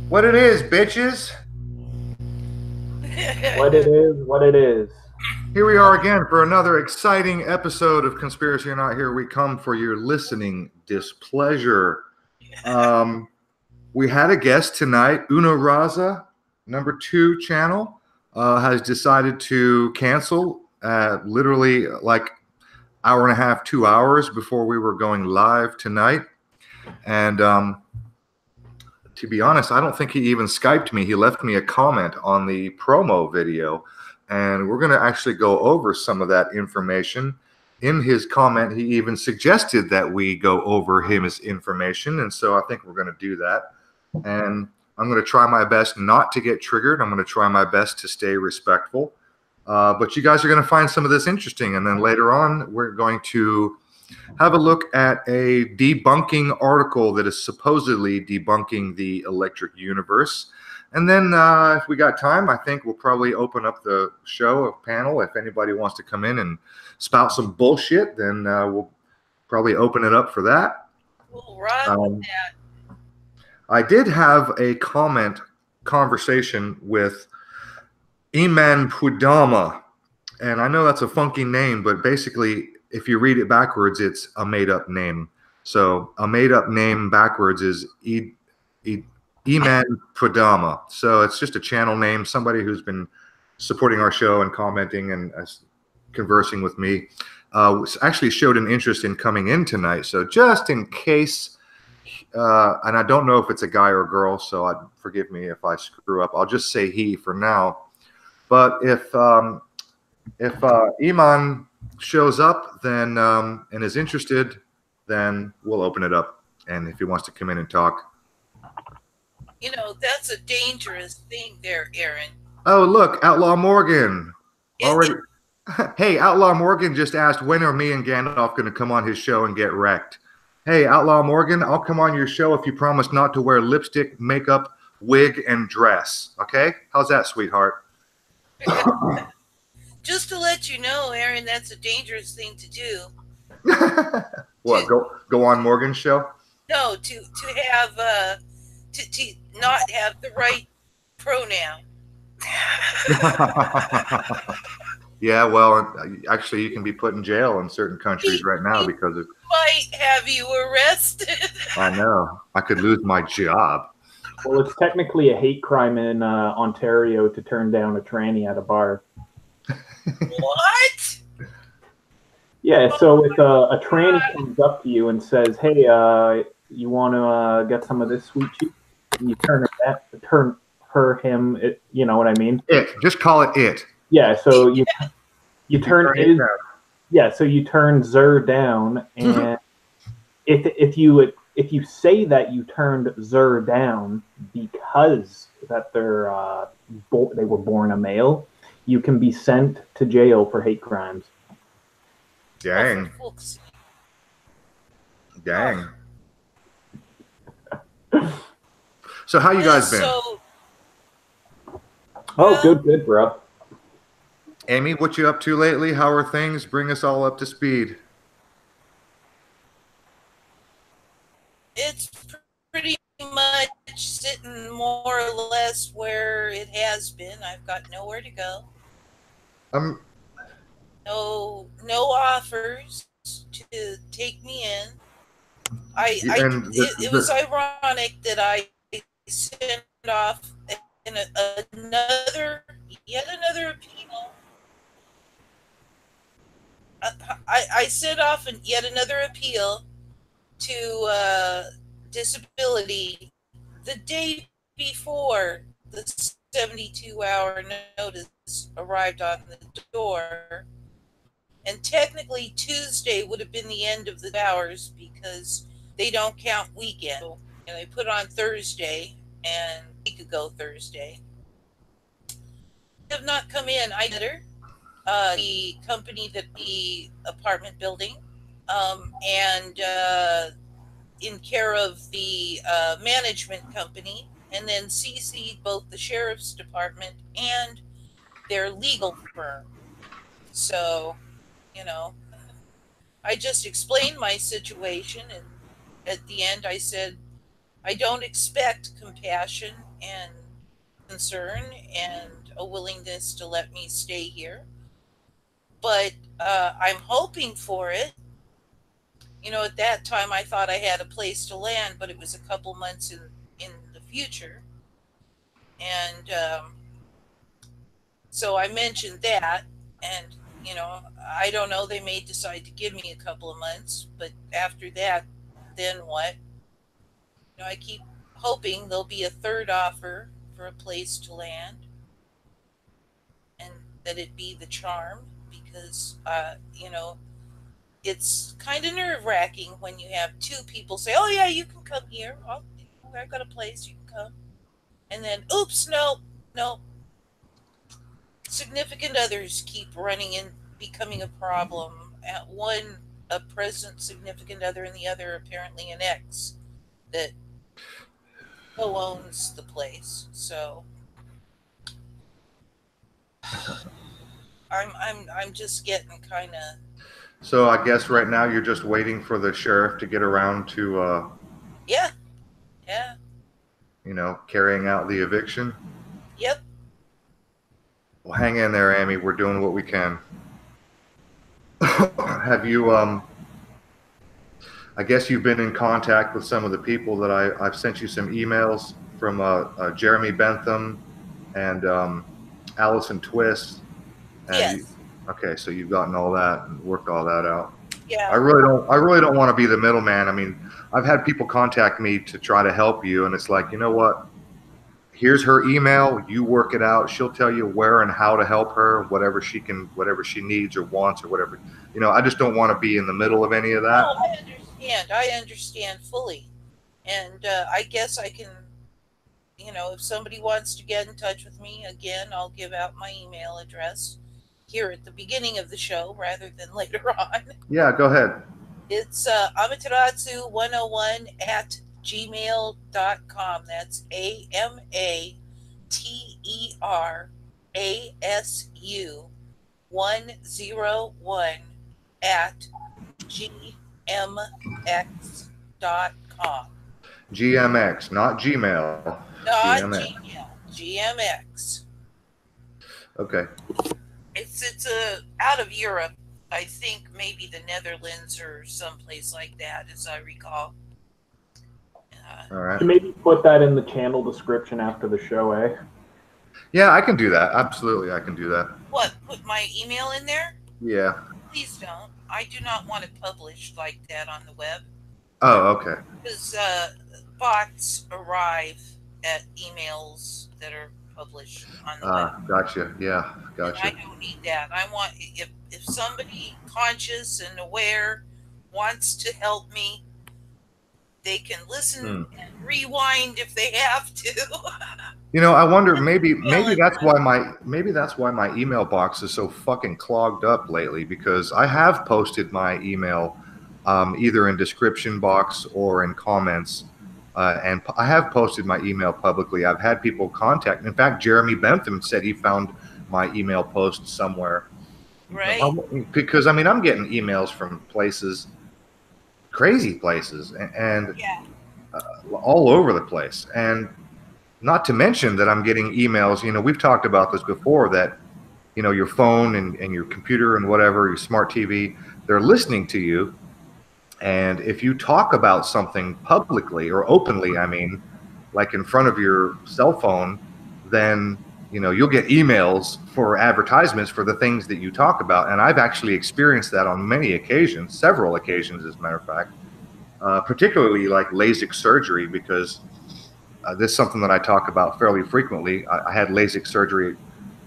What it is, bitches. What it is, what it is. Here we are again for another exciting episode of Conspiracy or Not. Here we come for your listening displeasure. We had a guest tonight, Una Raza, number 2 channel, has decided to cancel literally like hour and a half, 2 hours before we were going live tonight. And to be honest, I don't think he even Skyped me. He left me a comment on the promo video, and we're going to actually go over some of that information. In his comment, he even suggested that we go over his information, and so I think we're going to do that. And I'm going to try my best not to get triggered. I'm going to try my best to stay respectful. But you guys are going to find some of this interesting, and then later on, we're going to have a look at a debunking article that is supposedly debunking the Electric Universe. And then if we got time, I think we'll probably open up the show, a panel. If anybody wants to come in and spout some bullshit, then we'll probably open it up for that. We'll run with that. I did have a conversation with Iman Pudama. And I know that's a funky name, but basically, if you read it backwards, it's a made-up name. So a made-up name backwards is Iman Pudama. So it's just a channel name, somebody who's been supporting our show and commenting and conversing with me. Actually showed an interest in coming in tonight. So just in case, and I don't know if it's a guy or a girl, so forgive me if I screw up. I'll just say he for now. But if Iman shows up, then and is interested, then we'll open it up. And if he wants to come in and talk, you know, that's a dangerous thing there, Aaron. Oh, look, Outlaw Morgan already. Hey, Outlaw Morgan just asked, when are me and Gandalf going to come on his show and get wrecked? Hey, Outlaw Morgan, I'll come on your show if you promise not to wear lipstick, makeup, wig, and dress. Okay? How's that, sweetheart? Just to let you know, Aaron, that's a dangerous thing to do. What? Go on Morgan's show? No, to have to not have the right pronoun. Yeah, well, actually, you can be put in jail in certain countries right now because of. Might have you arrested. I know. I could lose my job. Well, it's technically a hate crime in Ontario to turn down a tranny at a bar. What? Yeah, so if a tranny comes up to you and says, "Hey, you want to get some of this sweet cheese?" and you turn him, you know what I mean? It. Just call it it. Yeah, so you turn his. Yeah, so you turn Zer down, and if you say that you turned Zer down because that they were born a male, you can be sent to jail for hate crimes. Dang. Dang. So how you guys been? Good, bro. Amy, what you up to lately? How are things? Bring us all up to speed. It's pretty much sitting more or less where it has been. I've got nowhere to go. No offers to take me in. It was ironic that I sent off yet another appeal. I sent off yet another appeal to disability the day before the 72-hour notice arrived on the door. And technically Tuesday would have been the end of the hours because they don't count weekend. And they put on Thursday, and a week ago Thursday. Have not come in. I better the company that the apartment building, and in care of the management company, and then CC'd both the sheriff's department and their legal firm. So, you know, I just explained my situation, and at the end I said, I don't expect compassion and concern and a willingness to let me stay here, but I'm hoping for it. You know, at that time I thought I had a place to land, but it was a couple months in the future. And so I mentioned that, and, you know, I don't know, they may decide to give me a couple of months, but after that, then what? You know, I keep hoping there'll be a third offer for a place to land, and that it be the charm, because, you know, it's kind of nerve-wracking when you have two people say, oh yeah, you can come here. Oh, I've got a place, you can come. And then, oops, no. Significant others keep running and becoming a problem. One, a present significant other, and the other apparently an ex that co-owns the place. So I'm just getting kind of. So I guess right now you're just waiting for the sheriff to get around to Yeah. You know, carrying out the eviction. Yep. Well, hang in there, Amy. We're doing what we can. Have you I guess you've been in contact with some of the people that I've sent you some emails from Jeremy Bentham and Allison Twist. And Yes. Okay, so you've gotten all that and worked all that out. Yeah. I really don't want to be the middleman. I mean, I've had people contact me to try to help you, and it's like, you know what? Here's her email. You work it out. She'll tell you where and how to help her, whatever she needs or wants or whatever. You know, I just don't want to be in the middle of any of that. Oh, I understand. I understand fully, and I guess I can. You know, if somebody wants to get in touch with me again, I'll give out my email address here at the beginning of the show rather than later on. Yeah, go ahead. It's amaterasu101@gmail.com. That's AMATERASU101@gmx.com. GMX, not Gmail. Not Gmail. GMX. Okay. It's out of Europe. I think maybe the Netherlands or someplace like that, as I recall. All right. Maybe put that in the channel description after the show, eh? Yeah, I can do that. Absolutely, I can do that. What? Put my email in there? Yeah. Please don't. I do not want it published like that on the web. Oh, okay. Because bots arrive at emails that are published on the web. Gotcha. Yeah, gotcha. And I don't need that. I want, if somebody conscious and aware wants to help me, they can listen and rewind if they have to. You know, I wonder maybe that's why my email box is so fucking clogged up lately, because I have posted my email either in description box or in comments, and I have posted my email publicly. I've had people contact. In fact, Jeremy Bentham said he found my email post somewhere. Right. Because I mean, I'm getting emails from places, crazy places, and all over the place. And not to mention that I'm getting emails, you know, we've talked about this before, that, you know, your phone and your computer and whatever, your smart TV, they're listening to you. And if you talk about something publicly or openly, I mean, like in front of your cell phone, then you'll get emails for advertisements for the things that you talk about. And I've actually experienced that on many occasions, several occasions, as a matter of fact, particularly like LASIK surgery, because this is something that I talk about fairly frequently. I had LASIK surgery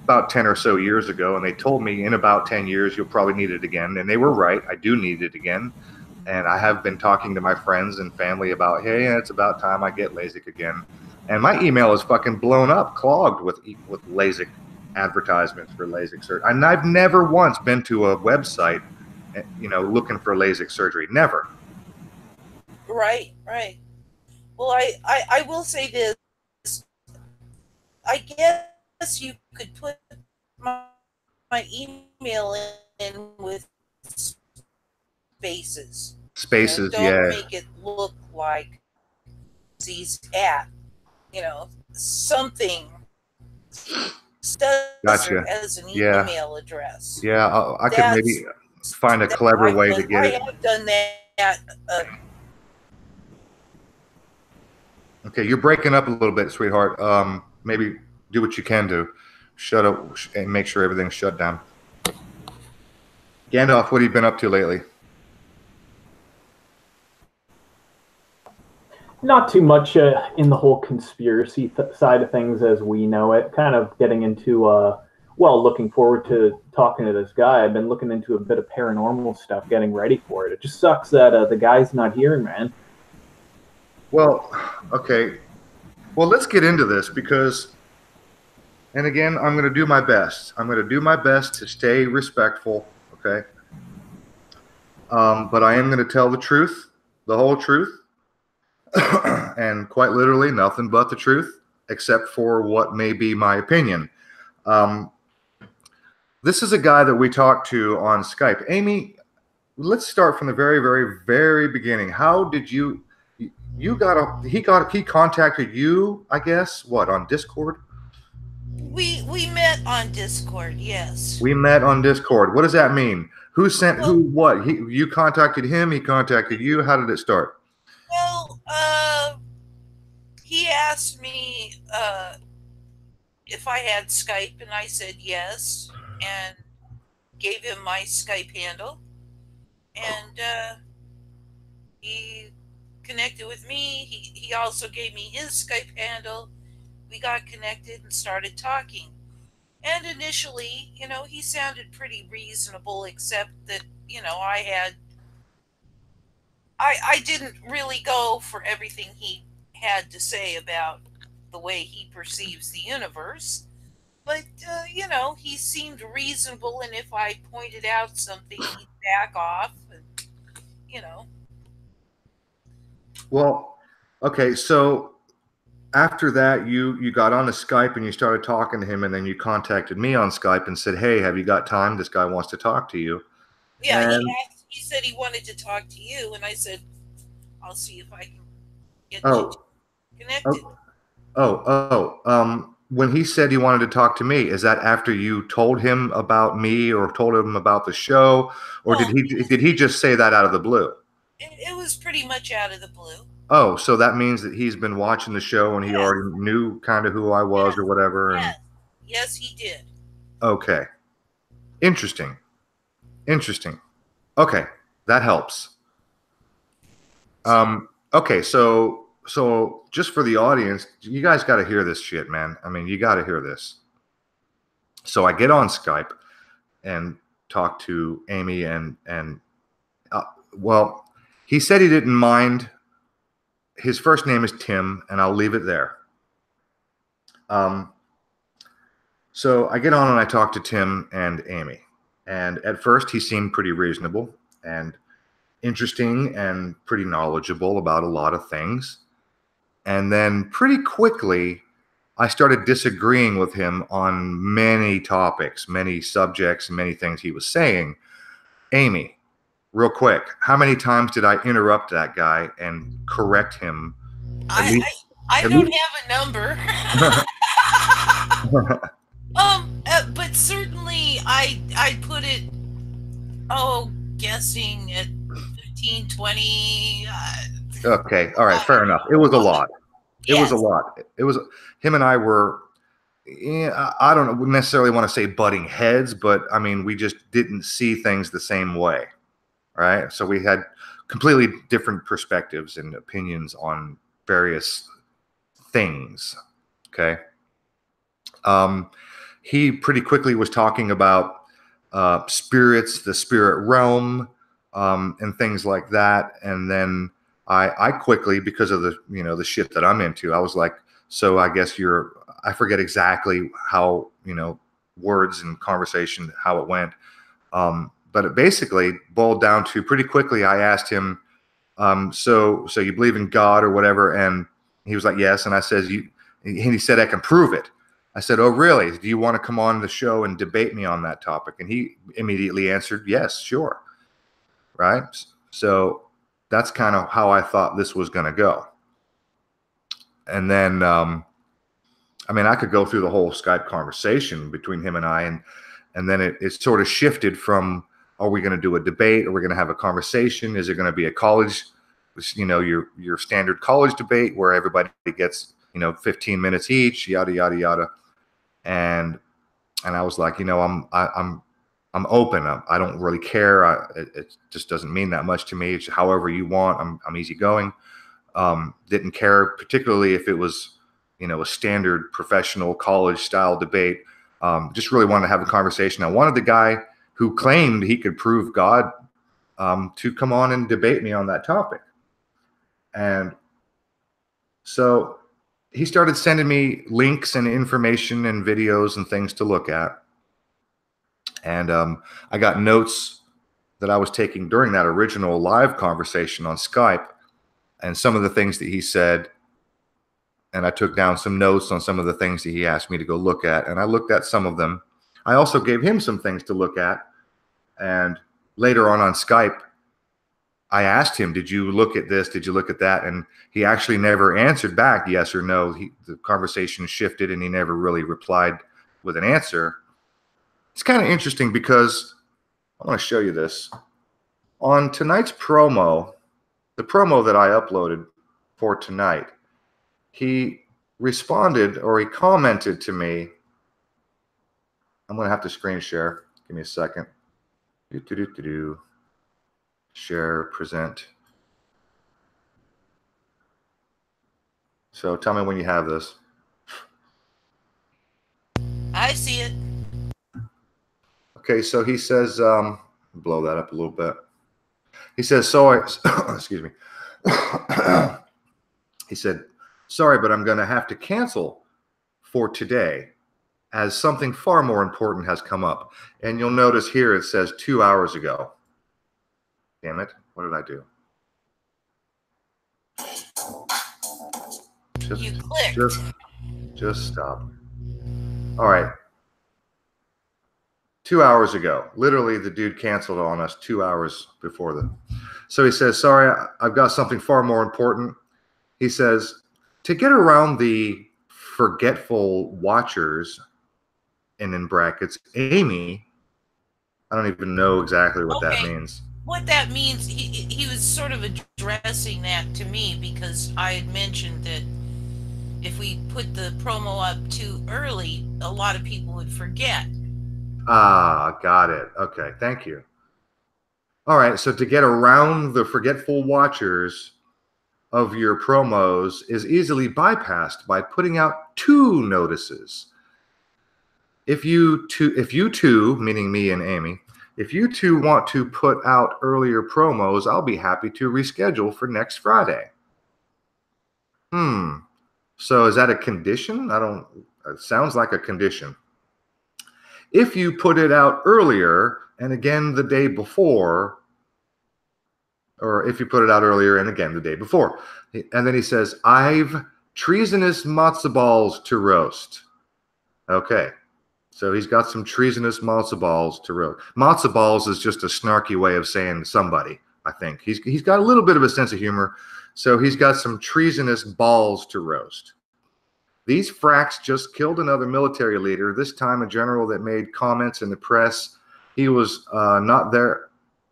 about 10 or so years ago, and they told me in about 10 years, you'll probably need it again. And they were right. I do need it again. And I have been talking to my friends and family about, hey, it's about time I get LASIK again. And my email is fucking blown up, clogged with LASIK advertisements for LASIK surgery. And I've never once been to a website, looking for LASIK surgery. Never. Right. Well, I will say this. I guess you could put my email in with spaces. Spaces, don't make it look like he's at, something. Gotcha. As an email address. Yeah, I could maybe find a clever way to get it. I have done that. Okay, you're breaking up a little bit, sweetheart. Maybe do what you can do. Shut up and make sure everything's shut down. Gandalf, what have you been up to lately? Not too much in the whole conspiracy side of things as we know it. Kind of getting into, looking forward to talking to this guy. I've been looking into a bit of paranormal stuff, getting ready for it. It just sucks that the guy's not here, man. Well, okay. Well, let's get into this because, and again, I'm going to do my best. I'm going to do my best to stay respectful, okay? But I am going to tell the truth, the whole truth. And quite literally nothing but the truth, except for what may be my opinion. This is a guy that we talked to on Skype. Amy, let's start from the very, very, very beginning. How did he contacted you, I guess, what, on Discord? We met on Discord, yes. We met on Discord. What does that mean? Who sent who what? You contacted him, he contacted you. How did it start? Well, he asked me if I had Skype, and I said yes, and gave him my Skype handle, and he connected with me. He also gave me his Skype handle. We got connected and started talking. And initially, he sounded pretty reasonable, except that, I didn't really go for everything he had to say about the way he perceives the universe. But, he seemed reasonable, and if I pointed out something, he'd back off, and, Well, okay, so after that, you got on the Skype and you started talking to him, and then you contacted me on Skype and said, hey, have you got time? This guy wants to talk to you. Yeah, he said he wanted to talk to you, and I said, I'll see if I can get you connected. When he said he wanted to talk to me, is that after you told him about me or told him about the show, or did he just say that out of the blue? It was pretty much out of the blue. Oh, so that means that he's been watching the show and he already knew kind of who I was or whatever. Yes. Yes, he did. Okay. Interesting. Okay, that helps. Okay, so just for the audience, you guys got to hear this shit, man. I mean, you got to hear this. So I get on Skype and talk to Amy, and he said he didn't mind. His first name is Tim, and I'll leave it there. So I get on and I talk to Tim and Amy. And at first he seemed pretty reasonable and interesting and pretty knowledgeable about a lot of things. And then pretty quickly, I started disagreeing with him on many topics, many subjects, many things he was saying. Amy, real quick, how many times did I interrupt that guy and correct him? I don't have a number. But certainly I put it, guessing at 15, 20. Okay. All right. Fair enough. It was a lot. It was a lot. It was him and I were, yeah, I don't necessarily want to say butting heads, but I mean, we just didn't see things the same way. Right. So we had completely different perspectives and opinions on various things. Okay. He pretty quickly was talking about spirits, the spirit realm, and things like that. And then I quickly, because of the, you know, the shit that I'm into, I was like, so I guess I forget exactly how, you know, words and conversation, how it went. But it basically boiled down to pretty quickly. I asked him, so you believe in God or whatever? And he was like, yes. And I said, and he said, I can prove it. I said, oh, really? Do you want to come on the show and debate me on that topic? And he immediately answered, yes, sure. Right. So that's kind of how I thought this was going to go. And then, I mean, I could go through the whole Skype conversation between him and I, and then it sort of shifted from, are we going to do a debate? Are we going to have a conversation? Is it going to be a college, you know, your standard college debate where everybody gets, you know, 15 minutes each, yada, yada, yada. And I was like, you know, I'm open. I don't really care. It just doesn't mean that much to me. It's however you want. I'm easygoing. Didn't care particularly if it was, you know, a standard professional college style debate. Just really wanted to have a conversation. I wanted the guy who claimed he could prove God to come on and debate me on that topic. And so he started sending me links and information and videos and things to look at. And I got notes that I was taking during that original live conversation on Skype and some of the things that he said. And I took down some notes on some of the things that he asked me to go look at. And I looked at some of them. I also gave him some things to look at. And later on Skype, I asked him, did you look at this? Did you look at that? And he actually never answered back yes or no. The conversation shifted and he never really replied with an answer. It's kind of interesting because I want to show you this. On tonight's promo, the promo that I uploaded for tonight, he responded, or he commented to me. I'm going to have to screen share. Give me a second. Share, present. So tell me when you have this. I see it. Okay, so he says, blow that up a little bit. He says, sorry, excuse me. He said, sorry, but I'm going to have to cancel for today as something far more important has come up. And you'll notice here it says 2 hours ago. Damn it. What did I do? You clicked. Just stop. All right. 2 hours ago. Literally, the dude canceled on us 2 hours before the. So he says, sorry, I've got something far more important. He says, to get around the forgetful watchers, and in brackets, Amy, I don't even know exactly what that means. What that means, he was sort of addressing that to me because I had mentioned that if we put the promo up too early, a lot of people would forget. Ah, got it. Okay, thank you. All right, so to get around the forgetful watchers of your promos is easily bypassed by putting out 2 notices. If you two, meaning me and Amy, if you two want to put out earlier promos, I'll be happy to reschedule for next Friday. So is that a condition? It sounds like a condition. If you put it out earlier and again the day before, or if you put it out earlier and again the day before. And then he says, I've treasonous matzo balls to roast. Okay. So he's got some treasonous matzo balls to roast. Matzo balls is just a snarky way of saying somebody, I think. He's got a little bit of a sense of humor. So he's got some treasonous balls to roast. These fracks just killed another military leader, this time a general that made comments in the press. He was not there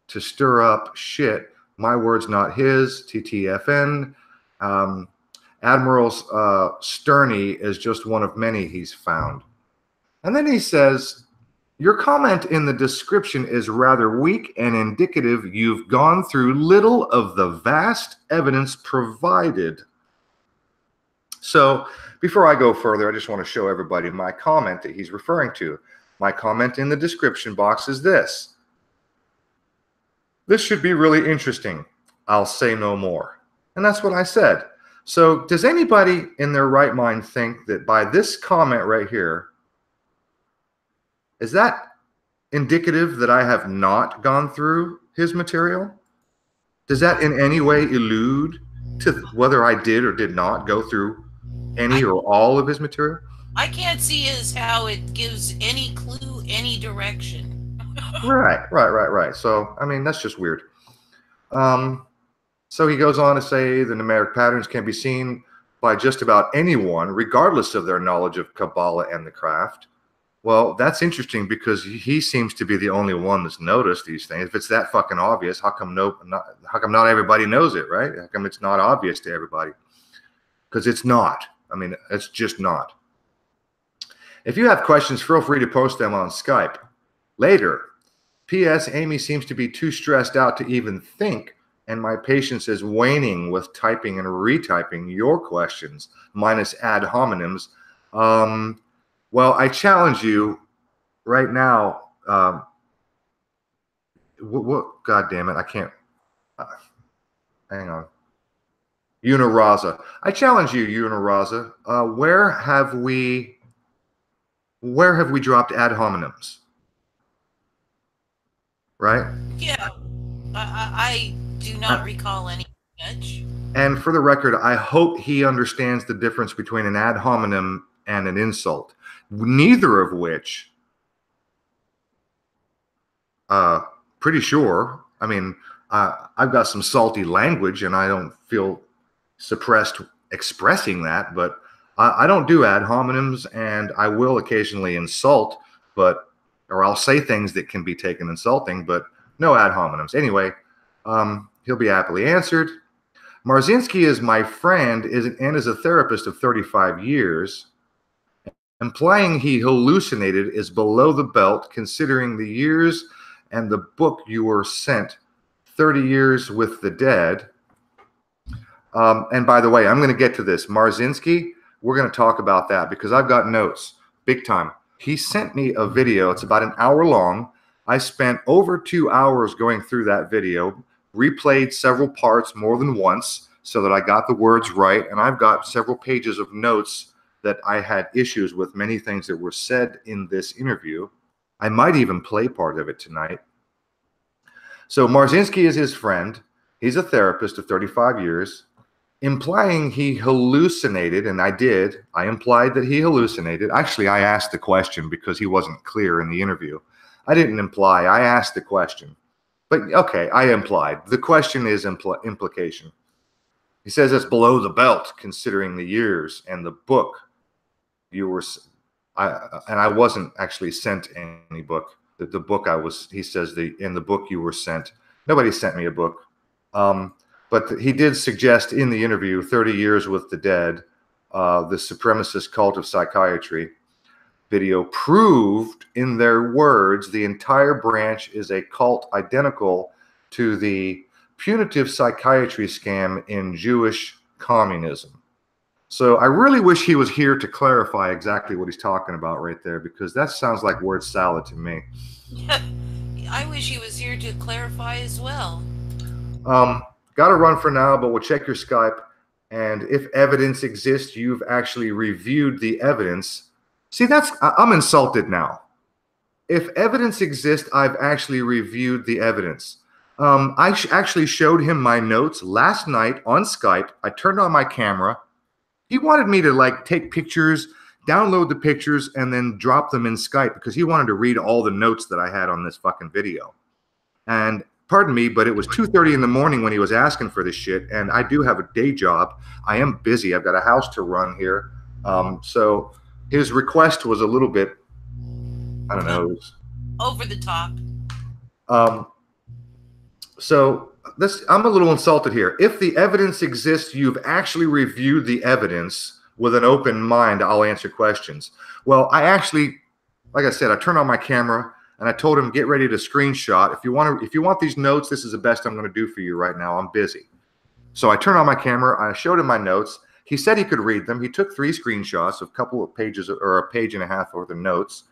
to stir up shit. My words, not his. TTFN. Admiral Sterney is just one of many he's found. And then he says, your comment in the description is rather weak and indicative you've gone through little of the vast evidence provided. So before I go further, I just want to show everybody my comment that he's referring to. My comment in the description box is this. This should be really interesting. I'll say no more. And that's what I said. So does anybody in their right mind think that by this comment right here, is that indicative that I have not gone through his material? Does that in any way allude to whether I did or did not go through any or all of his material? I can't see as how it gives any clue, any direction. Right. So, I mean, that's just weird. So he goes on to say the numeric patterns can be seen by just about anyone, regardless of their knowledge of Kabbalah and the craft. Well, that's interesting because he seems to be the only one that's noticed these things. If it's that fucking obvious, how come not everybody knows it, right? How come it's not obvious to everybody? Because it's not. I mean, it's just not. If you have questions, feel free to post them on Skype. Later, P.S. Amy seems to be too stressed out to even think, and my patience is waning with typing and retyping your questions, minus ad hominems. Well, I challenge you right now. God damn it, I can't. Hang on. Uniraza. I challenge you, Uniraza. Where have we dropped ad hominems? Right? Yeah, I do not recall any such. And for the record, I hope he understands the difference between an ad hominem and an insult. Neither of which, pretty sure. I mean, I've got some salty language, and I don't feel suppressed expressing that. But I don't do ad hominems, and I will occasionally insult, or I'll say things that can be taken insulting, but no ad hominems. Anyway, he'll be happily answered. Marzinski is my friend and is a therapist of 35 years. Implying he hallucinated is below the belt, considering the years and the book you were sent, 30 Years with the Dead. And by the way, I'm going to get to this. Marzinski, we're going to talk about that because I've got notes, big time. He sent me a video. It's about an hour long. I spent over 2 hours going through that video, replayed several parts more than once so that I got the words right. And I've got several pages of notes that I had issues with many things that were said in this interview. I might even play part of it tonight. So Marzinski is his friend. He's a therapist of 35 years. Implying he hallucinated, and I did. I implied that he hallucinated. Actually, I asked the question because he wasn't clear in the interview. I didn't imply. I asked the question. But okay, I implied. The question is implication. He says it's below the belt, considering the years and the book you were. I wasn't actually sent any book. The book I was. He says in the book you were sent. Nobody sent me a book. But he did suggest in the interview, 30 Years with the Dead, the supremacist cult of psychiatry video proved in their words the entire branch is a cult identical to the punitive psychiatry scam in Jewish communism. So I really wish he was here to clarify exactly what he's talking about right there, because that sounds like word salad to me. I wish he was here to clarify as well. Got to run for now, but we'll check your Skype. And if evidence exists, you've actually reviewed the evidence. See, I'm insulted now. If evidence exists, I've actually reviewed the evidence. I actually showed him my notes last night on Skype. I turned on my camera. He wanted me to take pictures, download the pictures, and then drop them in Skype because he wanted to read all the notes that I had on this fucking video. And pardon me, but it was 2:30 in the morning when he was asking for this shit. And I do have a day job. I am busy. I've got a house to run here. So his request was a little bit, I don't know. Over the top. So I'm a little insulted here. If the evidence exists, you've actually reviewed the evidence with an open mind. I'll answer questions. Well, I actually, like I said, I turned on my camera and I told him, get ready to screenshot. If you want these notes, this is the best I'm going to do for you right now. I'm busy. So I turned on my camera. I showed him my notes. He said he could read them. He took 3 screenshots of a couple of pages or a page and a half worth of notes.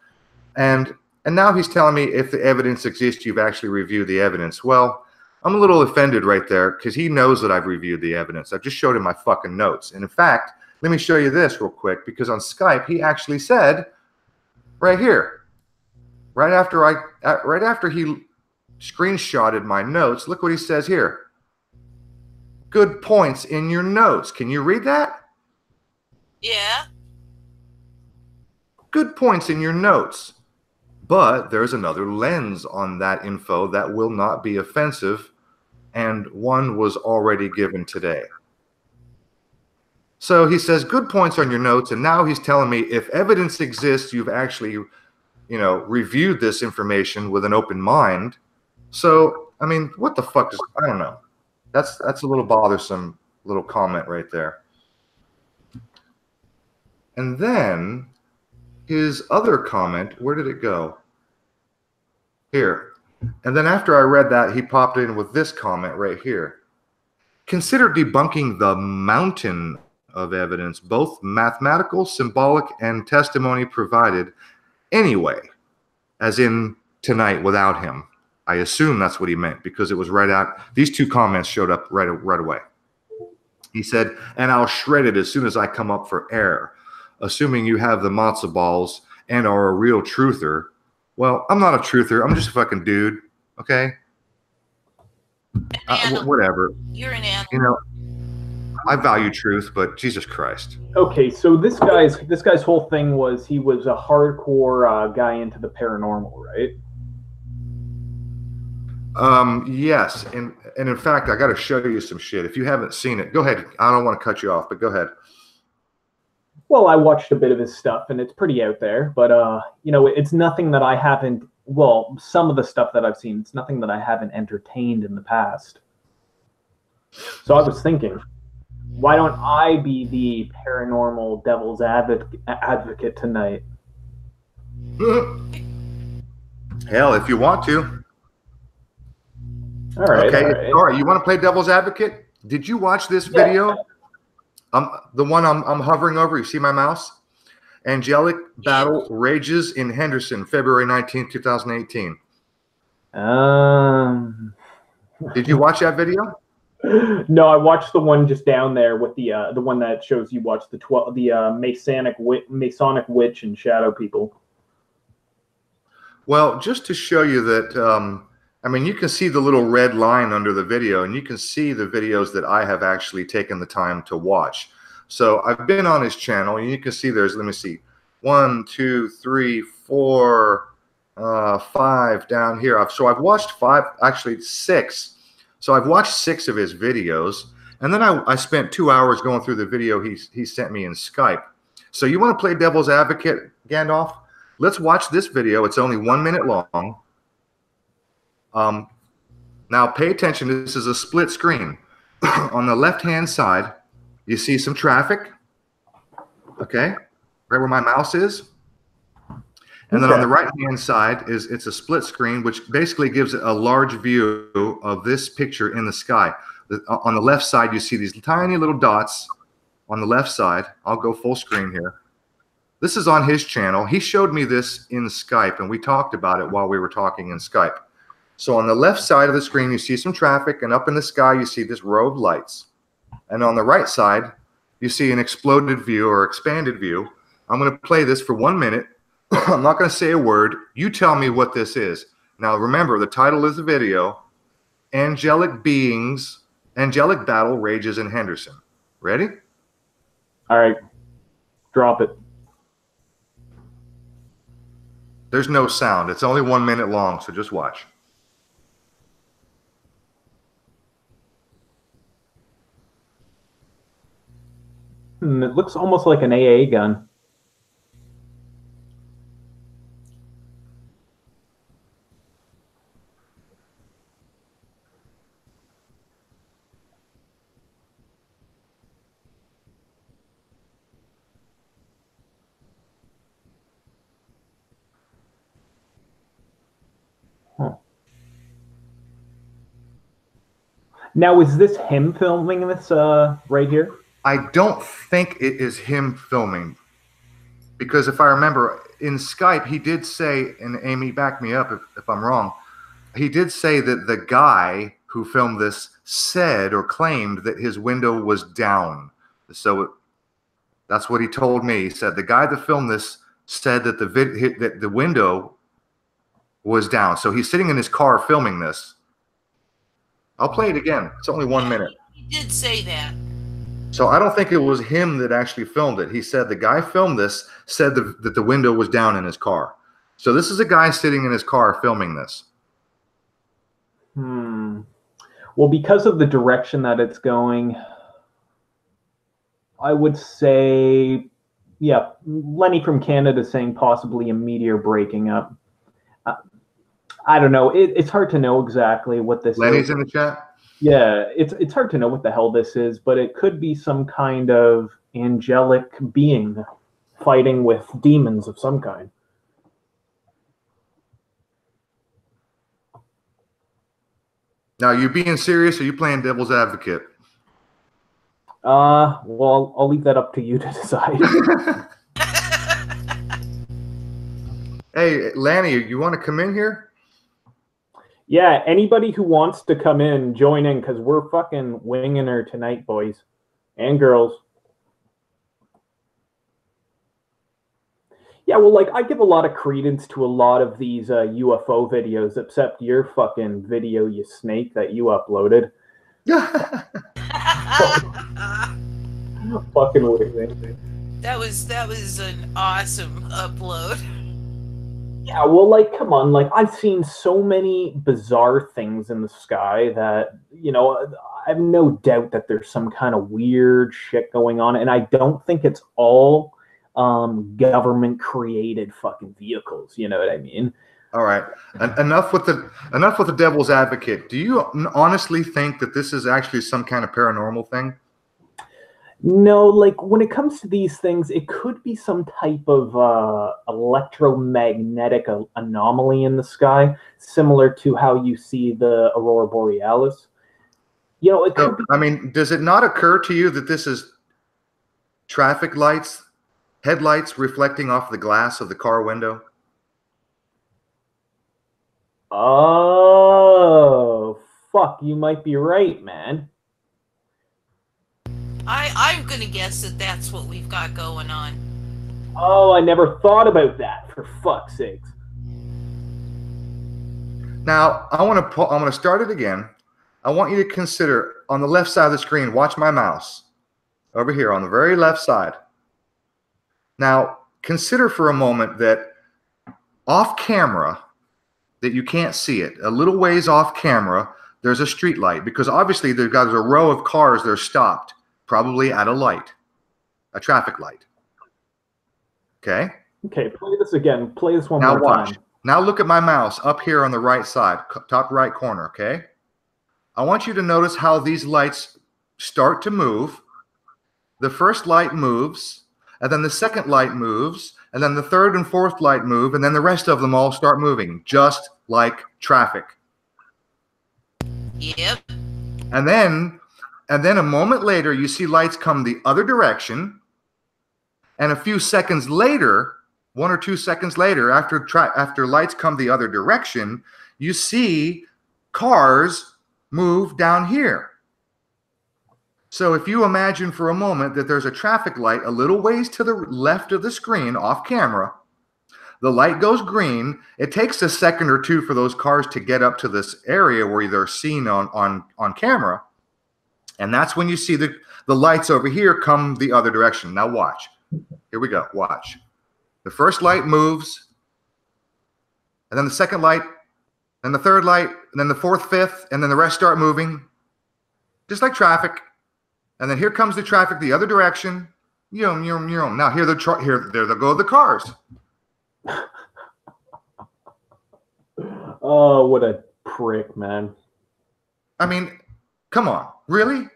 And now he's telling me if the evidence exists, you've actually reviewed the evidence. Well, I'm a little offended right there because he knows that I've reviewed the evidence. I've just showed him my fucking notes. And in fact, let me show you this real quick, because on Skype, he actually said right here, right after he screenshotted my notes, look what he says here. Good points in your notes. Can you read that? Yeah. Good points in your notes. But there's another lens on that info that will not be offensive, and one was already given today. So he says, good points on your notes, and now he's telling me if evidence exists, you've actually, reviewed this information with an open mind. So, I mean, what the fuck is, I don't know. That's a little bothersome little comment right there. And then his other comment, where did it go? Here. And then after I read that, he popped in with this comment right here. Consider debunking the mountain of evidence, both mathematical, symbolic, and testimony provided anyway, as in tonight without him. I assume that's what he meant, because it was right out. These 2 comments showed up right away. He said, and I'll shred it as soon as I come up for air, assuming you have the matzo balls and are a real truther. Well, I'm not a truther. I'm just a fucking dude. Okay. Whatever. You're an animal. I value truth, but Jesus Christ. Okay, so this guy's whole thing was he was a hardcore guy into the paranormal, right? Yes, and in fact, I got to show you some shit. If you haven't seen it, go ahead. I don't want to cut you off, but go ahead. Well, I watched a bit of his stuff, and it's pretty out there. But it's nothing that I haven't. Well, some of the stuff that I've seen, it's nothing that I haven't entertained in the past. So I was thinking, why don't I be the paranormal devil's advocate tonight? Hell, if you want to. All right. Okay. All right. You want to play devil's advocate? Did you watch this video? The one I'm hovering over. You see my mouse? Angelic battle rages in Henderson, February 19th, 2018. Did you watch that video? No, I watched the one just down there with the one that shows you watch the Masonic witch and shadow people. Well, just to show you that, I mean, you can see the little red line under the video, and you can see the videos that I have actually taken the time to watch. So I've been on his channel, and you can see there's, let me see, 1, 2, 3, 4, 5 down here. So I've watched 5, actually 6. So I've watched 6 of his videos, and then I spent 2 hours going through the video he sent me in Skype. So you want to play devil's advocate, Gandalf? Let's watch this video. It's only 1 minute long. Now pay attention. This is a split screen. On the left-hand side, you see some traffic. Okay, right where my mouse is. And then on the right-hand side it's a split screen, which basically gives a large view of this picture in the sky. On the left side, you see these tiny little dots on the left side. I'll go full screen here. This is on his channel. He showed me this in Skype, and we talked about it while we were talking in Skype. So on the left side of the screen, you see some traffic, and up in the sky, you see this row of lights. And on the right side, you see an exploded view or expanded view. I'm going to play this for 1 minute. I'm not going to say a word. You tell me what this is. Now, remember, the title is the video, Angelic Battle Rages in Henderson. Ready? All right. Drop it. There's no sound. It's only 1 minute long, so just watch. It looks almost like an AA gun. Now, is this him filming this right here? I don't think it is him filming, because if I remember in Skype, he did say, and Amy, back me up if I'm wrong, he did say that the guy who filmed this said or claimed that his window was down. So that's what he told me. He said the guy that filmed this said that the window was down. So he's sitting in his car filming this. I'll play it again. It's only 1 minute. He did say that. So I don't think it was him that actually filmed it. He said the guy filmed this said that the window was down in his car. So this is a guy sitting in his car filming this. Well, because of the direction that it's going, I would say, yeah, Lenny from Canada saying possibly a meteor breaking up. I don't know. It's hard to know exactly what this Lenny's is. in the chat? Yeah, it's hard to know what the hell this is, but it could be some kind of angelic being fighting with demons of some kind. Now, you being serious or you playing devil's advocate? Well, I'll leave that up to you to decide. Hey, Lanny, you want to come in here? Yeah, anybody who wants to come in, join in, because we're fucking winging her tonight, boys and girls. Yeah, well, like, I give a lot of credence to a lot of these UFO videos, except your fucking video, you snake, that you uploaded. Fucking amazing. That was an awesome upload. Yeah, well, like, come on, like, I've seen so many bizarre things in the sky that, you know, I have no doubt that there's some kind of weird shit going on, and I don't think it's all government created fucking vehicles, you know what I mean? All right. Enough with the devil's advocate. Do you honestly think that this is actually some kind of paranormal thing? No, like, when it comes to these things, it could be some type of electromagnetic anomaly in the sky, similar to how you see the aurora borealis. You know, it could be. I mean, does it not occur to you that this is traffic lights, headlights reflecting off the glass of the car window? Oh, fuck, you might be right, man. I'm gonna guess that that's what we've got going on. Oh, I never thought about that, for fuck's sakes. Now, I'm gonna start it again. I want you to consider on the left side of the screen, watch my mouse. Over here on the very left side. Now, consider for a moment that off camera, that you can't see it, a little ways off camera, there's a street light, because obviously there's a row of cars that are stopped, probably at a light, a traffic light. Okay? Okay, play this again. Play this one Now more watch. time. Now look at my mouse up here on the right side, top right corner, okay? I want you to notice how these lights start to move. The first light moves, and then the second light moves, and then the third and fourth light move, and then the rest of them all start moving, just like traffic. Yep. And then a moment later, you see lights come the other direction, and a few seconds later, 1 or 2 seconds later, after lights come the other direction, you see cars move down here. So if you imagine for a moment that there's a traffic light a little ways to the left of the screen off camera, the light goes green. It takes a second or two for those cars to get up to this area where they're seen on camera. And that's when you see the lights over here come the other direction. Now watch. Here we go. Watch. The first light moves, and then the second light, and the third light, and then the fourth, fifth, and then the rest start moving, just like traffic. And then here comes the traffic the other direction. Now here there go the cars. Oh, what a prick, man. I mean, come on, really?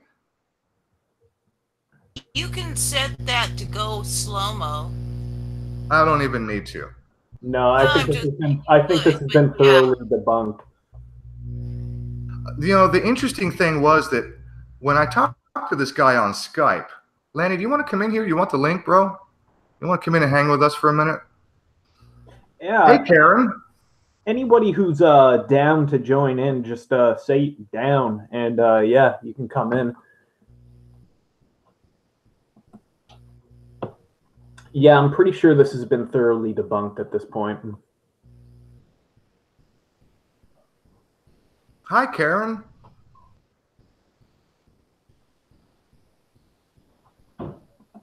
You can set that to go slow-mo. I don't even need to. No, I think this has been thoroughly debunked. You know, the interesting thing was that when I talked to this guy on Skype, Lanny, do you want to come in here? You want the link, bro? You want to come in and hang with us for a minute? Yeah. Hey, Karen. Anybody who's down to join in, just say down, and yeah, you can come in. Yeah, I'm pretty sure this has been thoroughly debunked at this point. Hi, Karen.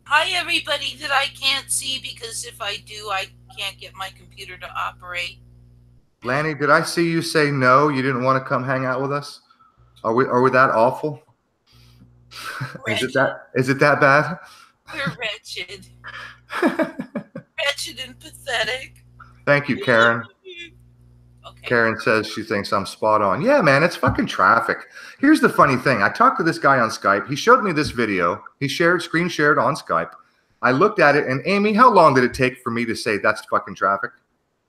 Hi, everybody that I can't see, because if I do, I can't get my computer to operate. Lanny, did I see you say no? You didn't want to come hang out with us? Are we that awful? Is it that bad? We're wretched. Wretched and pathetic. Thank you, Karen. Okay. Karen says she thinks I'm spot on. Yeah, man, it's fucking traffic. Here's the funny thing. I talked to this guy on Skype. He showed me this video. He screen shared on Skype. I looked at it, and Amy, how long did it take for me to say that's fucking traffic?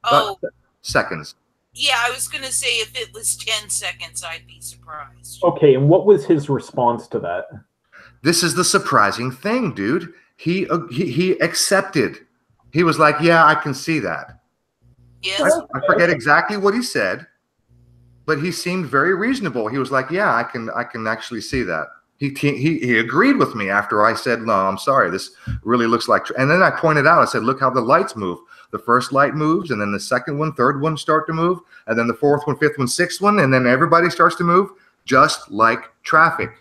Oh. Seconds. Yeah, I was going to say if it was 10 seconds, I'd be surprised. Okay, and what was his response to that? This is the surprising thing, dude. He accepted. He was like, yeah, I can see that. Yes. I forget exactly what he said, but he seemed very reasonable. He was like, yeah, I can actually see that. He agreed with me after I said, no, I'm sorry, this really looks like, and then I pointed out, I said, look how the lights move. The first light moves, and then the second one, third one start to move, and then the fourth one, fifth one, sixth one, and then everybody starts to move, just like traffic.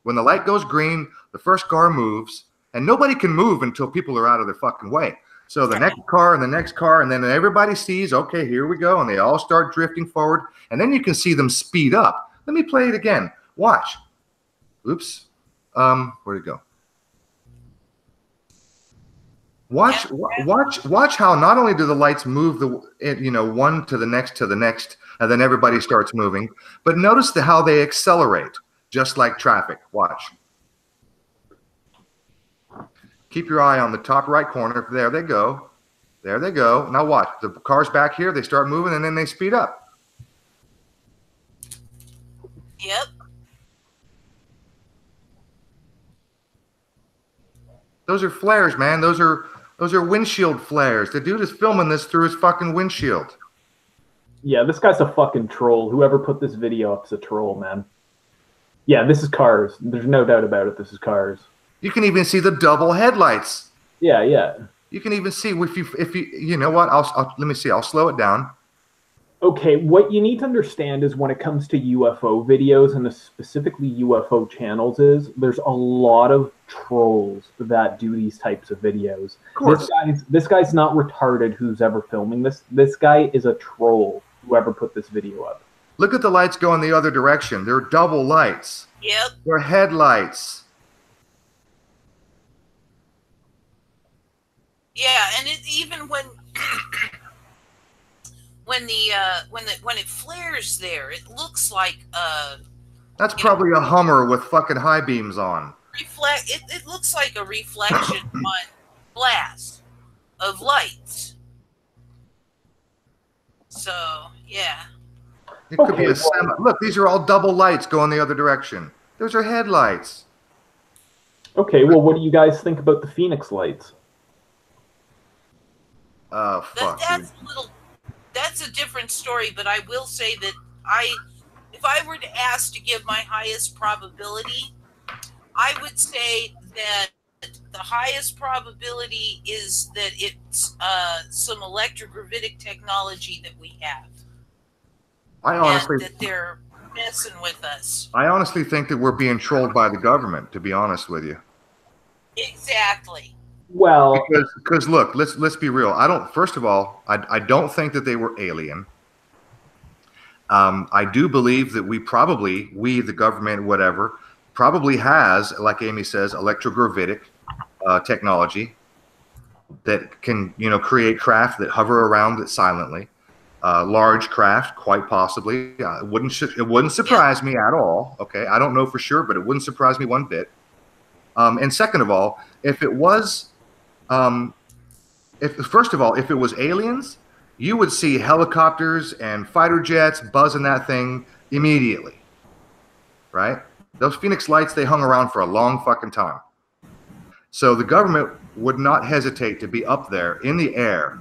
When the light goes green, the first car moves, and nobody can move until people are out of their fucking way. So the next car and the next car, and then everybody sees, okay, here we go, and they all start drifting forward, and then you can see them speed up. Let me play it again. Watch. Oops. Where'd it go? Watch how not only do the lights move one to the next, and then everybody starts moving, but notice how they accelerate, just like traffic. Watch. Keep your eye on the top right corner. There they go. There they go. Now watch. The cars back here, they start moving, and then they speed up. Yep. Those are flares, man. Those are windshield flares. The dude is filming this through his fucking windshield. Yeah, this guy's a fucking troll. Whoever put this video up is a troll, man. Yeah, this is cars. There's no doubt about it. This is cars. You can even see the double headlights. Yeah, yeah. You can even see if you know what? Let me see. I'll slow it down. Okay, what you need to understand is when it comes to UFO videos and specifically UFO channels is there's a lot of trolls that do these types of videos. Of course. This guy's not retarded who's ever filming this. This guy is a troll, whoever put this video up. Look at the lights going the other direction. They're double lights. Yep. They're headlights. Yeah, and even when when it flares there, it looks like that's probably a Hummer with fucking high beams on. It looks like a reflection on glass of lights. So yeah. It could be a semi. Look, these are all double lights going the other direction. Those are headlights. Okay, well, what do you guys think about the Phoenix lights? Fuck. That's a different story, but I will say that if I were to ask to give my highest probability, I would say that the highest probability is that it's some electrogravitic technology that we have. And that they're messing with us. I honestly think that we're being trolled by the government, to be honest with you. Exactly. Well, because look, let's be real. First of all, I don't think that they were alien. I do believe that we, the government, whatever, probably has, like Amy says, electrogravitic technology that can, create craft that hover around it silently. Large craft, quite possibly. It wouldn't surprise me at all. Okay, I don't know for sure, but it wouldn't surprise me one bit. And second of all, if it was, if it was aliens, you would see helicopters and fighter jets buzzing that thing immediately. right? Those Phoenix lights, they hung around for a long fucking time. So the government would not hesitate to be up there in the air,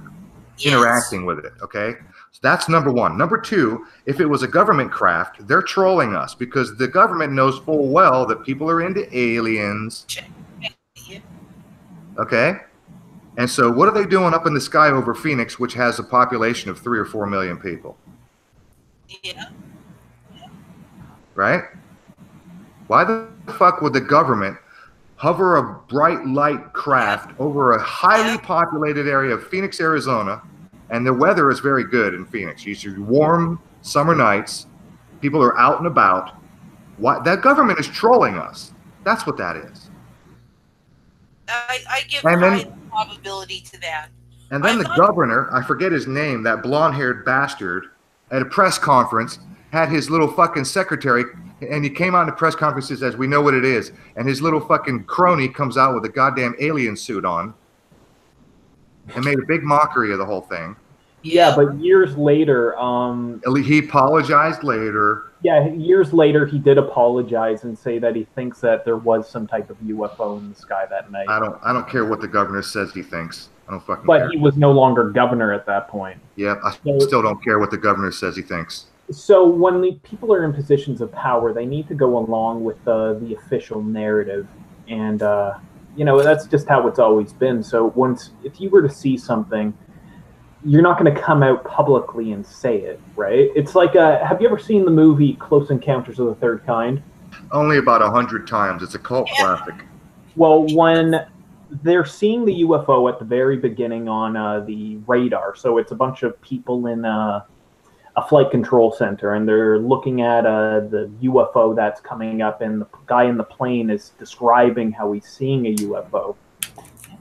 interacting with it, okay? So that's number one. Number two, if it was a government craft, they're trolling us because the government knows full well that people are into aliens, okay? And so what are they doing up in the sky over Phoenix, which has a population of 3 or 4 million people? Yeah. Right? Why the fuck would the government hover a bright light craft over a highly populated area of Phoenix, Arizona, and the weather is very good in Phoenix. You see warm summer nights. People are out and about. Why? That government is trolling us. That's what that is. I give high probability to that. And then the governor, I forget his name, that blonde-haired bastard, at a press conference, had his little fucking secretary, and he came out in the press conference and says, "We know what it is." And his little fucking crony comes out with a goddamn alien suit on and made a big mockery of the whole thing. Yeah, but years later, he apologized later. Yeah, years later, he did apologize and say that he thinks that there was some type of UFO in the sky that night. I don't care what the governor says he thinks. I don't fucking care. care. But he was no longer governor at that point. Yeah, I still don't care what the governor says he thinks. So when the people are in positions of power, they need to go along with the official narrative, and you know, that's just how it's always been. So if you were to see something, you're not going to come out publicly and say it, right? It's like, have you ever seen the movie Close Encounters of the Third Kind? Only about 100 times. It's a cult classic. Well, when they're seeing the UFO at the very beginning on the radar, so it's a bunch of people in a flight control center, and they're looking at the UFO that's coming up, and the guy in the plane is describing how he's seeing a UFO.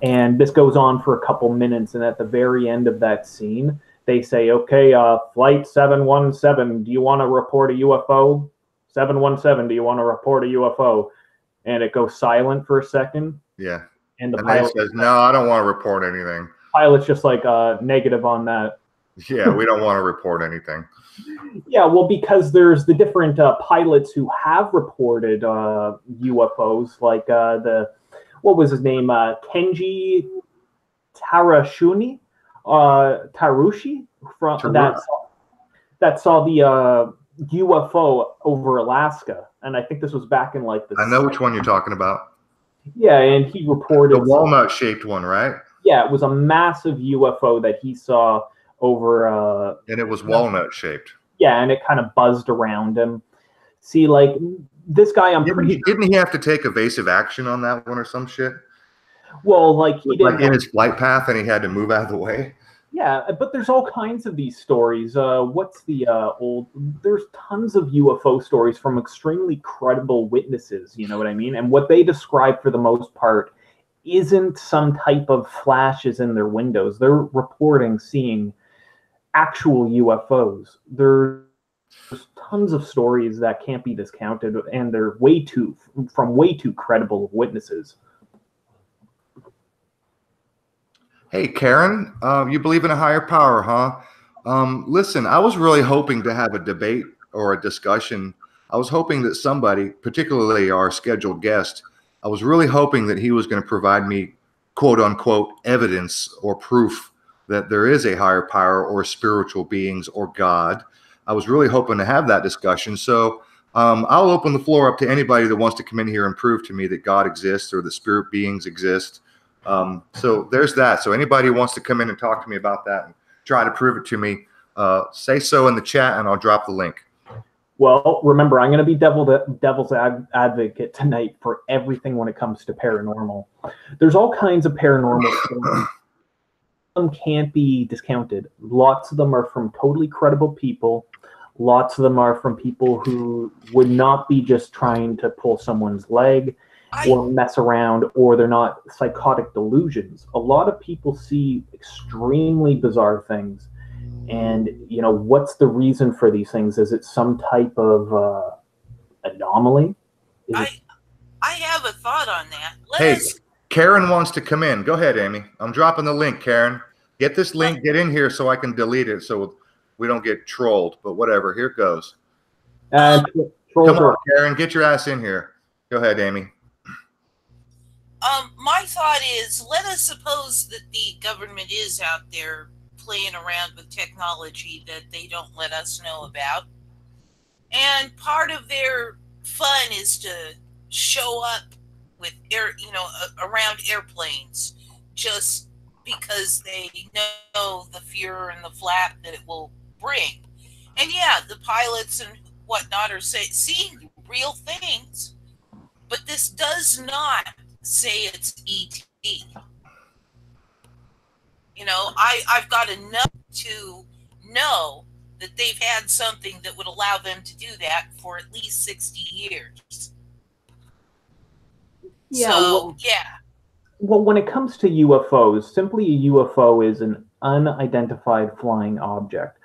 And this goes on for a couple minutes, and at the very end of that scene, they say, "Okay, flight 717, do you want to report a UFO? 717, do you want to report a UFO?" And it goes silent for a second. Yeah. And the pilot says, "No, I don't want to report anything." Pilot's just like, negative on that. Yeah, we don't want to report anything. Yeah, well, because there's the different pilots who have reported UFOs, like what was his name? Kenji Tarushi from that saw the UFO over Alaska, and I think this was back in like the. I know which one you're talking about. Yeah, and he reported the walnut-shaped one, right? Yeah, it was a massive UFO that he saw over. And it was walnut-shaped. Yeah, and it kind of buzzed around him. See, like this guy, didn't he have to take evasive action on that one or some shit? Well, like he did, like in his flight path, and he had to move out of the way. Yeah, but there's all kinds of these stories. What's the old? There's tons of UFO stories from extremely credible witnesses. You know what I mean? And what they describe for the most part isn't some type of flashes in their windows. They're reporting seeing actual UFOs. There's tons of stories that can't be discounted, and they're from way too credible witnesses. Hey, Karen, you believe in a higher power, huh? Listen, I was really hoping to have a debate or a discussion. I was hoping that somebody, particularly our scheduled guest, I was really hoping that he was going to provide me, quote unquote, evidence or proof that there is a higher power or spiritual beings or God. I was really hoping to have that discussion. So I'll open the floor up to anybody that wants to come in here and prove to me that God exists or the spirit beings exist. So there's that. So anybody who wants to come in and talk to me about that and try to prove it to me, say so in the chat and I'll drop the link. Well, remember, I'm going to be devil's advocate tonight for everything when it comes to paranormal. There's all kinds of paranormal stories. Some can't be discounted. Lots of them are from totally credible people. Lots of them are from people who would not be just trying to pull someone's leg or mess around, or they're not psychotic delusions. A lot of people see extremely bizarre things. And, you know, what's the reason for these things? Is it some type of anomaly? I have a thought on that. Karen wants to come in. Go ahead, Amy. I'm dropping the link, Karen. Get this link, get in here so I can delete it so we don't get trolled. But whatever, here it goes. Come on, Karen, get your ass in here. Go ahead, Amy. My thought is, let us suppose that the government is out there playing around with technology that they don't let us know about. And part of their fun is to show up with around airplanes just because they know the fear and the flap that it will bring. And yeah, the pilots and whatnot are seeing real things, but this does not say it's ET. I've got enough to know that they've had something that would allow them to do that for at least 60 years. Yeah. So, Well, when it comes to UFOs, simply a UFO is an unidentified flying object.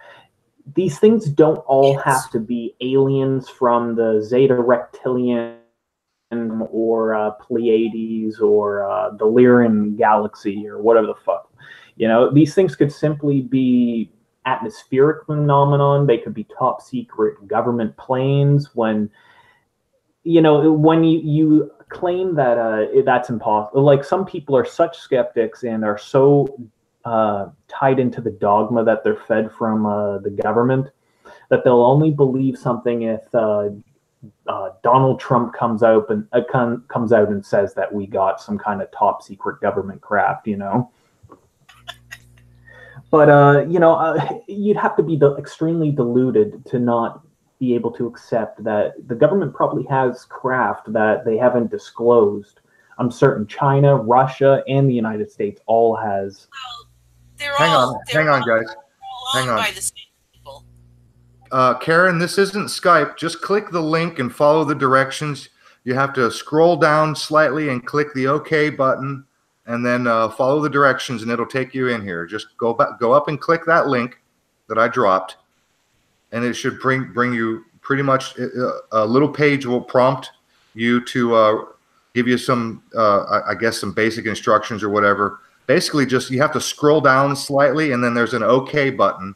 These things don't all have to be aliens from the Zeta Reptilian or Pleiades or the Lyran galaxy or whatever the fuck. These things could simply be atmospheric phenomenon. They could be top secret government planes. When you claim that that's impossible, like some people are such skeptics and are so tied into the dogma that they're fed from the government that they'll only believe something if Donald Trump comes out and says that we got some kind of top secret government craft, But you'd have to be extremely deluded to not be able to accept that the government probably has craft that they haven't disclosed. I'm certain China, Russia, and the United States all has. Hang on, guys. Hang on. By the same people. Karen, this isn't Skype. Just click the link and follow the directions. You have to scroll down slightly and click the OK button, and then follow the directions, and it'll take you in here. Just go up and click that link that I dropped, and it should bring you pretty much a little page will prompt you to give you some, I guess, some basic instructions or whatever. Basically, just you have to scroll down slightly, and then there's an OK button.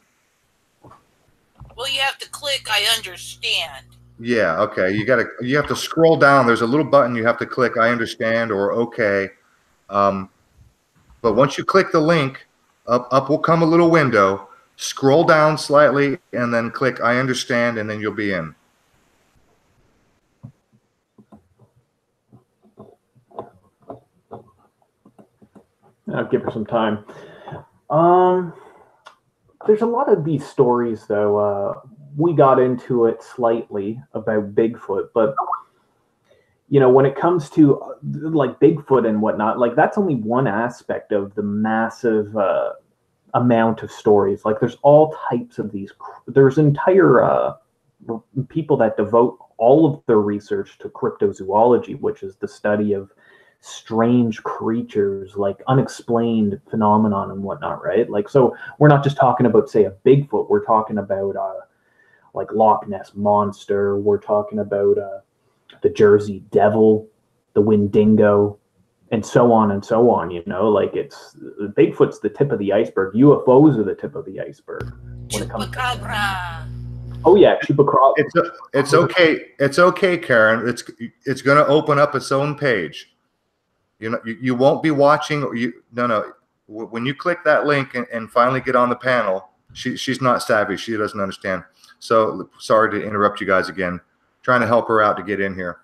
Well, you have to click I understand. Yeah, okay. You have to scroll down. There's a little button you have to click I understand or OK. But once you click the link, up will come a little window. Scroll down slightly and then click I understand, and then you'll be in. I'll give her some time. There's a lot of these stories, though. We got into it slightly about Bigfoot, but when it comes to like Bigfoot and whatnot, like that's only one aspect of the massive amount of stories. Like there's all types of these. There's entire people that devote all of their research to cryptozoology, which is the study of strange creatures, like unexplained phenomenon and whatnot, right? Like, so we're not just talking about, say, a Bigfoot. We're talking about like Loch Ness Monster. We're talking about the Jersey Devil, the Wendigo, and so on and so on. Like it's Bigfoot's the tip of the iceberg. UFOs are the tip of the iceberg. Chupacabra. Oh yeah, chupacabra. It's okay. It's okay, Karen. It's going to open up its own page. You won't be watching. No. When you click that link and finally get on the panel, she's not savvy. She doesn't understand. So sorry to interrupt you guys again. Trying to help her out to get in here.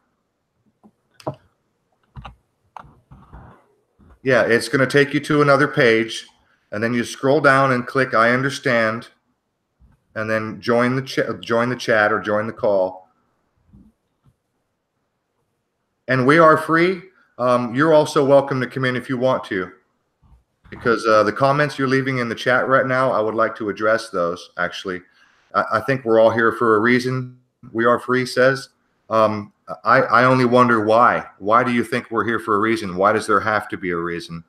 Yeah, it's going to take you to another page, and then you scroll down and click I understand, and then join the chat or join the call. And we are free. You're also welcome to come in if you want to, because the comments you're leaving in the chat right now, I would like to address those. Actually, I think we're all here for a reason. We Are Free says. I only wonder why. Why do you think we're here for a reason? Why does there have to be a reason?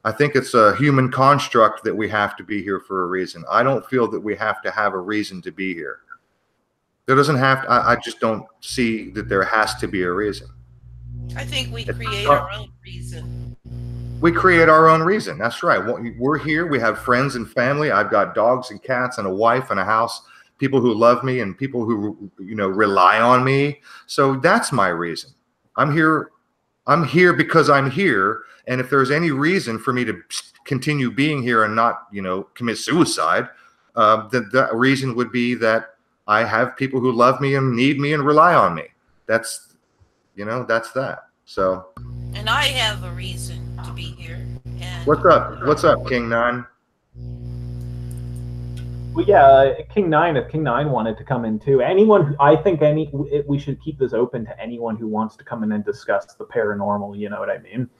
I think it's a human construct that we have to be here for a reason. I don't feel that we have to have a reason to be here. There doesn't have to, I just don't see that there has to be a reason. I think we create our own reason. We create our own reason. That's right. We're here. We have friends and family. I've got dogs and cats and a wife and a house. people who love me and people who, you know, rely on me. So that's my reason. I'm here because I'm here. And if there's any reason for me to continue being here and not, you know, commit suicide, the reason would be that I have people who love me and need me and rely on me. That's, you know, that's that. So. And I have a reason to be here. And what's up? What's up, King Nine? Well, yeah, King Nine. If King Nine wanted to come in too, anyone. I think we should keep this open to anyone who wants to come in and discuss the paranormal. You know what I mean?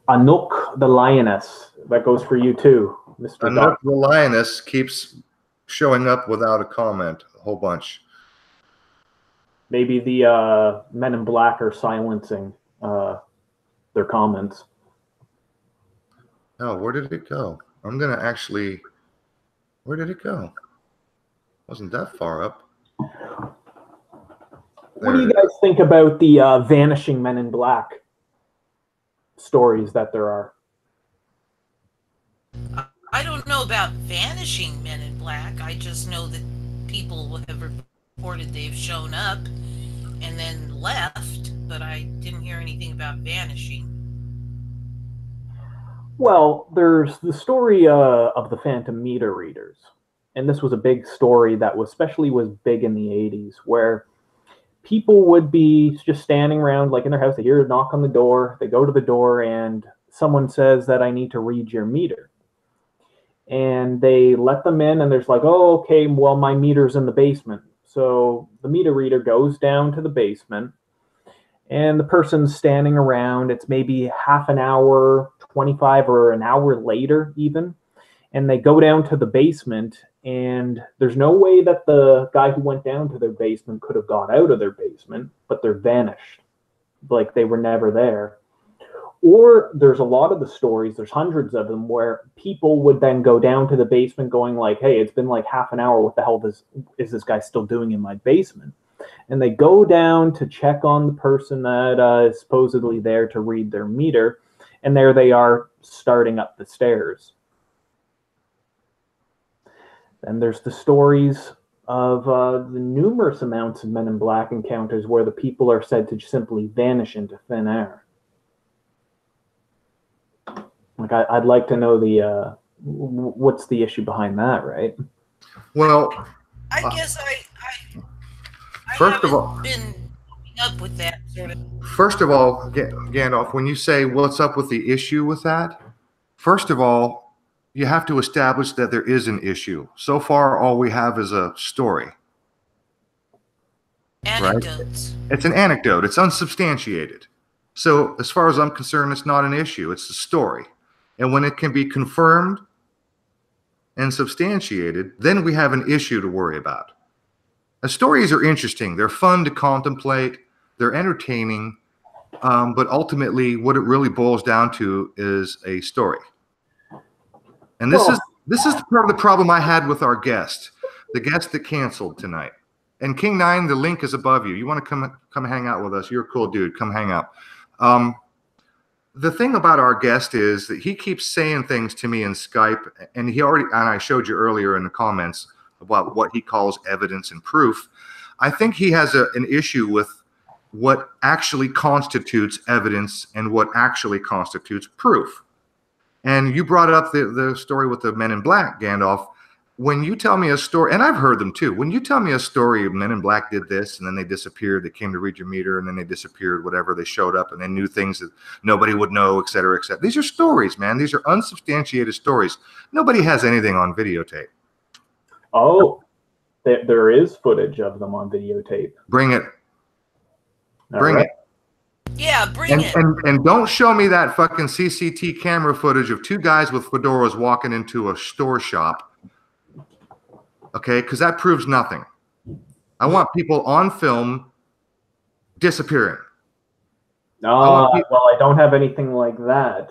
Anouk the Lioness. That goes for you too, Mr. Anouk the Lioness keeps showing up without a comment a whole bunch. Maybe the Men in Black are silencing their comments. Oh, where did it go? I'm going to actually... Where did it go? Wasn't that far up. What do you guys think about the vanishing Men in Black stories that there are? I don't know about vanishing Men in Black. I just know that people have reported they've shown up and then left, but I didn't hear anything about vanishing. Well, there's the story of the Phantom Meter Readers, and this was a big story that was big in the 80s, where people would be just standing around, like in their house. They hear a knock on the door. They go to the door, and someone says that I need to read your meter. And they let them in, and there's like, oh, okay, well, my meter's in the basement. So the meter reader goes down to the basement, and the person's standing around. It's maybe half an hour, 25 or an hour later even. And they go down to the basement, and there's no way that the guy who went down to their basement could have got out of their basement, but they're vanished. Like they were never there. Or there's a lot of the stories, there's hundreds of them, where people would then go down to the basement going like, hey, it's been like half an hour. What the hell is this guy still doing in my basement? And they go down to check on the person that is supposedly there to read their meter. And there they are starting up the stairs. Then there's the stories of the numerous amounts of Men in Black encounters where the people are said to simply vanish into thin air. Like, I'd like to know the what's the issue behind that, right? Well, I guess I first of all, been keeping up with that sort of. First of all, Gandalf, when you say what's up with the issue with that, first of all, you have to establish that there is an issue. So far, all we have is a story. Anecdotes. Right? It's an anecdote. It's unsubstantiated. So as far as I'm concerned, it's not an issue. It's a story. And when it can be confirmed and substantiated, then we have an issue to worry about. The stories are interesting. They're fun to contemplate. They're entertaining. But ultimately, what it really boils down to is a story. And this is part of the problem I had with our guest, the guest that canceled tonight. And King Nine, the link is above you. You want to come hang out with us? You're a cool dude. Come hang out. The thing about our guest is that he keeps saying things to me in Skype, and I showed you earlier in the comments about what he calls evidence and proof. I think he has an issue with what actually constitutes evidence and what actually constitutes proof. And you brought up the story with the Men in Black, Gandalf. When you tell me a story, and I've heard them too, when you tell me a story of Men in Black did this and then they disappeared, they came to read your meter and then they disappeared, whatever, they showed up and they knew things that nobody would know, et cetera, et cetera. These are stories, man. These are unsubstantiated stories. Nobody has anything on videotape. Oh, there is footage of them on videotape. Bring it. Bring it. Yeah, bring it. And don't show me that fucking CCTV camera footage of two guys with fedoras walking into a store shop. Okay, because that proves nothing. I want people on film disappearing. Well, I don't have anything like that.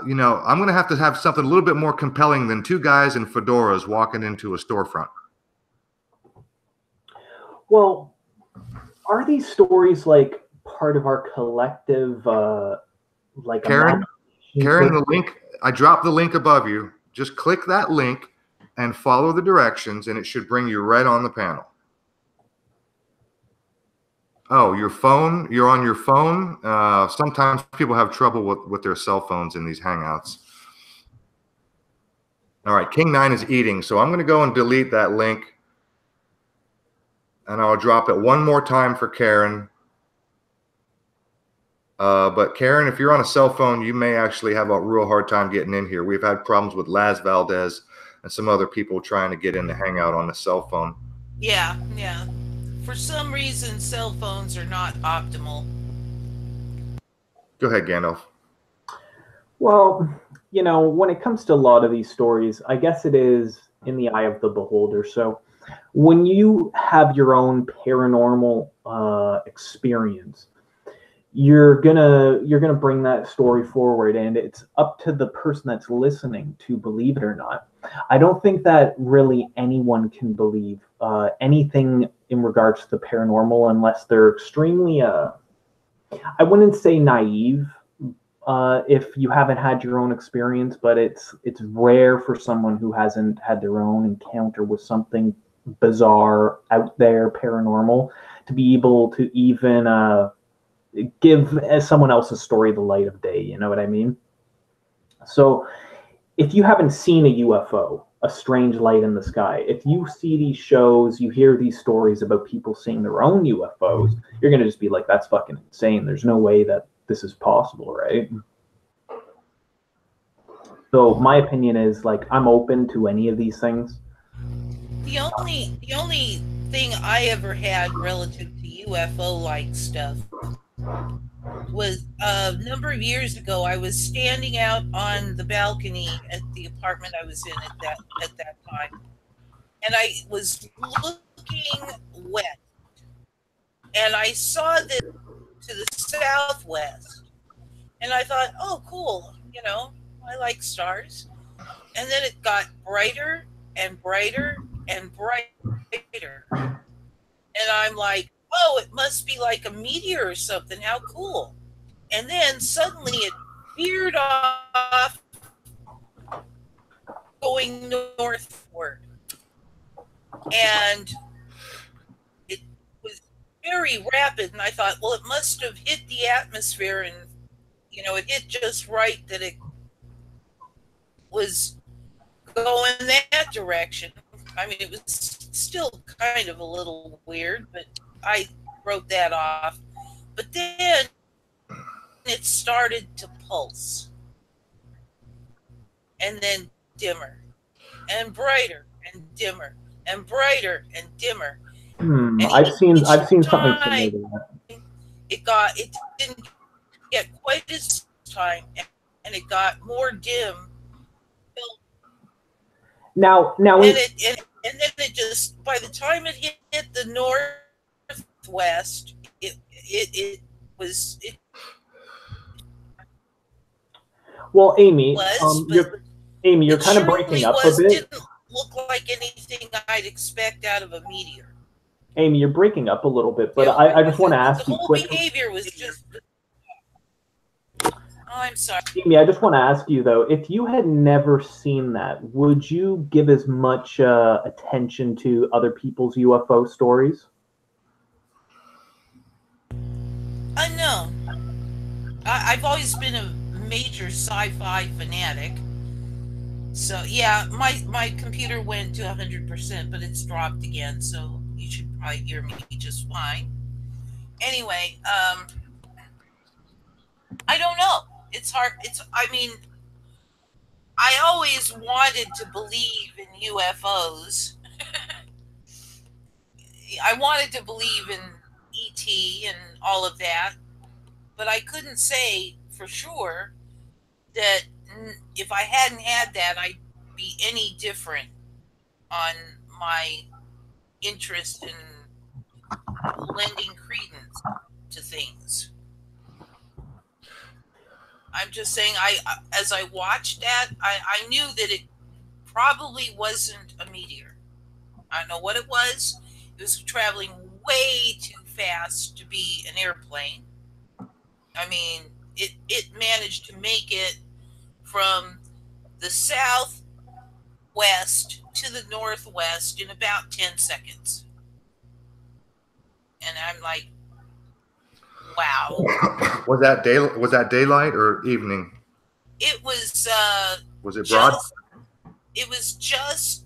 You know, I'm going to have something a little bit more compelling than two guys in fedoras walking into a storefront. Well, are these stories like part of our collective, like Karen, the link, I dropped the link above you. just click that link and follow the directions, and it should bring you right on the panel. Oh, your phone? You're on your phone? Sometimes people have trouble with their cell phones in these Hangouts. All right, King 9 is eating, so I'm going to go and delete that link. And I'll drop it one more time for Karen. But Karen, if you're on a cell phone, you may actually have a real hard time getting in here. We've had problems with Laz Valdez and some other people trying to get in the Hangout on a cell phone. Yeah, yeah. For some reason, cell phones are not optimal. Go ahead, Gandalf. Well, you know, when it comes to a lot of these stories, I guess it is in the eye of the beholder. So when you have your own paranormal experience, you're gonna bring that story forward, and it's up to the person that's listening to believe it or not. I don't think that really anyone can believe anything in regards to the paranormal unless they're extremely I wouldn't say naive if you haven't had your own experience, but it's rare for someone who hasn't had their own encounter with something bizarre, out there, paranormal, to be able to even give someone else's story the light of day. You know what I mean? So if you haven't seen a UFO, a strange light in the sky, if you see these shows, you hear these stories about people seeing their own UFOs, you're going to just be like, that's fucking insane. There's no way that this is possible, right? So my opinion is, like, I'm open to any of these things. The only thing I ever had relative to UFO-like stuff was a number of years ago. I was standing out on the balcony at the apartment I was in at that time, and I was looking west, and I saw this to the southwest, and I thought, oh, cool, you know, I like stars. And then it got brighter and brighter and brighter, and I'm like, oh, it must be like a meteor or something. How cool. And then suddenly it veered off, going northward. And it was very rapid. And I thought, well, it must have hit the atmosphere, and, you know, it hit just right that it was going that direction. I mean, it was still kind of a little weird, but I wrote that off. But then it started to pulse, and then dimmer and brighter and dimmer and brighter and dimmer. And I've seen something similar to that. It didn't get quite as time, and it got more dim. Now, and then it just, by the time it hit the northwest, it was. Well, Amy, you're kind of breaking up a bit. It didn't look like anything I'd expect out of a meteor. Amy, you're breaking up a little bit, but I just want to ask you quickly. The whole behavior was just. Oh, I'm sorry. Amy, I just want to ask you, though, if you had never seen that, would you give as much attention to other people's UFO stories? No. I've always been a major sci-fi fanatic. So, yeah, my computer went to 100%, but it's dropped again, so you should probably hear me just fine. Anyway, I don't know. It's hard. I mean, I always wanted to believe in UFOs. I wanted to believe in ET and all of that, but I couldn't say for sure that if I hadn't had that, I'd be any different on my interest in lending credence to things. I'm just saying, as I watched that, I knew that it probably wasn't a meteor. I don't know what it was. It was traveling way too fast to be an airplane. I mean, it managed to make it from the south west to the northwest in about 10 seconds. And I'm like, wow. Was that daylight or evening? It was Was it broad? It was just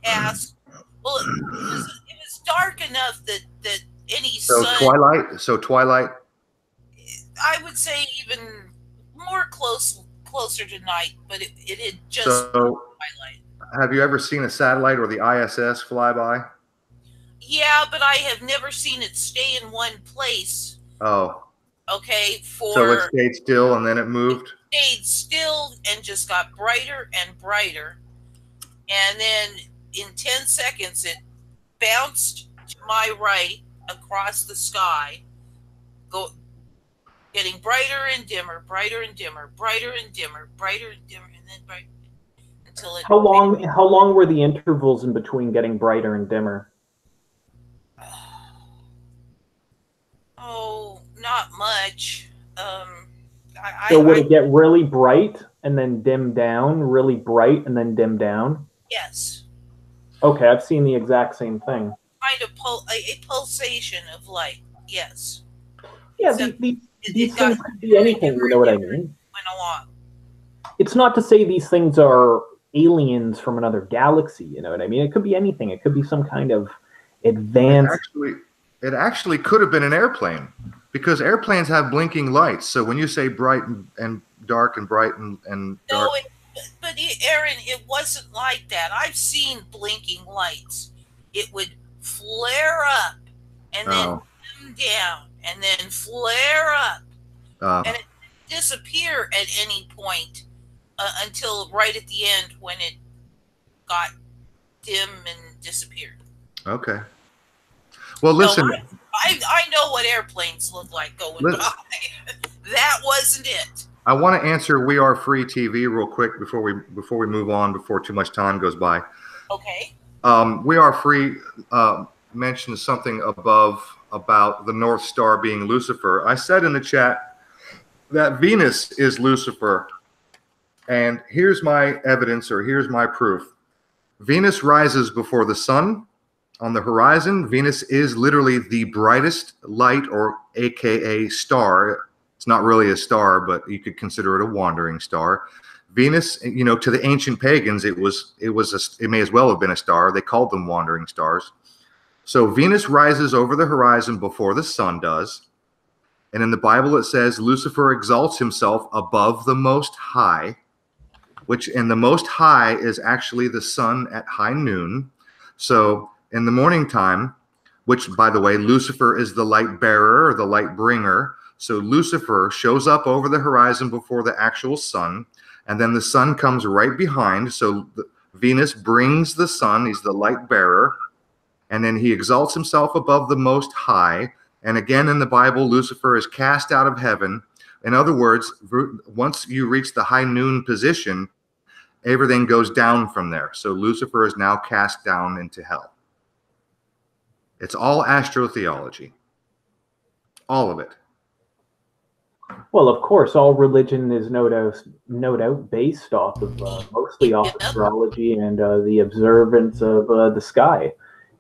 past. Well, it was dark enough that any sun. Twilight. So twilight. I would say even more closer to night, but it had just twilight. Have you ever seen a satellite or the ISS fly by? Yeah, but I have never seen it stay in one place. Oh. Okay, so it stayed still and then it moved? It stayed still and just got brighter and brighter. And then in 10 seconds, it bounced to my right across the sky, getting brighter and dimmer, brighter and dimmer, brighter and dimmer, brighter and dimmer, and then bright until it. How long were the intervals in between getting brighter and dimmer? Oh, not much. So would it get really bright and then dim down, really bright and then dim down? Yes. Okay, I've seen the exact same thing. Kind of a pulsation of light. Yes. Yeah, these things could be anything. You know what I mean? Went along. It's not to say these things are aliens from another galaxy. You know what I mean? It could be anything. It could be some kind of advanced. It actually could have been an airplane, because airplanes have blinking lights. So when you say bright and dark and bright and dark. No, but Aaron, it wasn't like that. I've seen blinking lights. It would flare up and then dim down and then flare up. And it disappear at any point until right at the end when it got dim and disappeared. Okay. Well, listen. So I know what airplanes look like going by. That wasn't it. I want to answer We Are Free TV real quick before we move on, before too much time goes by. Okay. We Are Free mentioned something above about the North Star being Lucifer. I said in the chat that Venus is Lucifer, and here's my evidence, or here's my proof. Venus rises before the sun on the horizon. Venus is literally the brightest light, or AKA star. It's not really a star, but you could consider it a wandering star. Venus, you know, to the ancient pagans, it may as well have been a star. They called them wandering stars. So Venus rises over the horizon before the sun does. And in the Bible, it says Lucifer exalts himself above the Most High, which in the Most High is actually the sun at high noon. So in the morning time, which, by the way, Lucifer is the light bearer or the light bringer. So Lucifer shows up over the horizon before the actual sun, and then the sun comes right behind. So Venus brings the sun. He's the light bearer, and then he exalts himself above the Most High. And again, in the Bible, Lucifer is cast out of heaven. In other words, once you reach the high noon position, everything goes down from there. So Lucifer is now cast down into hell. It's all astrotheology. All of it. Well, of course, all religion is no doubt based off of mostly off astrology and the observance of the sky.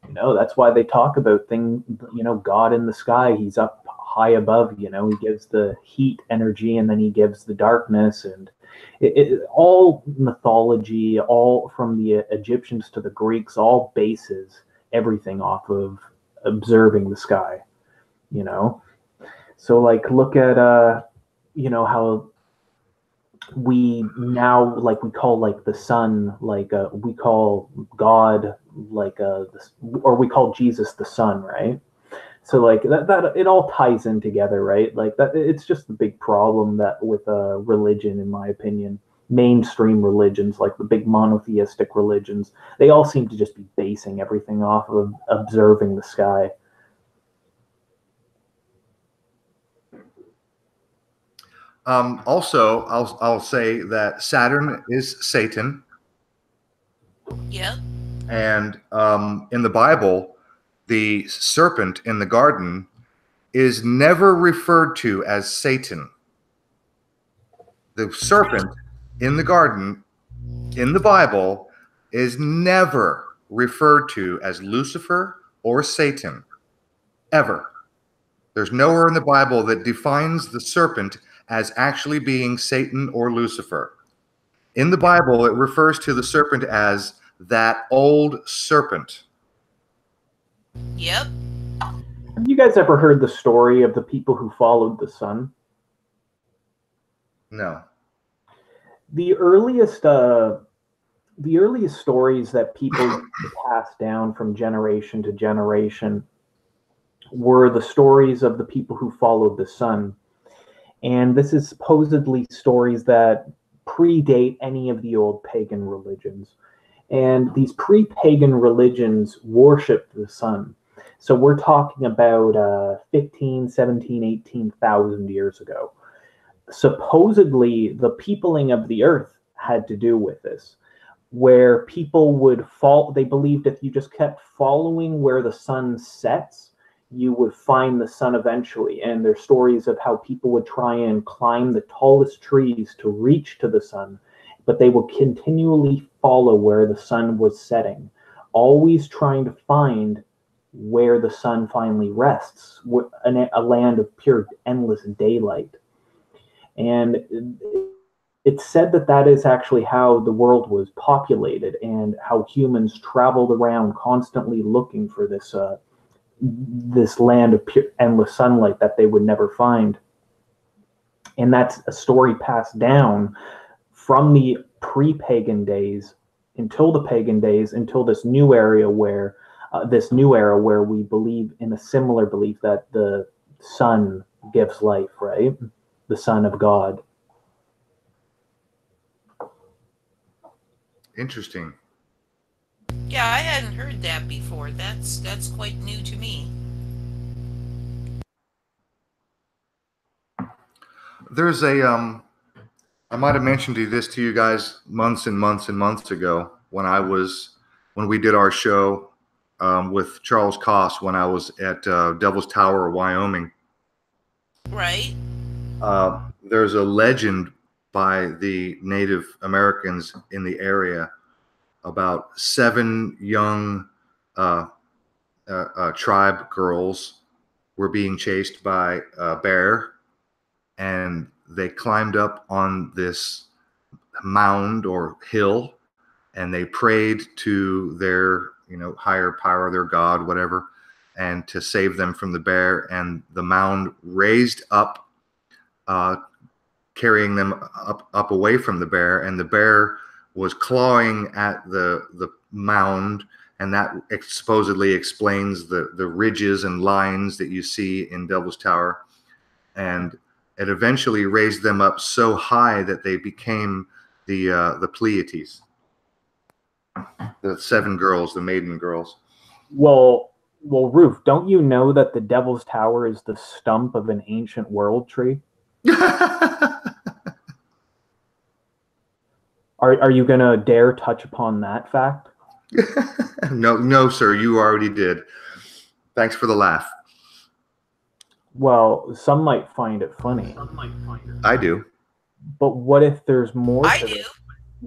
You know, that's why they talk about things. You know, God in the sky. He's up high above. You know, he gives the heat energy, and then he gives the darkness, and all mythology, all from the Egyptians to the Greeks, all bases everything off of observing the sky, you know. So like, look at you know, how we now, like, we call like the sun, like we call God like or we call Jesus the Son, right? So like that it all ties in together, right? Like that, it's just the big problem that with religion, in my opinion. Mainstream religions, like the big monotheistic religions, they all seem to just be basing everything off of observing the sky. Also, I'll say that Saturn is Satan. Yeah. And in the Bible, the serpent in the garden is never referred to as Satan. The serpent in the garden, in the Bible, is never referred to as Lucifer or Satan, ever. There's nowhere in the Bible that defines the serpent as actually being Satan or Lucifer. In the Bible, it refers to the serpent as that old serpent. Yep. Have you guys ever heard the story of the people who followed the sun? No. The earliest stories that people passed down from generation to generation were the stories of the people who followed the sun. And this is supposedly stories that predate any of the old pagan religions. And these pre-pagan religions worshipped the sun. So we're talking about 15, 17, 18,000 years ago. Supposedly, the peopling of the earth had to do with this, where people would fall. They believed if you just kept following where the sun sets, you would find the sun eventually. And there's stories of how people would try and climb the tallest trees to reach to the sun, but they would continually follow where the sun was setting, always trying to find where the sun finally rests, a land of pure, endless daylight. And it's said that that is actually how the world was populated and how humans traveled around constantly looking for this this land of pure, endless sunlight that they would never find. And that's a story passed down from the pre-pagan days until the pagan days, until this new era where we believe in a similar belief that the sun gives life, right? The Son of God. Interesting. Yeah, I hadn't heard that before. That's quite new to me. There's a I might have mentioned this to you guys months and months and months ago when we did our show with Charles Koss when I was at Devil's Tower, Wyoming. Right. There's a legend by the Native Americans in the area about 7 young tribe girls were being chased by a bear, and they climbed up on this mound or hill, and they prayed to their, higher power, their God, whatever, and to save them from the bear. And the mound raised up, carrying them up away from the bear, and the bear was clawing at the mound, and that supposedly explains the ridges and lines that you see in Devil's Tower. And it eventually raised them up so high that they became the Pleiades, the 7 girls, the maiden girls. Well, Roof, don't you know that the Devil's Tower is the stump of an ancient world tree? Are you going to dare touch upon that fact? No, sir. You already did. Thanks for the laugh. Well, some might find it funny. I do. But what if there's more I to do. this?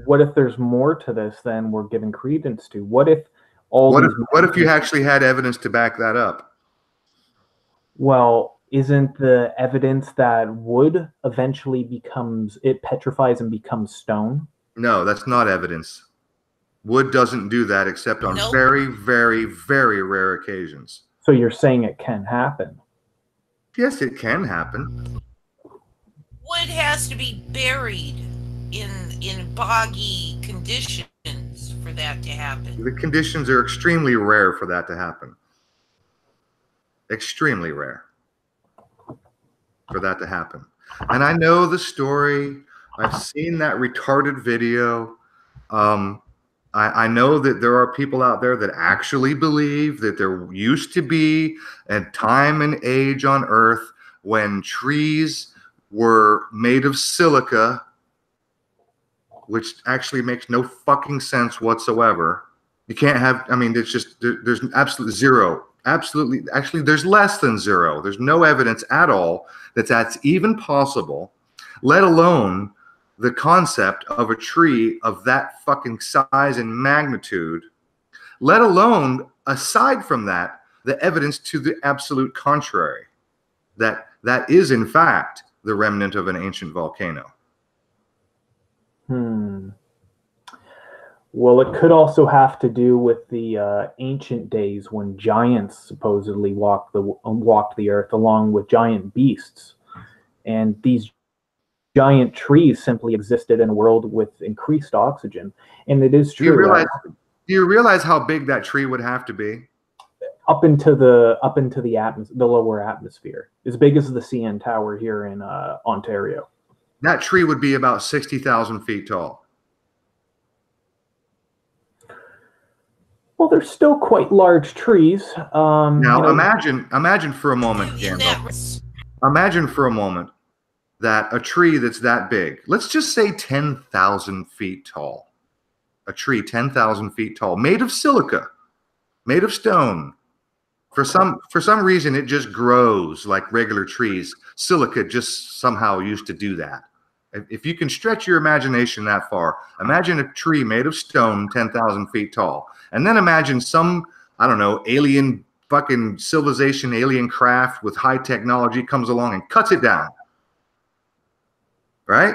What if there's more to this than we're giving credence to? What if what if you actually had evidence to back that up? Well, isn't the evidence that wood eventually petrifies and becomes stone? No, that's not evidence. Wood doesn't do that except on very, very, very rare occasions. So you're saying it can happen? Yes, it can happen. Wood has to be buried in boggy conditions for that to happen. The conditions are extremely rare for that to happen. Extremely rare for that to happen. And I know the story. I've seen that retarded video. I know that there are people out there that actually believe that there used to be a time and age on Earth when trees were made of silica, which actually makes no fucking sense whatsoever. You can't have, it's just, there's absolutely zero. Absolutely. Actually, there's less than zero. There's no evidence at all that that's even possible, let alone the concept of a tree of that fucking size and magnitude, let alone, aside from that, the evidence to the absolute contrary, that that is in fact the remnant of an ancient volcano. Well, it could also have to do with the ancient days when giants supposedly walked the earth along with giant beasts, and these giant trees simply existed in a world with increased oxygen. And it is true. Do you realize how big that tree would have to be? Up into the lower atmosphere, as big as the CN Tower here in Ontario. That tree would be about 60,000 feet tall. Well, they're still quite large trees. Now, imagine for a moment, Gandalf. Imagine for a moment that a tree that's that big, let's just say 10,000 feet tall, a tree 10,000 feet tall, made of silica, made of stone. For some reason, it just grows like regular trees. Silica just somehow used to do that. If you can stretch your imagination that far, imagine a tree made of stone 10,000 feet tall. And then imagine some, I don't know, alien fucking civilization, alien craft with high technology comes along and cuts it down. Right?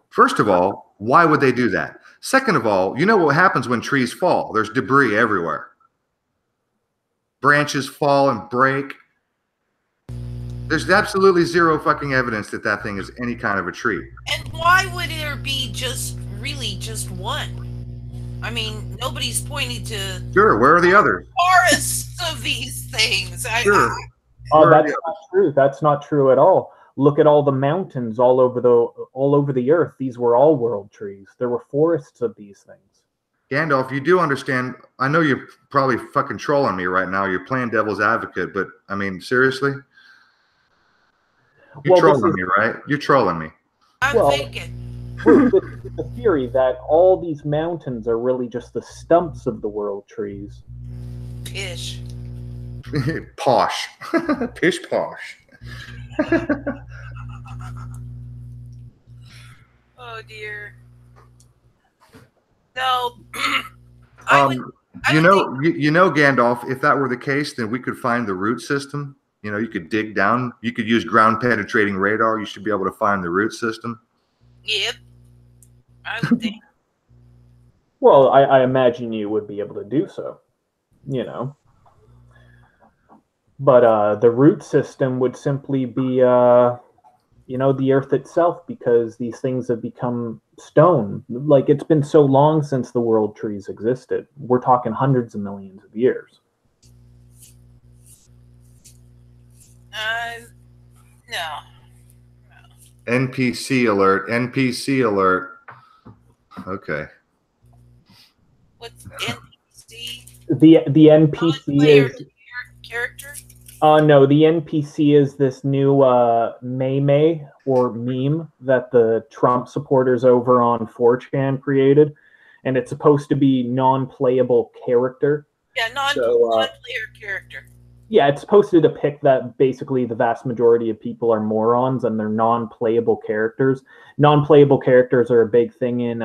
First of all, why would they do that? Second of all, you know what happens when trees fall? There's debris everywhere. Branches fall and break. There's absolutely zero fucking evidence that that thing is any kind of a tree. And why would there be just one? I mean, nobody's pointing to... Sure, where are the others? Forests of these things. Sure. That's not true. That's not true at all. Look at all the mountains all over the earth. These were all world trees. There were forests of these things. Gandalf, you do understand, I know you're probably fucking trolling me right now. You're playing devil's advocate, but I mean, seriously? You're trolling me, right? You're trolling me. I'm thinking. The theory that all these mountains are really just the stumps of the world trees. Pish. Posh. Pish posh. Oh dear. No. You know, Gandalf, if that were the case, then we could find the root system. You know, you could dig down. You could use ground penetrating radar. You should be able to find the root system. Yep. I would think. Well, I imagine you would be able to do so. You know. But the root system would simply be, the earth itself, because these things have become stone. Like, it's been so long since the world trees existed. We're talking hundreds of millions of years. No. NPC alert. NPC alert. Okay. What's NPC? The NPC is... Character? No, the NPC is this new meme or meme that the Trump supporters over on 4chan created, and it's supposed to be non-playable character. Yeah, non-player character. Yeah, it's supposed to depict that basically the vast majority of people are morons and they're non-playable characters. Non-playable characters are a big thing in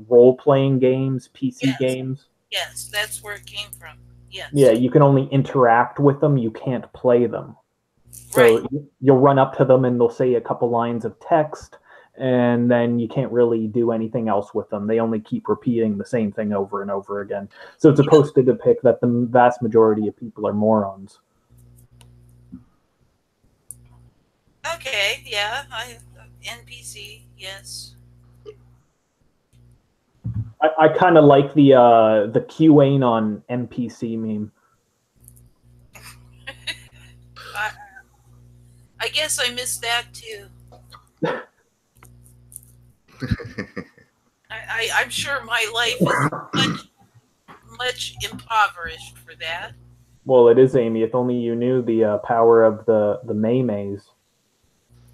role-playing games, PC games. Yes, that's where it came from. Yes. Yeah, you can only interact with them. You can't play them. So you'll run up to them and they'll say a couple lines of text, and then you can't really do anything else with them. They only keep repeating the same thing over and over again. So it's supposed to depict that the vast majority of people are morons. Okay, yeah. NPC, yes. I kind of like the QAnon NPC meme. I guess I missed that too. I'm sure my life is much impoverished for that. Well, it is, Amy. If only you knew the power of the memes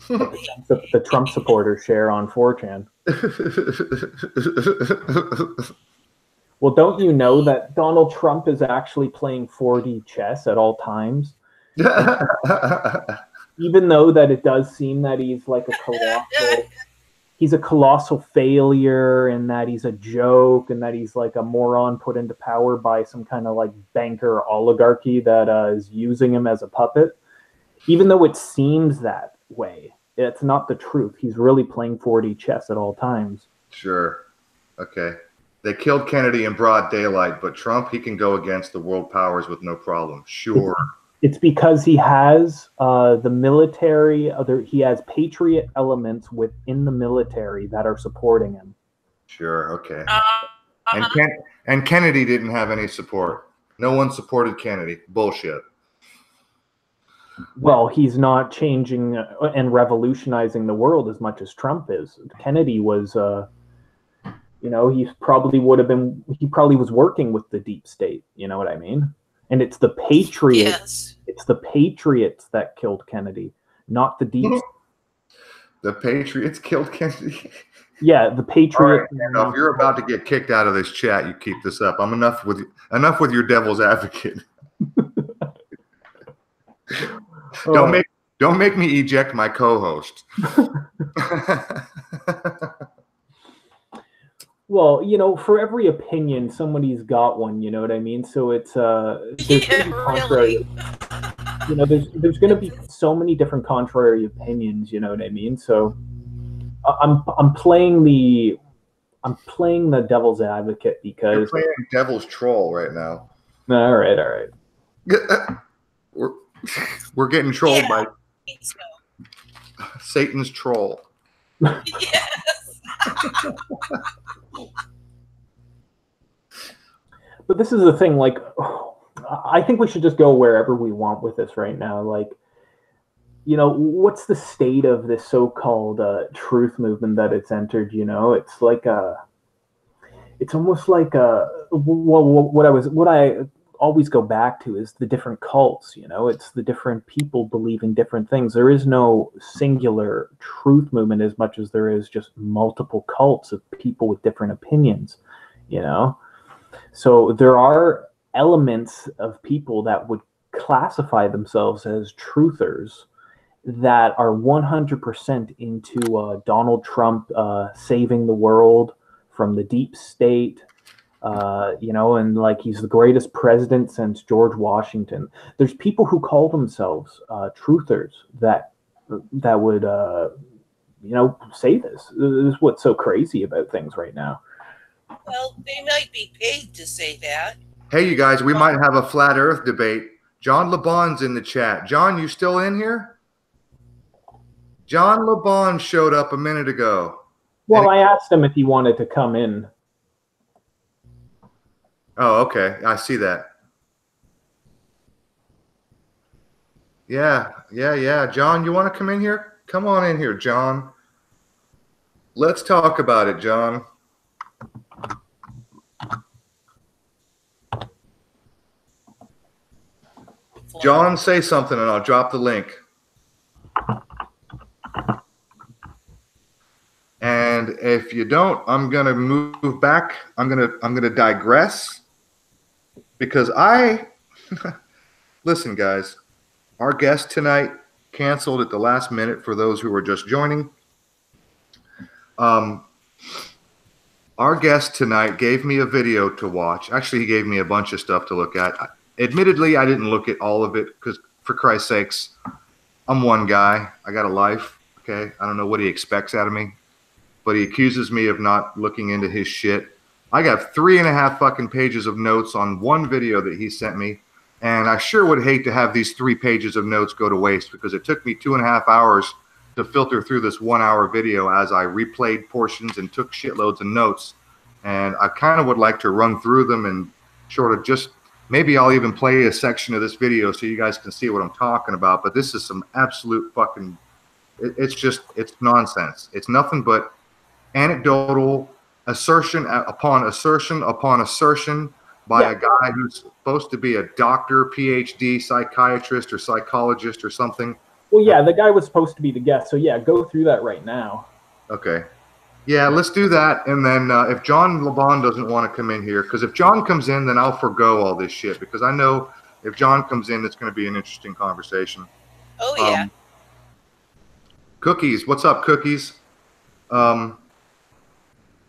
the Trump supporters share on 4chan. Well, don't you know that Donald Trump is actually playing 4D chess at all times? Even though that it does seem that he's like a colossal he's a colossal failure and that he's a joke and that he's like a moron put into power by some kind of like banker oligarchy that is using him as a puppet. Even though it seems that way, it's not the truth. He's really playing 4D chess at all times. Sure. Okay. They killed Kennedy in broad daylight, but Trump, he can go against the world powers with no problem. Sure. It's because he has the military, he has patriot elements within the military that are supporting him. Sure, okay. And Kennedy didn't have any support. No one supported Kennedy. Bullshit. Well, he's not changing and revolutionizing the world as much as Trump is. Kennedy was, he probably was working with the deep state. You know what I mean? And it's the Patriots. Yes. It's the Patriots that killed Kennedy, not the deep state. The Patriots killed Kennedy? Yeah, the Patriots. Right, if you're about to get kicked out of this chat, you keep this up. I'm enough with your devil's advocate. Don't make me eject my co-host. Well, for every opinion, somebody's got one. You know what I mean? So it's really. There's going to be so many different contrary opinions. You know what I mean? So I'm playing the devil's advocate because you're playing devil's troll right now. All right. We're getting trolled by Satan's troll. Yes. But this is the thing, like, I think we should just go wherever we want with this right now. Like, what's the state of this so-called truth movement that it's entered? It's like it's almost like what I always go back to is the different cults. It's the different people believing different things. There is no singular truth movement as much as there is just multiple cults of people with different opinions. So there are elements of people that would classify themselves as truthers that are 100% into Donald Trump saving the world from the deep state, and like he's the greatest president since George Washington. There's people who call themselves truthers that would, say this. This is what's so crazy about things right now. Well, they might be paid to say that. Hey, you guys, we might have a flat Earth debate. John LeBon's in the chat. John, you still in here? John LeBon showed up a minute ago. Well, I asked him if he wanted to come in. Oh, okay. I see that. Yeah. John, you want to come in here? Come on in here, John. Let's talk about it, John. John, say something and I'll drop the link. And if you don't, I'm gonna move back. I'm gonna digress because listen, guys. Our guest tonight canceled at the last minute for those who were just joining. Our guest tonight gave me a video to watch. Actually, he gave me a bunch of stuff to look at. Admittedly, I didn't look at all of it because, for Christ's sakes, I'm one guy. I got a life, okay? I don't know what he expects out of me, but he accuses me of not looking into his shit. I got 3.5 fucking pages of notes on one video that he sent me, and I sure would hate to have these 3 pages of notes go to waste because it took me 2.5 hours to filter through this 1-hour video as I replayed portions and took shitloads of notes. And I kind of would like to run through them and sort of just maybe I'll even play a section of this video so you guys can see what I'm talking about. But this is some absolute fucking, it's nonsense. It's nothing but anecdotal assertion upon assertion upon assertion by a guy who's supposed to be a doctor, PhD, psychiatrist, or psychologist or something. Well, yeah, the guy was supposed to be the guest. So, yeah, go through that right now. Okay. Yeah, let's do that. And then if John LeBon doesn't want to come in here, because if John comes in, then I'll forgo all this shit. Because I know if John comes in, it's going to be an interesting conversation. Oh, yeah. Cookies. What's up, Cookies? Well,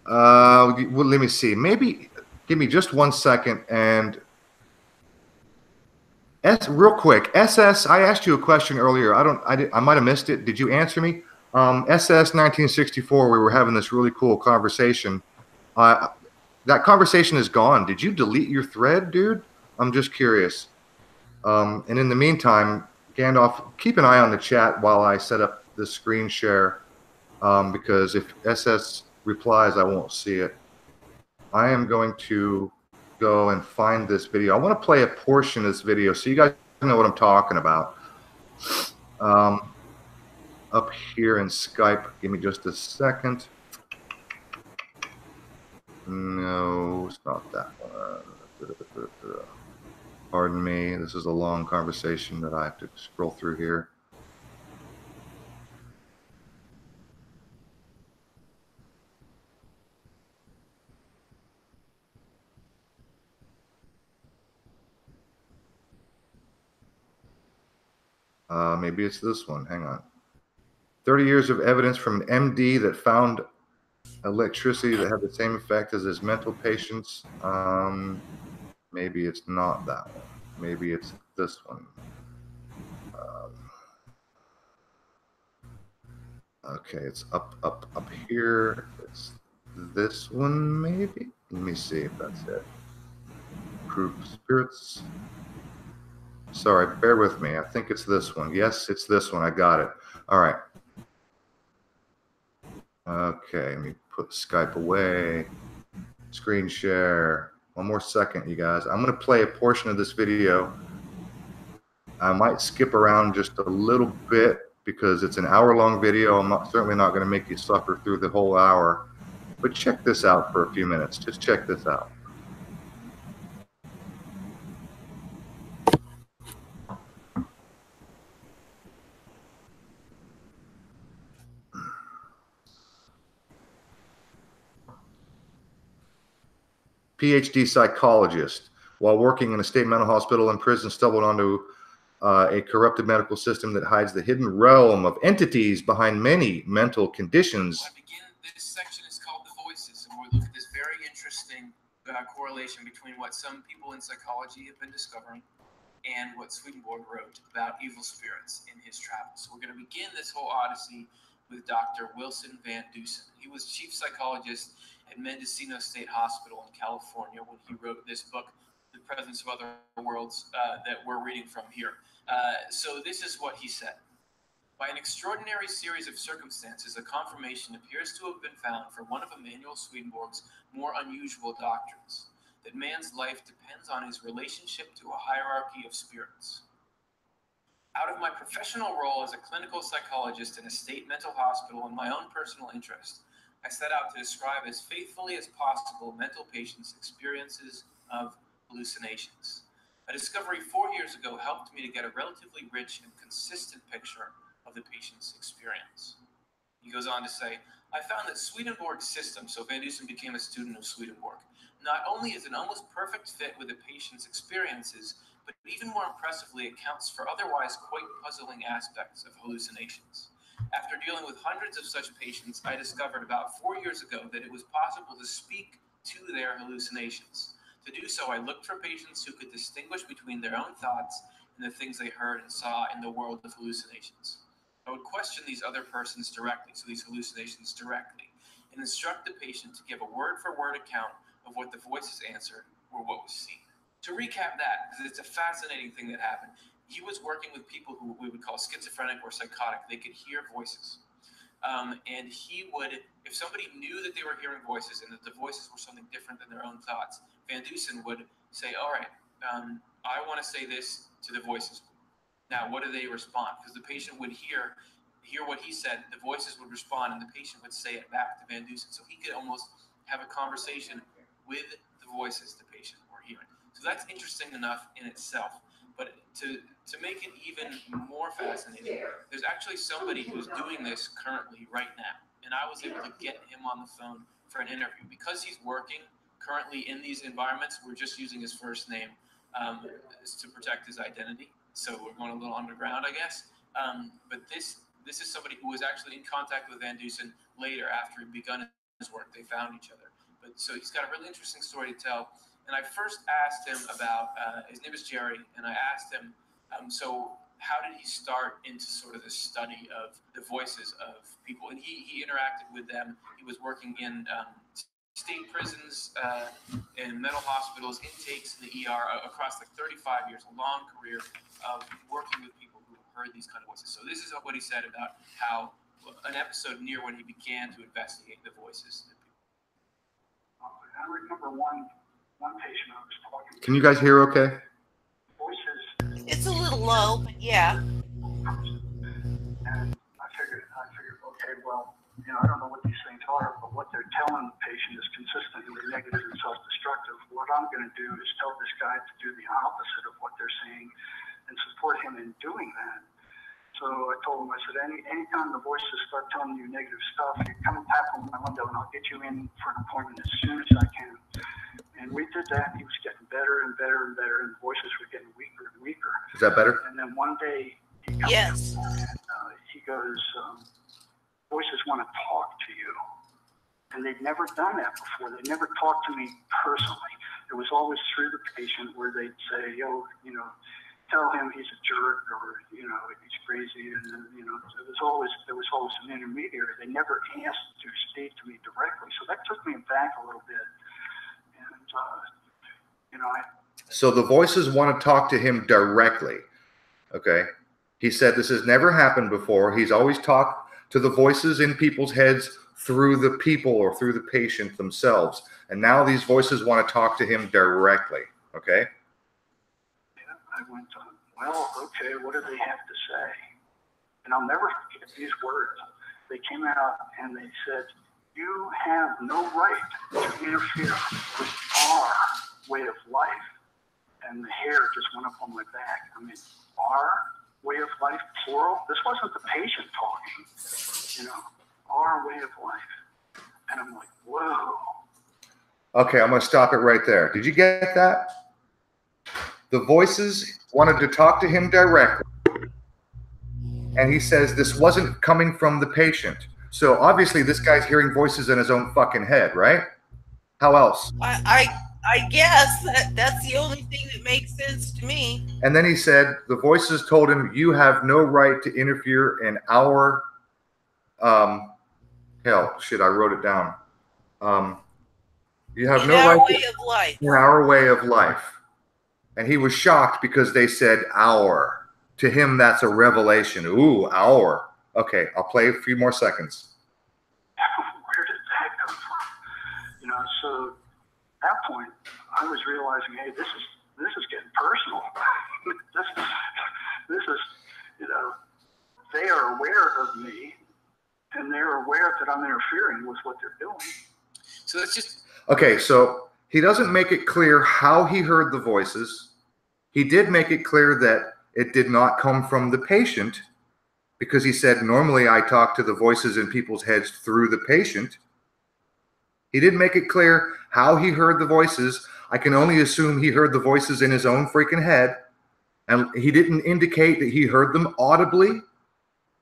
let me see. Maybe give me just 1 second and real quick. SS. I asked you a question earlier. I might have missed it. Did you answer me? SS 1964. We were having this really cool conversation. That conversation is gone. Did you delete your thread, dude? I'm just curious. And in the meantime, Gandalf, keep an eye on the chat while I set up the screen share, because if SS replies, I won't see it. I am going to go and find this video. I want to play a portion of this video so you guys know what I'm talking about. Up here in Skype, give me just a second. No, it's not that one. Pardon me. This is a long conversation that I have to scroll through here. Maybe it's this one. Hang on. 30 years of evidence from an MD that found electricity that had the same effect as his mental patients. Maybe it's not that one. Maybe it's this one. Okay, it's up here. It's this one, maybe. Let me see if that's it. Proof spirits. Sorry, bear with me. I think it's this one. Yes, it's this one. I got it. All right. Okay, let me put Skype away. Screen share. One more second, you guys. I'm going to play a portion of this video. I might skip around just a little bit because it's an hour-long video. I'm certainly not going to make you suffer through the whole hour. But check this out for a few minutes. Just check this out. PhD psychologist, while working in a state mental hospital and prison, stumbled onto a corrupted medical system that hides the hidden realm of entities behind many mental conditions. This section is called The Voices, and we look at this very interesting correlation between what some people in psychology have been discovering and what Swedenborg wrote about evil spirits in his travels. So we're going to begin this whole odyssey with Dr. Wilson Van Dusen. He was chief psychologist at Mendocino State Hospital in California when he wrote this book, The Presence of Other Worlds, that we're reading from here. So this is what he said. By an extraordinary series of circumstances, a confirmation appears to have been found for one of Emanuel Swedenborg's more unusual doctrines, that man's life depends on his relationship to a hierarchy of spirits. Out of my professional role as a clinical psychologist in a state mental hospital and my own personal interest, I set out to describe as faithfully as possible mental patients' experiences of hallucinations. A discovery 4 years ago helped me to get a relatively rich and consistent picture of the patient's experience. He goes on to say, I found that Swedenborg's system, so Van Dusen became a student of Swedenborg, not only is an almost perfect fit with the patient's experiences, but even more impressively accounts for otherwise quite puzzling aspects of hallucinations. After dealing with hundreds of such patients, I discovered about 4 years ago that it was possible to speak to their hallucinations. To do so, I looked for patients who could distinguish between their own thoughts and the things they heard and saw in the world of hallucinations. I would question these other persons directly, so these hallucinations directly, and instruct the patient to give a word-for-word account of what the voices answered or what was seen. To recap that, because it's a fascinating thing that happened, he was working with people who we would call schizophrenic or psychotic. They could hear voices. And he would, if somebody knew that they were hearing voices and that the voices were something different than their own thoughts, Van Dusen would say, all right, I want to say this to the voices. Now, what do they respond? Because the patient would hear what he said, the voices would respond, and the patient would say it back to Van Dusen. So he could almost have a conversation with the voices the patient were hearing. So that's interesting enough in itself. But to make it even more fascinating, there's actually somebody who's doing this currently right now. And I was able to get him on the phone for an interview. Because he's working currently in these environments, we're just using his first name to protect his identity. So we're going a little underground, I guess. But this this is somebody who was actually in contact with Van Dusen later after he'd begun his work. They found each other. But so he's got a really interesting story to tell. And I first asked him about, his name is Jerry, and I asked him, so how did he start into sort of the study of the voices of people? And he interacted with them. He was working in state prisons, in mental hospitals, intakes in the ER across like 35 years, a long career of working with people who heard these kind of voices. So this is what he said about how an episode near when he began to investigate the voices. I remember one patient I was talking to. Can you guys hear okay? Voices. It's a little low, but yeah. And I figured, okay, well, I don't know what these things are, but what they're telling the patient is consistently negative and self-destructive. What I'm going to do is tell this guy to do the opposite of what they're saying and support him in doing that. So I told him, I said, anytime the voices start telling you negative stuff, you come and tap on my window and I'll get you in for an appointment as soon as I can. And we did that. He was getting better and better and better, and the voices were getting weaker and weaker. Is that better? And then one day he comes Yes. in and he goes, voices want to talk to you. And they'd never done that before. They never talked to me personally. It was always through the patient where they'd say, tell him he's a jerk, or he's crazy, and then there was always an intermediary. They never asked to speak to me directly, so that took me back a little bit. And So the voices want to talk to him directly. Okay, he said this has never happened before. He's always talked to the voices in people's heads through the people or through the patient themselves, and now these voices want to talk to him directly. Okay. I went, well, okay, what do they have to say? And I'll never forget these words. They came out and they said, you have no right to interfere with our way of life. And the hair just went up on my back. I mean, our way of life, plural? This wasn't the patient talking, our way of life. And I'm like, whoa. Okay, I'm going to stop it right there. Did you get that? The voices wanted to talk to him directly, and he says this wasn't coming from the patient. So obviously this guy's hearing voices in his own fucking head, right? How else? I guess that's the only thing that makes sense to me. And then he said the voices told him, you have no right to interfere in our hell, shit, I wrote it down. You have no right in our way of life. And he was shocked because they said our. To him, that's a revelation. Ooh, our. Okay, I'll play a few more seconds. Where did that come from? So at that point, I was realizing, hey, this is getting personal. this is, they are aware of me, and they're aware that I'm interfering with what they're doing. So that's just... Okay, so he doesn't make it clear how he heard the voices. He did make it clear that it did not come from the patient, because he said, normally I talk to the voices in people's heads through the patient. He didn't make it clear how he heard the voices. I can only assume he heard the voices in his own freaking head. And he didn't indicate that he heard them audibly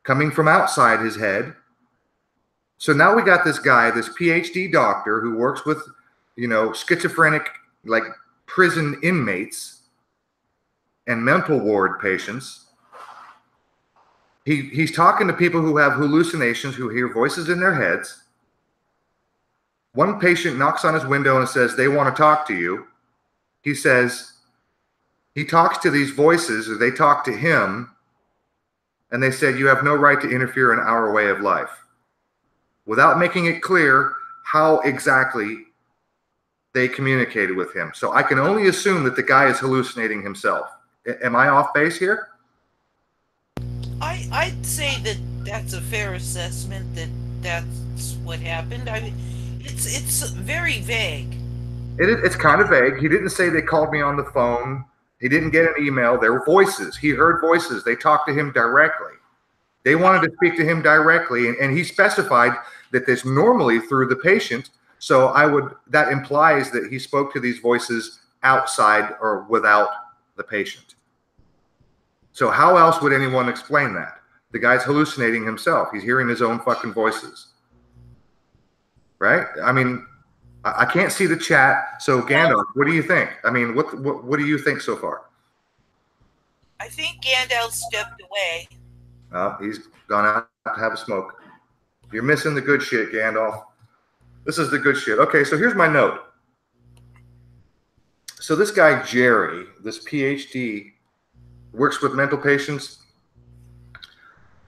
coming from outside his head. So now we got this guy, this PhD doctor who works with, schizophrenic, like prison inmates and mental ward patients. He's talking to people who have hallucinations, who hear voices in their heads. One patient knocks on his window and says, they want to talk to you. He says, he talks to these voices, or they talk to him, and they said, you have no right to interfere in our way of life, without making it clear how exactly they communicated with him. So I can only assume that the guy is hallucinating himself. Am I off base here? I'd say that that's a fair assessment, that's what happened. I mean, it's very vague. It's kind of vague. He didn't say they called me on the phone. He didn't get an email. There were voices. He heard voices. They talked to him directly. They wanted to speak to him directly, and he specified that this normally through the patient. So that implies that he spoke to these voices outside or without the patient. So how else would anyone explain that? The guy's hallucinating himself. He's hearing his own fucking voices. Right? I mean, I can't see the chat. So Gandalf, what do you think? I mean, what do you think so far? I think Gandalf stepped away. Oh, he's gone out to have a smoke. You're missing the good shit, Gandalf. This is the good shit. Okay, so here's my note. So this guy, Jerry, this PhD, works with mental patients.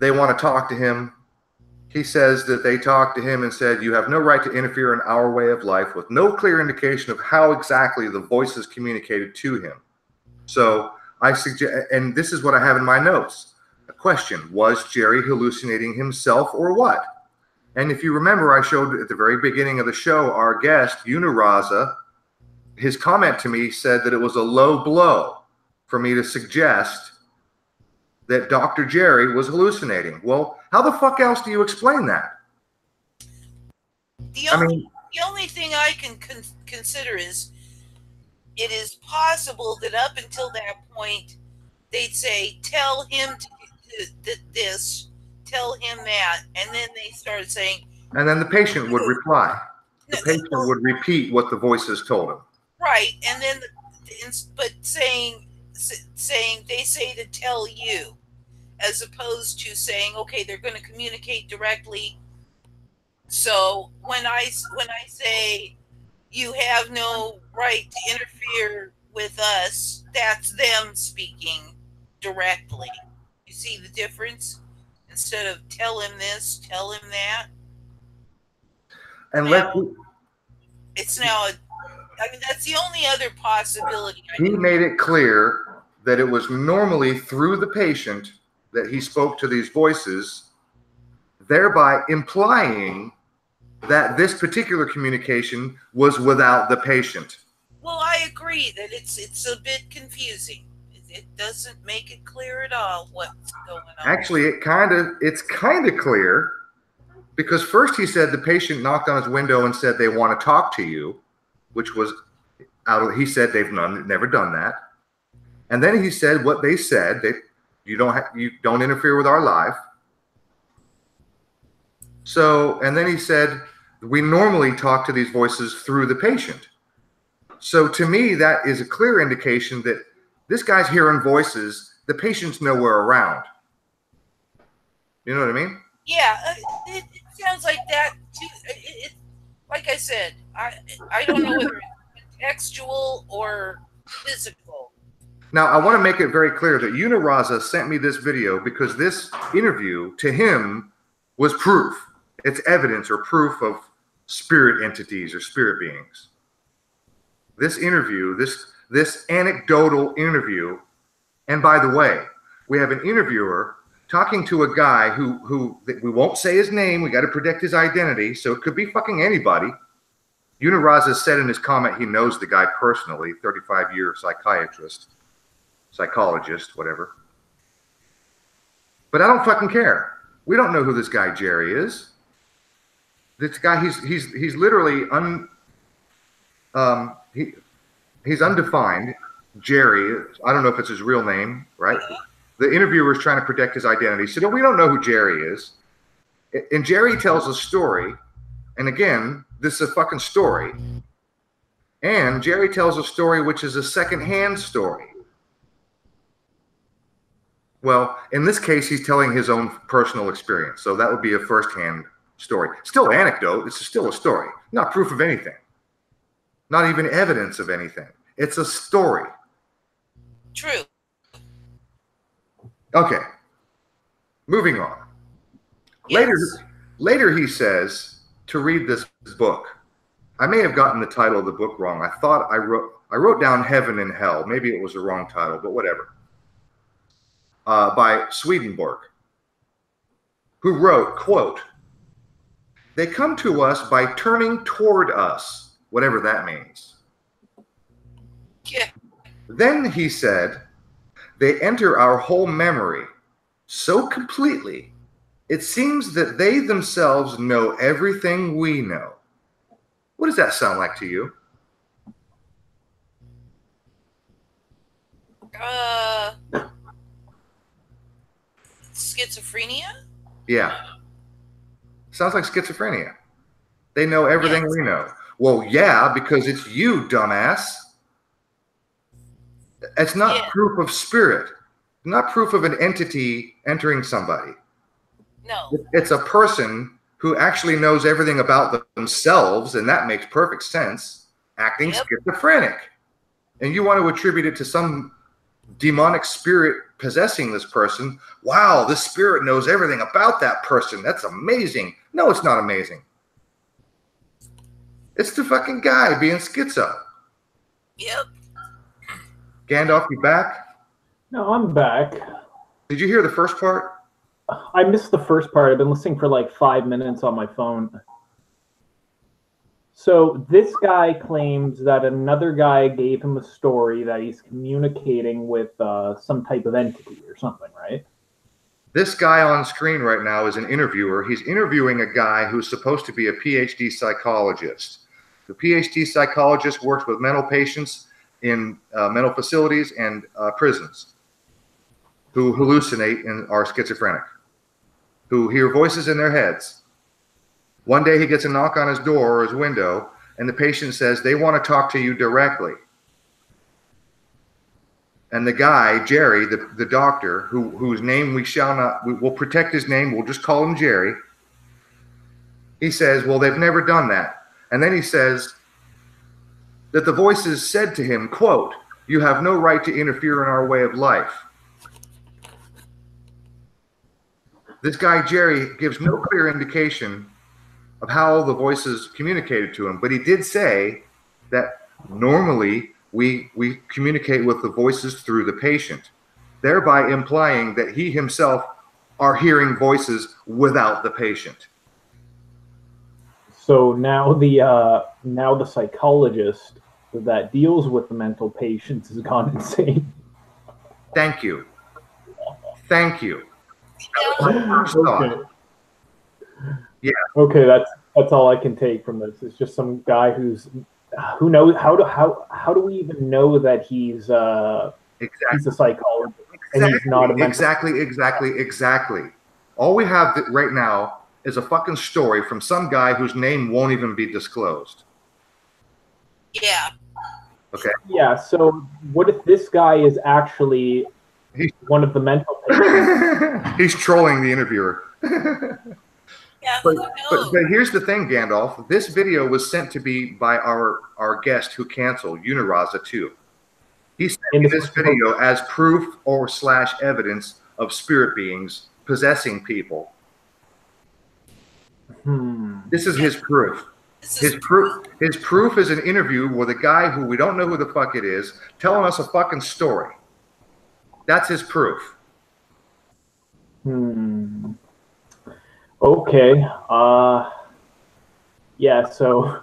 They want to talk to him. He says that they talked to him and said, you have no right to interfere in our way of life, with no clear indication of how exactly the voices communicated to him. So I suggest, and this is what I have in my notes. A question: was Jerry hallucinating himself or what? And if you remember, I showed at the very beginning of the show, our guest, Uniraza, his comment to me said that it was a low blow for me to suggest that Dr. Jerry was hallucinating. Well, how the fuck else do you explain that? The only thing I can consider is it is possible that up until that point, they'd say, tell him this, tell him that, and then they started saying... And then the patient would reply. The patient would repeat what the voices told him. Right, and then, but saying they say to tell you, as opposed to saying, okay, they're going to communicate directly. So when I say you have no right to interfere with us, that's them speaking directly. You see the difference? Instead of tell him this, tell him that. And it's now I mean, that's the only other possibility. He made it clear that it was normally through the patient that he spoke to these voices, thereby implying that this particular communication was without the patient. Well, I agree that it's a bit confusing. It doesn't make it clear at all what's going on. Actually, it's kind of clear, because first he said the patient knocked on his window and said they want to talk to you, which was he said they've never done that. And then he said what they said, that you don't interfere with our life. So, and then he said, we normally talk to these voices through the patient. So to me, that is a clear indication that this guy's hearing voices, the patient's nowhere around. You know what I mean? Yeah, it sounds like that too. Like I said, I don't know whether it's textual or physical. Now, I want to make it very clear that Uniraza sent me this video because this interview to him was proof. It's evidence or proof of spirit entities or spirit beings. This interview, this anecdotal interview, and by the way, we have an interviewer talking to a guy who we won't say his name. We got to protect his identity, so it could be fucking anybody. Uniraza said in his comment he knows the guy personally, 35-year psychologist, whatever. But I don't fucking care. We don't know who this guy Jerry is. This guy, he's literally he's undefined. Jerry, I don't know if it's his real name, right? The interviewer is trying to protect his identity. So we don't know who Jerry is. And Jerry tells a story. And again, this is a fucking story. And Jerry tells a story which is a second-hand story. Well, in this case, he's telling his own personal experience. So that would be a first-hand story. Still anecdote. It's still a story. Not proof of anything. Not even evidence of anything. It's a story. True. Okay. Moving on. Yes. Later he says to read this book. I may have gotten the title of the book wrong. I thought I wrote down Heaven and Hell. Maybe it was the wrong title, but whatever. By Swedenborg, who wrote, quote, "They come to us by turning toward us," whatever that means. Yeah. Then he said, "They enter our whole memory so completely, it seems that they themselves know everything we know." What does that sound like to you? schizophrenia? Yeah. Sounds like schizophrenia. They know everything we know. Well, yeah, because it's you, dumbass. It's not proof of spirit. Not proof of an entity entering somebody. No. It's a person who actually knows everything about themselves, and that makes perfect sense, acting schizophrenic. And you want to attribute it to some demonic spirit possessing this person. Wow, this spirit knows everything about that person. That's amazing. No, it's not amazing. It's the fucking guy being schizo. Yep. Gandalf, you back? No, I'm back. Did you hear the first part? I missed the first part. I've been listening for like 5 minutes on my phone. So this guy claims that another guy gave him a story that he's communicating with some type of entity or something, right? This guy on screen right now is an interviewer. He's interviewing a guy who's supposed to be a PhD psychologist. The PhD psychologist works with mental patients in mental facilities and prisons who hallucinate and are schizophrenic, who hear voices in their heads. One day he gets a knock on his door or his window, and the patient says, they want to talk to you directly. And the guy, Jerry, the doctor, whose name we'll protect his name, we'll just call him Jerry. He says, well, they've never done that. And then he says that the voices said to him, quote, you have no right to interfere in our way of life. This guy, Jerry, gives no clear indication of how the voices communicated to him, but he did say that normally we communicate with the voices through the patient, thereby implying that he himself are hearing voices without the patient. So now the psychologist that deals with the mental patients has gone insane. Thank you. Thank you. Okay. Yeah. Okay, that's all I can take from this. It's just some guy who knows how do we even know that he's he's a psychologist and he's not a mental. Exactly. All we have right now is a fucking story from some guy whose name won't even be disclosed. Yeah. Okay. Yeah. So what if this guy is actually one of the mental patients? He's trolling the interviewer. Yeah, but here's the thing, Gandalf. This video was sent to be by our guest who canceled, Uniraza 2. He sent me this video as proof or / evidence of spirit beings possessing people. This is his proof. His proof is an interview with a guy who we don't know who the fuck it is, telling us a fucking story. That's his proof. Okay. Yeah, so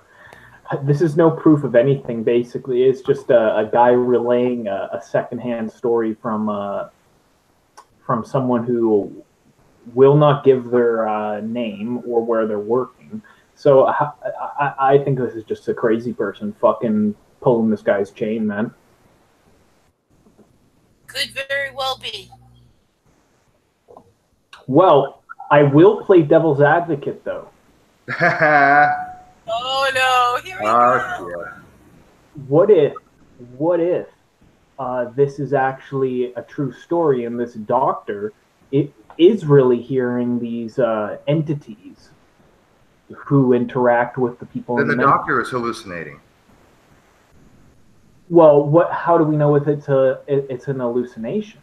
this is no proof of anything, basically. It's just a guy relaying a secondhand story from someone who will not give their name or where they're working. So I think this is just a crazy person fucking pulling this guy's chain, man. Could very well be. Well, I will play devil's advocate, though. Oh no! Here we go. Yeah. What if this is actually a true story, and this doctor is really hearing these entities who interact with the people? Then the doctor is hallucinating. Well, how do we know if it's an hallucination?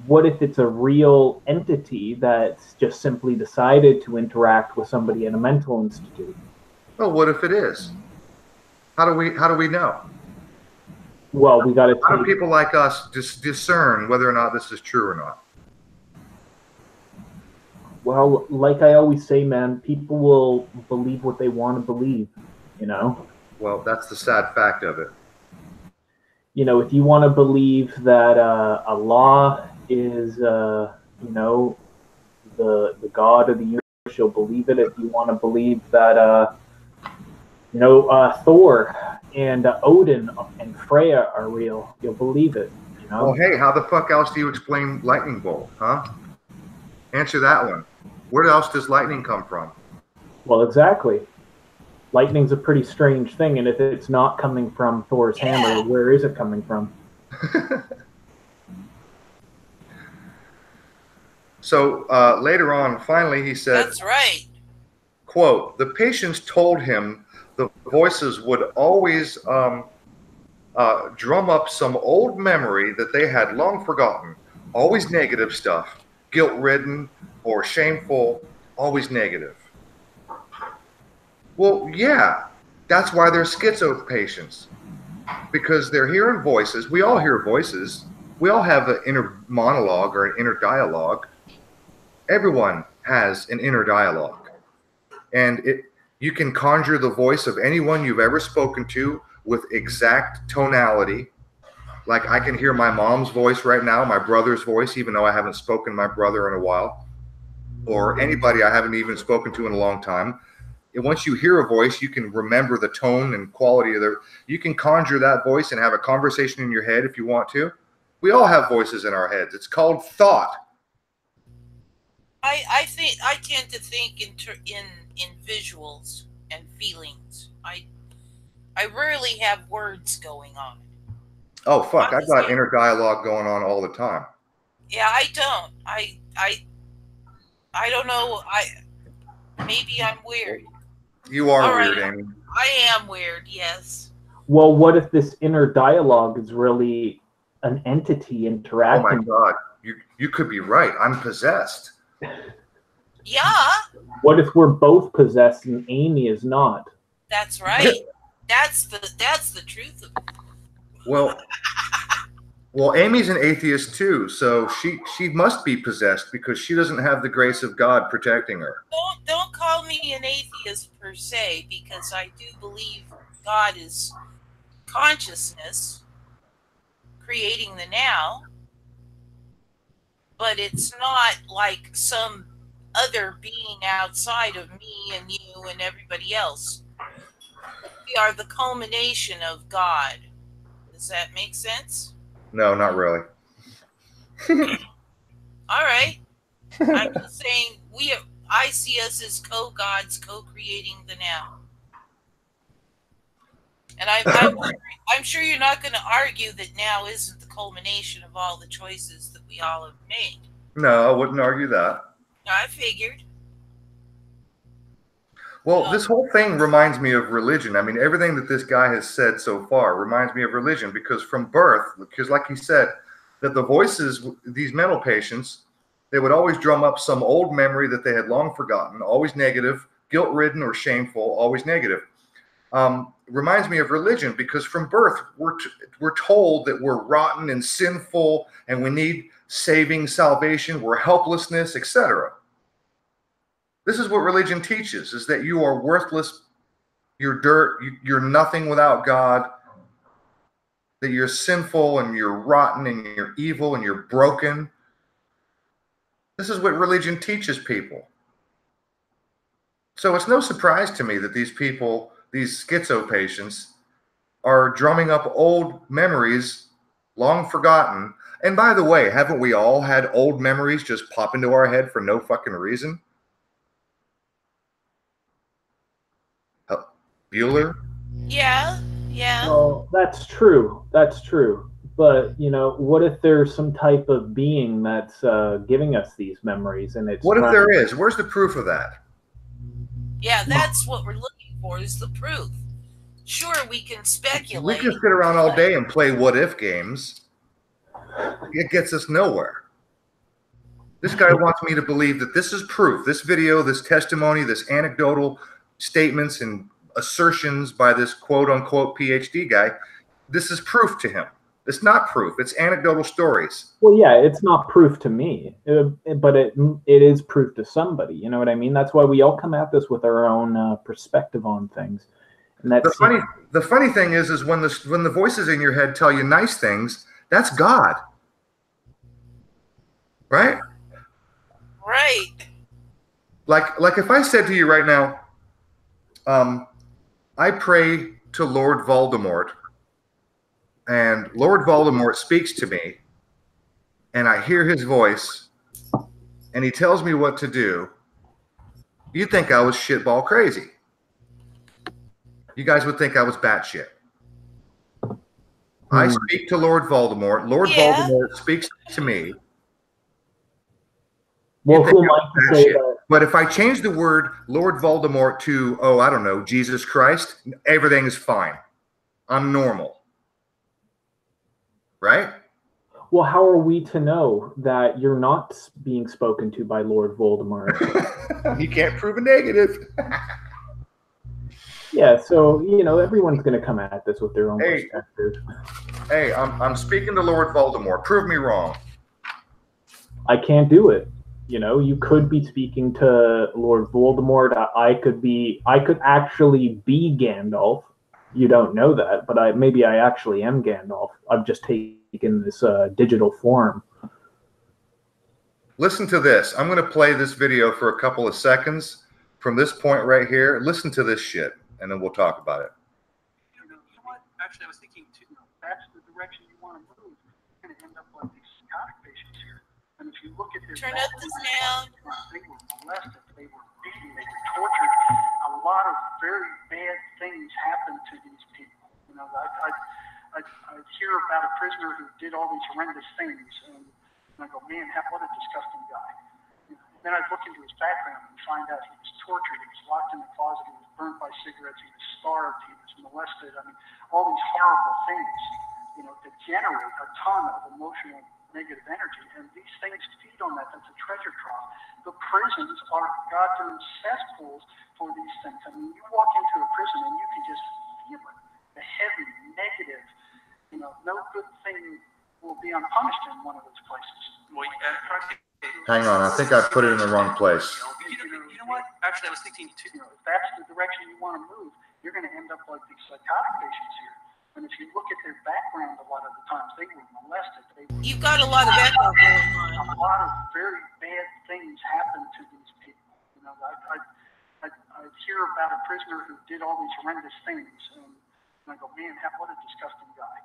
What if it's a real entity that's just simply decided to interact with somebody in a mental institute? Well, what if it is? How do we know? Well, we got to. How do people like us discern whether or not this is true or not? Well, like I always say, man, people will believe what they want to believe, you know? Well, that's the sad fact of it. You know, if you want to believe that Allah is, you know, the God of the universe, you'll believe it. If you want to believe that, you know, Thor and Odin and Freya are real, you'll believe it, you know? Well, hey, how the fuck else do you explain lightning bolt, huh? Answer that one. Where else does lightning come from? Well, exactly. Lightning's a pretty strange thing, and if it's not coming from Thor's hammer, where is it coming from? So later on, finally, he said, That's right. quote, the patients told him the voices would always drum up some old memory that they had long forgotten. Always negative stuff, guilt-ridden or shameful, always negative. Well, yeah, that's why they're schizo patients, because they're hearing voices. We all hear voices. We all have an inner monologue or an inner dialogue. Everyone has an inner dialogue. And you can conjure the voice of anyone you've ever spoken to with exact tonality. Like I can hear my mom's voice right now, my brother's voice, even though I haven't spoken to my brother in a while, or anybody I haven't even spoken to in a long time. And once you hear a voice, you can remember the tone and quality of you can conjure that voice and have a conversation in your head if you want to. We all have voices in our heads. It's called thought. I tend to think in visuals and feelings. I rarely have words going on. Oh fuck! I've got inner dialogue going on all the time. Yeah, I don't. I don't know. Maybe I'm weird. You are weird, Amy. I am weird. Yes. Well, what if this inner dialogue is really an entity interacting? Oh my god! You could be right. I'm possessed. Yeah. What if we're both possessed and Amy is not? That's right. That's the truth of it. Well, Amy's an atheist too, so she must be possessed because she doesn't have the grace of God protecting her. Don't call me an atheist per se, because I do believe God is consciousness creating the now, but it's not like some other being outside of me and you and everybody else. We are the culmination of God. Does that make sense? No, not really. All right. I'm just saying I see us as co-gods, co-creating the now. And I'm sure you're not going to argue that now isn't the culmination of all the choices that we all have made. No, I wouldn't argue that. I figured. Well, this whole thing reminds me of religion. I mean, everything that this guy has said so far reminds me of religion because from birth, because like he said, that the voices, these mental patients, they would always drum up some old memory that they had long forgotten, always negative, guilt-ridden or shameful, always negative. Reminds me of religion because from birth, we're told that we're rotten and sinful and we need saving, salvation, we're helplessness, etc. This is what religion teaches, is that you are worthless, you're dirt, you're nothing without God, that you're sinful and you're rotten and you're evil and you're broken. This is what religion teaches people. So it's no surprise to me that these people, these schizo patients, are drumming up old memories, long forgotten. And by the way, haven't we all had old memories just pop into our head for no fucking reason? Bueller? Yeah. Well, that's true. That's true. But, you know, what if there's some type of being that's giving us these memories and it's... What if there is? Where's the proof of that? Yeah, that's what we're looking for, is the proof. Sure, we can speculate. We can sit around all day and play what-if games. It gets us nowhere. This guy wants me to believe that this is proof. This video, this testimony, this anecdotal statements and assertions by this quote-unquote PhD guy, this is proof to him. It's not proof. It's anecdotal stories. Well, yeah, it's not proof to me, but it is proof to somebody. You know what I mean? That's why we all come at this with our own perspective on things. And that's the funny thing is when the voices in your head tell you nice things, that's God, right? Right. Like if I said to you right now, I pray to Lord Voldemort, and Lord Voldemort speaks to me, and I hear his voice, and he tells me what to do, you'd think I was shitball crazy. You guys would think I was batshit. I speak to Lord Voldemort. Lord Voldemort speaks to me. Well, who am I to say that? But if I change the word Lord Voldemort to, oh, I don't know, Jesus Christ, everything is fine. I'm normal. Right? Well, how are we to know that you're not being spoken to by Lord Voldemort? He can't prove a negative. Yeah, so, you know, everyone's going to come at this with their own perspective. Hey, I'm speaking to Lord Voldemort. Prove me wrong. I can't do it. You know, you could be speaking to Lord Voldemort. I could actually be Gandalf. You don't know that, but maybe I actually am Gandalf. I've just taken this digital form. Listen to this. I'm going to play this video for a couple of seconds from this point right here. Listen to this shit, and then we'll talk about it. You know what? Actually, I was thinking, too, that's the direction you want to move. You're going to end up like these psychotic patients here. And if you look at their Turn up the sound. They were molested, they were beaten, they were tortured. A lot of very bad things happened to these people. You know, I hear about a prisoner who did all these horrendous things, and I go, man, what a disgusting guy. You know, then I look into his background and find out he was tortured, he was locked in the closet, he was burnt by cigarettes, he was starved, he was molested. I mean, all these horrible things, you know, that generate a ton of emotional negative energy, and these things feed on that. That's a treasure trove. The prisons are goddamn cesspools for these things. I mean, you walk into a prison and you can just feel it. The heavy, negative, you know, no good thing will be unpunished in one of those places. Hang on, I think I put it in the wrong place. You know what? Actually, I was thinking, too, you know, if that's the direction you want to move, you're going to end up like these psychotic patients here. And if you look at their background, a lot of the times they were molested. You've got a lot of background going on. A lot of very bad things happen to these people. You know, I hear about a prisoner who did all these horrendous things, and I go, man, what a disgusting guy.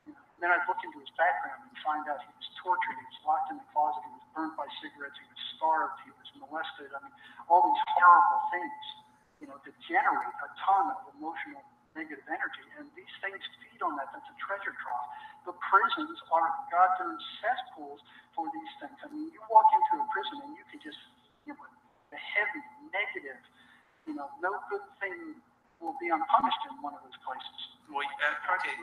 You know, then I look into his background and find out he was tortured, he was locked in the closet, he was burnt by cigarettes, he was starved, he was molested. I mean, all these horrible things, you know, that generate a ton of emotional negative energy, and these things feed on that. That's a treasure trove. The prisons are goddamn cesspools for these things. I mean, you walk into a prison and you can just feel it. The heavy, negative, you know, no good thing will be unpunished in one of those places. Well, okay,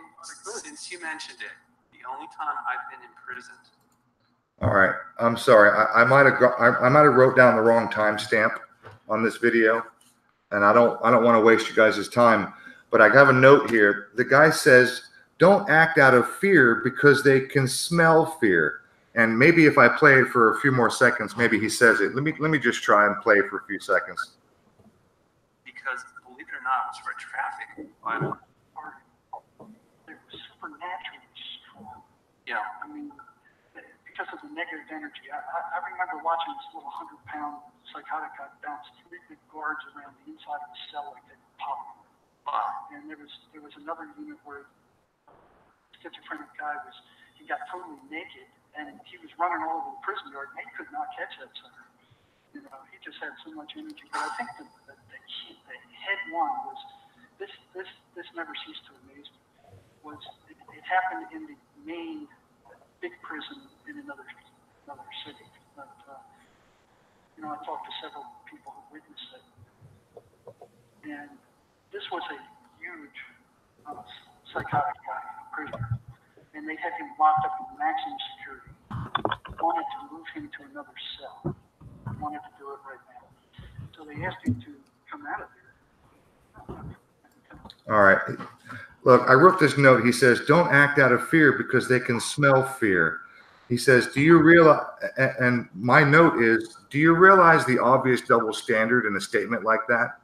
since you mentioned it, the only time I've been imprisoned. All right, I'm sorry. I might have wrote down the wrong timestamp on this video, and I don't want to waste you guys' time. But I have a note here. The guy says, don't act out of fear because they can smell fear. And maybe if I play it for a few more seconds, maybe he says it. Let me just try and play for a few seconds. Because, believe it or not, it was for traffic. They were supernaturally strong. Yeah. I mean, because of the negative energy. I remember watching this little 100-pound psychotic guy bounce 3 big guards around the inside of the cell like they were popcorn. And there was another unit where a schizophrenic guy he got totally naked and he was running all over the prison yard and they could not catch that sucker. You know, he just had so much energy. But I think the head one was this never ceased to amaze me. It happened in the main big prison in another city. But you know, I talked to several people who witnessed it, and this was a huge psychotic guy, prisoner, and they had him locked up in maximum security. Wanted to move him to another cell. Wanted to do it right now. So they asked him to come out of there. All right. Look, I wrote this note. He says, don't act out of fear because they can smell fear. He says, do you realize, and my note is, do you realize the obvious double standard in a statement like that?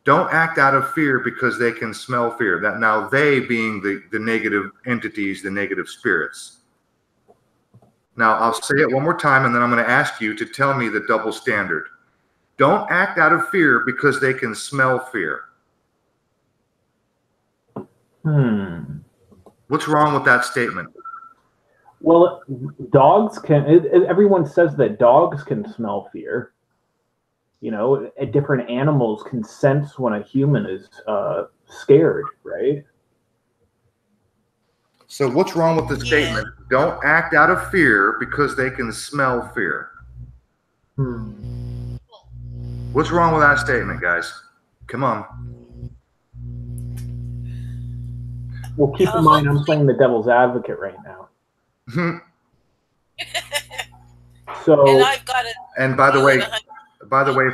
Don't act out of fear because they can smell fear. That now they being the negative entities, the negative spirits. Now I'll say it one more time and then I'm going to ask you to tell me the double standard. Don't act out of fear because they can smell fear. What's wrong with that statement? Well, dogs can. Everyone says that dogs can smell fear. You know, different animals can sense when a human is scared, right? So what's wrong with the statement? Don't act out of fear because they can smell fear. What's wrong with that statement, guys? Come on. Well, keep in mind, I'm playing the devil's advocate right now. So, and I've got it. And by the way,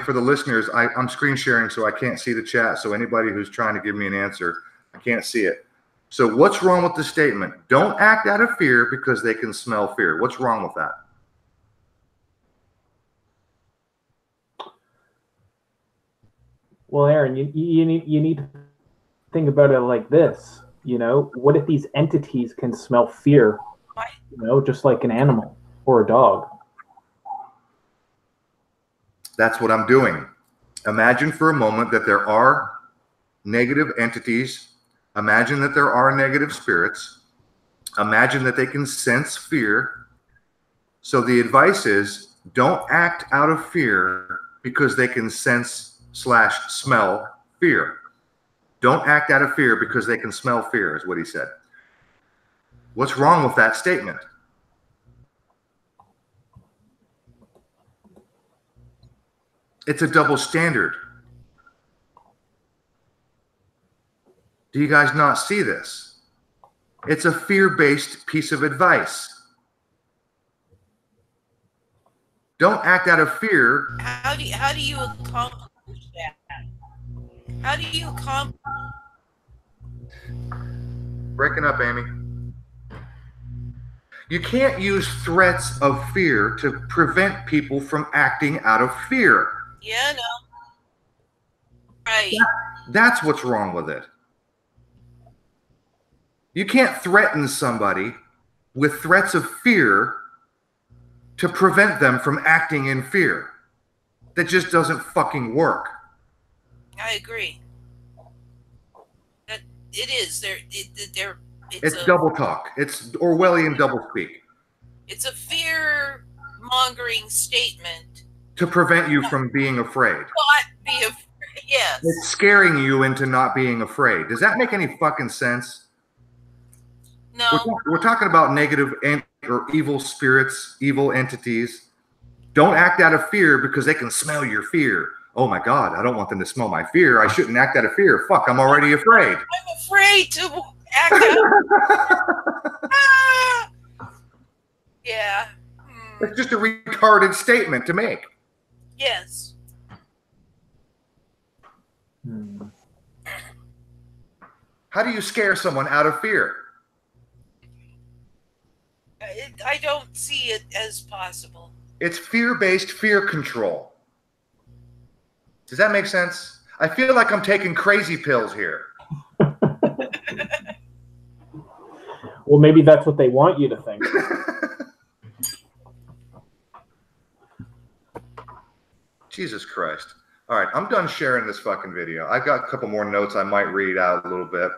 for the listeners, I'm screen sharing, so I can't see the chat. So anybody who's trying to give me an answer, I can't see it. So what's wrong with the statement? Don't act out of fear because they can smell fear. What's wrong with that? Well, Aaron, you need to think about it like this. You know, what if these entities can smell fear? You know, just like an animal or a dog. That's what I'm doing. Imagine for a moment that there are negative entities. Imagine that there are negative spirits. Imagine that they can sense fear. So the advice is don't act out of fear because they can sense/smell fear. Don't act out of fear because they can smell fear, is what he said. What's wrong with that statement? It's a double standard. Do you guys not see this? It's a fear-based piece of advice. Don't act out of fear. How do you accomplish that? How do you accomplish? Breaking up, Amy. You can't use threats of fear to prevent people from acting out of fear. Yeah, no. Right. That's what's wrong with it. You can't threaten somebody with threats of fear to prevent them from acting in fear. That just doesn't fucking work. I agree. That it is. It's double talk. It's Orwellian doublespeak. It's a fear-mongering statement to prevent you from being afraid. Not be afraid. Yes. It's scaring you into not being afraid. Does that make any fucking sense? No. We're talking about negative or evil spirits, evil entities. Don't act out of fear because they can smell your fear. Oh my God, I don't want them to smell my fear. I shouldn't act out of fear. Fuck, I'm already afraid. I'm afraid to act out. Yeah. It's just a retarded statement to make. Yes. How do you scare someone out of fear? I don't see it as possible. It's fear-based fear control. Does that make sense? I feel like I'm taking crazy pills here. Well, maybe that's what they want you to think. Jesus Christ. All right, I'm done sharing this fucking video. I've got a couple more notes I might read out a little bit,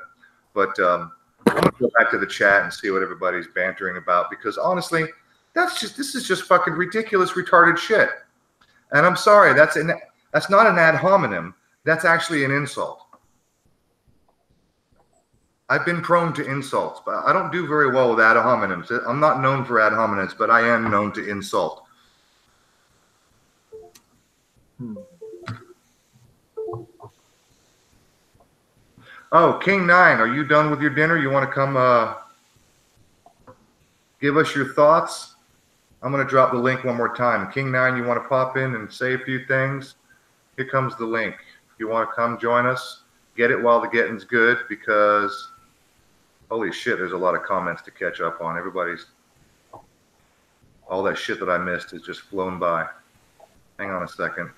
but I'm going to go back to the chat and see what everybody's bantering about, because honestly, this is just fucking ridiculous, retarded shit. And I'm sorry, that's not an ad hominem. That's actually an insult. I've been prone to insults, but I don't do very well with ad hominems. I'm not known for ad hominems, but I am known to insult. Oh, King 9, are you done with your dinner? You want to come give us your thoughts? I'm going to drop the link one more time. King 9, you want to pop in and say a few things? Here comes the link. If you want to come join us, get it while the getting's good, because holy shit, there's a lot of comments to catch up on. All that shit that I missed has just flown by. Hang on a second.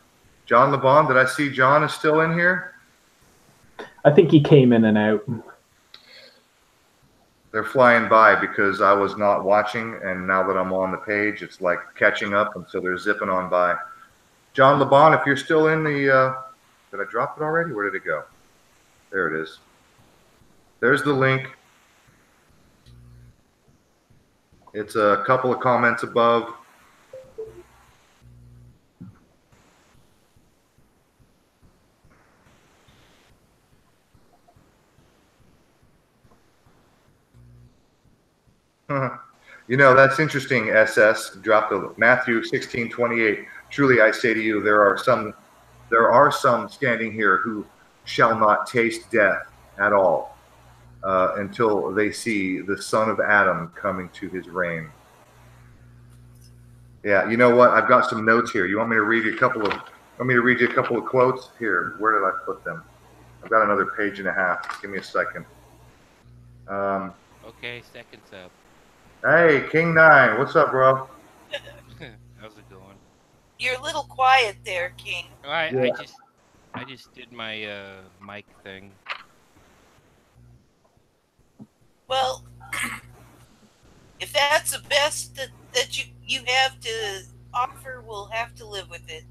John LeBon, did I see John is still in here? I think he came in and out. They're flying by because I was not watching, and now that I'm on the page, it's like catching up, and so they're zipping on by. John LeBon, if you're still in the, did I drop it already? Where did it go? There it is. There's the link. It's a couple of comments above. You know, that's interesting, SS. Drop the Matthew 16:28. Truly I say to you, there are some standing here who shall not taste death at all until they see the Son of Adam coming to his reign. Yeah, you know what? I've got some notes here. You want me to read you a couple of quotes? Here, where did I put them? I've got another page and a half. Give me a second. Okay, seconds up. Hey, King 9, what's up, bro? How's it going? You're a little quiet there, King. I just did my mic thing. Well, if that's the best that you have to offer, we'll have to live with it.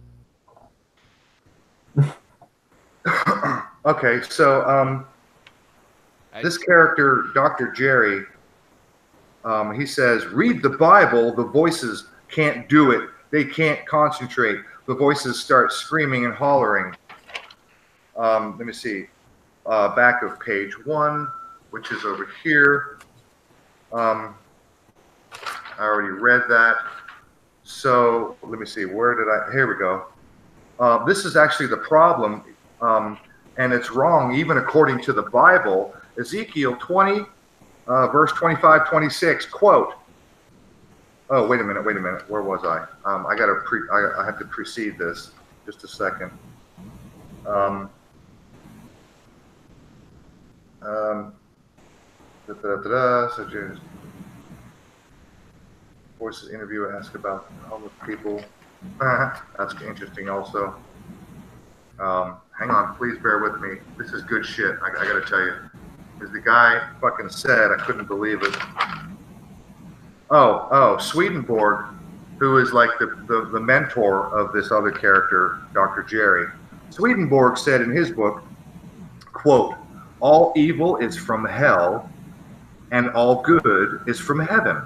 Okay, so this character, Dr. Jerry, he says, read the Bible, the voices can't do it. They can't concentrate. The voices start screaming and hollering. Let me see. Back of page 1, which is over here. I already read that. So let me see. Where did I? Here we go. This is actually the problem, and it's wrong even according to the Bible. Ezekiel 20, verse 25, 26, quote. Oh, wait a minute. Where was I? I have to precede this. Just a second. So James Voices interview ask about homeless people. That's interesting also. Hang on, please bear with me. This is good shit, I gotta tell you. Because the guy fucking said, I couldn't believe it. Oh, Swedenborg, who is like the mentor of this other character, Dr. Jerry. Swedenborg said in his book, quote, all evil is from hell and all good is from heaven.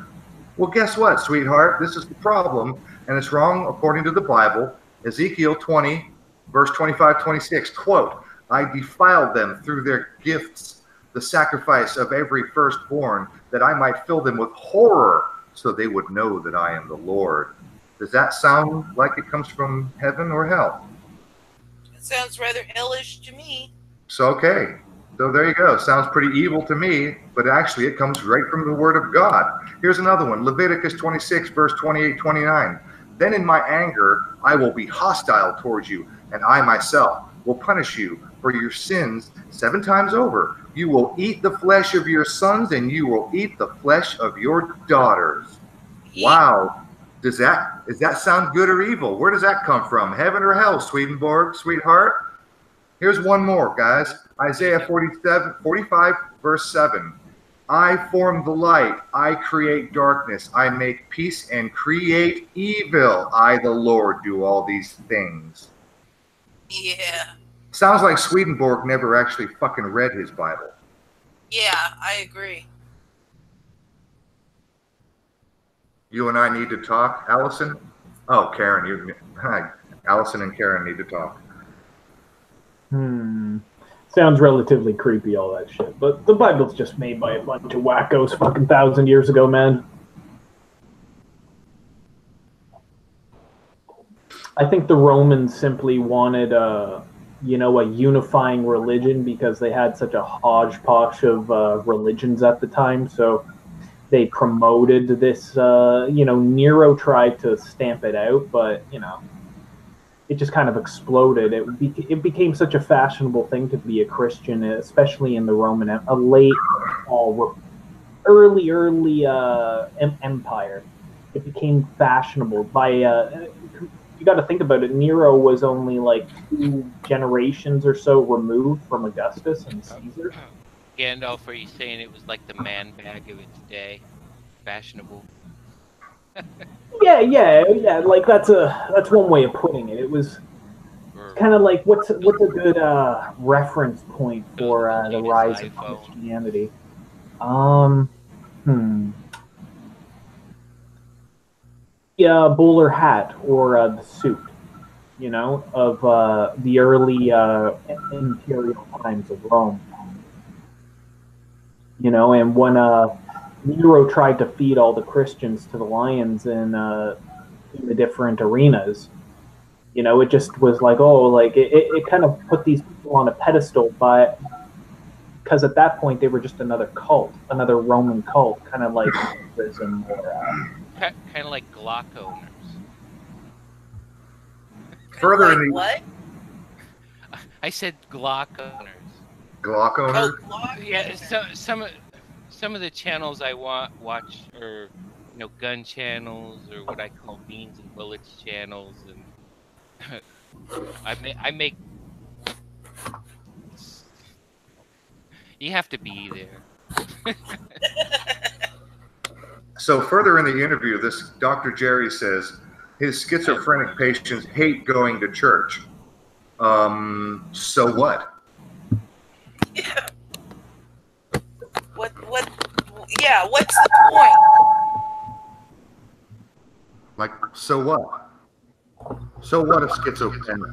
Well, guess what, sweetheart? This is the problem, and it's wrong according to the Bible. Ezekiel 20, verse 25, 26, quote, I defiled them through their gifts, the sacrifice of every firstborn, that I might fill them with horror, so they would know that I am the Lord. Does that sound like it comes from heaven or hell? It sounds rather hellish to me. So, okay. So there you go. Sounds pretty evil to me, but actually it comes right from the word of God. Here's another one. Leviticus 26, verse 28, 29. Then in my anger, I will be hostile towards you, and I myself will punish you for your sins 7 times over. You will eat the flesh of your sons, and you will eat the flesh of your daughters. Wow. Does that sound good or evil? Where does that come from? Heaven or hell, Swedenborg, sweetheart? Here's one more, guys. Isaiah 45, verse 7. I form the light. I create darkness. I make peace and create evil. I, the Lord, do all these things. Yeah. Sounds like Swedenborg never actually fucking read his Bible. Yeah, I agree. You and I need to talk, Allison? Oh, Karen. Allison and Karen need to talk. Sounds relatively creepy, all that shit. But the Bible's just made by a bunch of wackos fucking 1,000 years ago, man. I think the Romans simply wanted a unifying religion because they had such a hodgepodge of religions at the time. So they promoted this, Nero tried to stamp it out, but, it just kind of exploded. It became such a fashionable thing to be a Christian, especially in the Roman, early empire. It became fashionable by. You got to think about it. Nero was only like 2 generations or so removed from Augustus and Caesar. Gandalf, are you saying it was like the man bag of its day, fashionable? Yeah. Like that's one way of putting it. It was kind of like what's a good reference point for the rise of Christianity? bowler hat or the suit, you know, of the early imperial times of Rome. You know, and when Nero tried to feed all the Christians to the lions in the different arenas, you know, it just was like, oh, like it kind of put these people on a pedestal, but because at that point they were just another cult, another Roman cult, kind of like Buddhism or kind of like Glock owners. Further Like in the what? I said Glock owners. Glock Oh, owners. Glock. Yeah, some of the channels I watch are, you know, gun channels or what I call beans and bullets channels, and I make. You have to be there. So further in the interview, this Dr. Jerry says his schizophrenic patients hate going to church. So what? Yeah. What? Yeah. What's the point? Like, so what? So what if schizophrenic?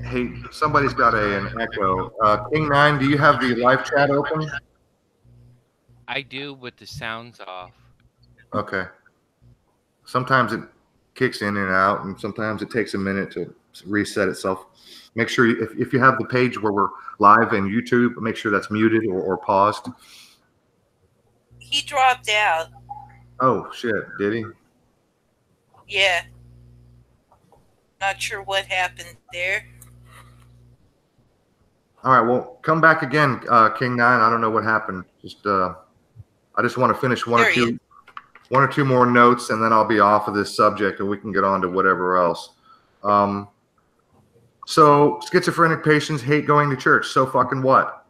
Hey, somebody's got an echo. King 9, do you have the live chat open? I do, but the sound's off. Okay. Sometimes it kicks in and out, and sometimes it takes a minute to reset itself. Make sure if you have the page where we're live in YouTube, make sure that's muted or paused. He dropped out. Oh, shit. Did he? Yeah. Not sure what happened there. All right. Well, come back again, King 9. I don't know what happened. I just want to finish one or two more notes, and then I'll be off of this subject, and we can get on to whatever else. So schizophrenic patients hate going to church. So fucking what?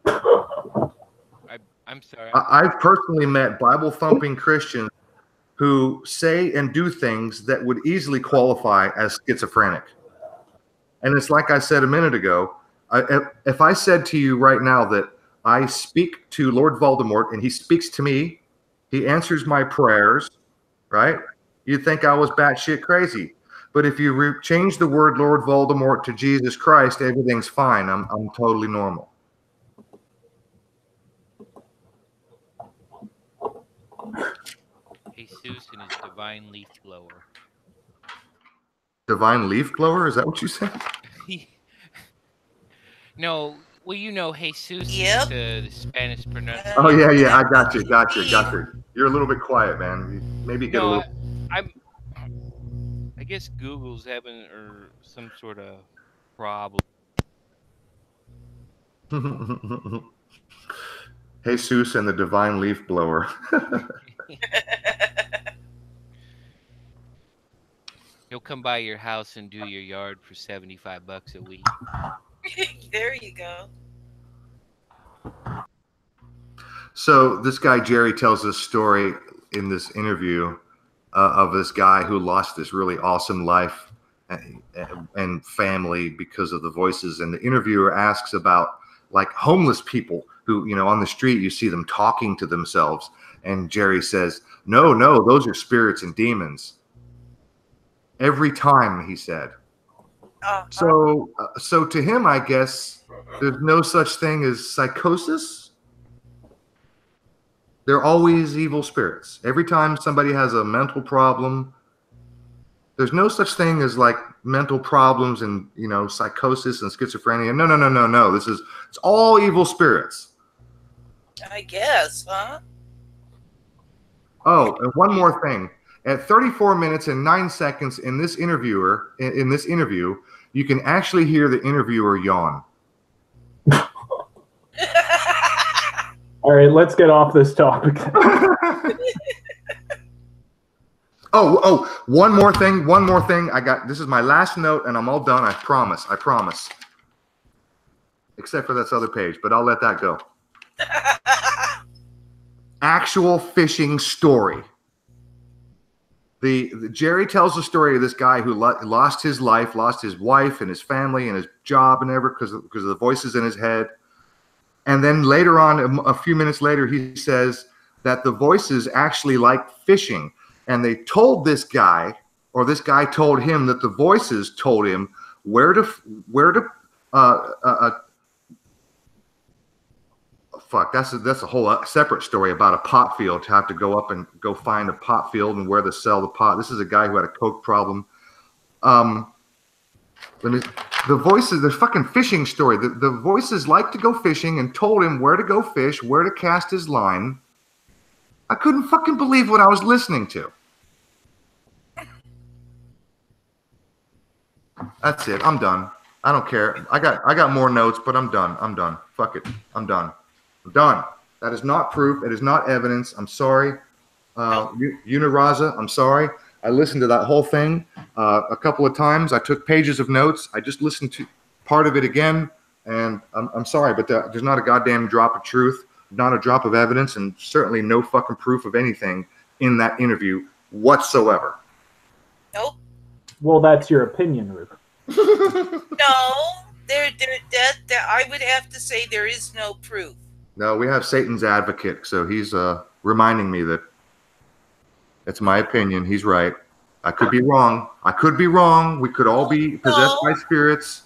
I'm sorry. I've personally met Bible-thumping Christians who say and do things that would easily qualify as schizophrenic. And it's like I said a minute ago, if I said to you right now that I speak to Lord Voldemort and he speaks to me, he answers my prayers, right? You'd think I was batshit crazy. But if you change the word Lord Voldemort to Jesus Christ, everything's fine. I'm totally normal. Jesus and his divine leaf blower. Divine leaf blower? Is that what you said? No, well, you know, Jesus Yep. is the Spanish pronunciation. Oh, yeah. I got you. You're a little bit quiet, man. Maybe get a little... I guess Google's having some sort of problem. Jesus and the divine leaf blower. He'll come by your house and do your yard for $75 a week. There you go. So this guy Jerry tells this story in this interview of this guy who lost this really awesome life and family because of the voices. And the interviewer asks about like homeless people who, you know, on the street, you see them talking to themselves. And Jerry says, no, those are spirits and demons. Every time, he said. So to him, I guess there's no such thing as psychosis. They're always evil spirits. Every time somebody has a mental problem, there's no such thing as like mental problems and, you know, psychosis and schizophrenia. No. It's all evil spirits. I guess, huh? Oh, and one more thing. At 34 minutes and 9 seconds in this interview, you can actually hear the interviewer yawn. All right, let's get off this topic. One more thing. This is my last note, and I'm all done. I promise. Except for this other page, but I'll let that go. Actual fishing story. The Jerry tells the story of this guy who lost his life, lost his wife and his family and his job and everything because of the voices in his head. And then later on, a few minutes later, he says that the voices actually like fishing. And they told this guy or this guy told him that the voices told him where to fuck, that's a whole separate story about a pot field, to have to go up and go find a pot field and where to sell the pot. This is a guy who had a coke problem. The voices, the fucking fishing story. The voices liked to go fishing and told him where to go fish, where to cast his line. I couldn't fucking believe what I was listening to. That's it. I'm done. I don't care. I got more notes, but I'm done. I'm done. Fuck it. I'm done. I'm done. That is not proof. It is not evidence. I'm sorry. Uniraza, I'm sorry. I listened to that whole thing a couple of times. I took pages of notes. I just listened to part of it again, and I'm sorry, but there's not a goddamn drop of truth, not a drop of evidence, and certainly no fucking proof of anything in that interview whatsoever. Nope. Well, that's your opinion, Ruth. No, I would have to say there is no proof. No, we have Satan's advocate, so he's reminding me that it's my opinion. He's right. I could be wrong. I could be wrong. We could all be possessed by spirits.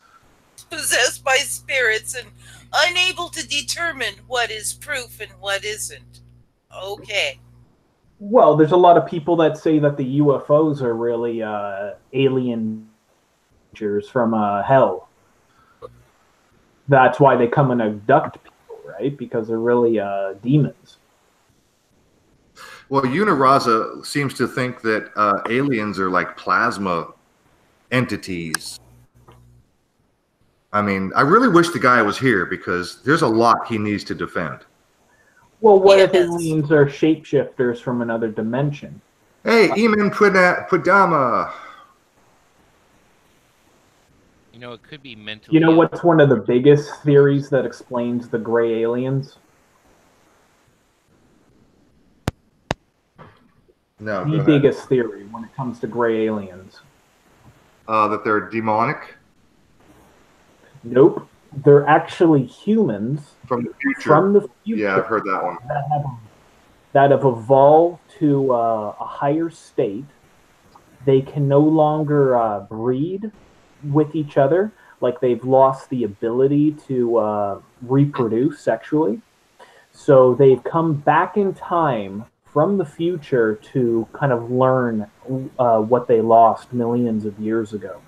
Possessed by spirits and unable to determine what is proof and what isn't. Okay. Well, there's a lot of people that say that the UFOs are really alien creatures from hell. That's why they come and abduct people, right? Because they're really demons. Well, Uniraza seems to think that aliens are like plasma entities. I mean, I really wish the guy was here, because there's a lot he needs to defend. Well, what if aliens are shapeshifters from another dimension? Hey, Eamon Pudama. You know, it could be mentally. You know what's one of the biggest theories that explains the gray aliens? No. The biggest theory when it comes to gray aliens. That they're demonic? Nope. They're actually humans from the future. Yeah, I've heard that one. That have evolved to a higher state. They can no longer breed with each other. Like, they've lost the ability to reproduce sexually. So they've come back in time from the future to kind of learn what they lost millions of years ago.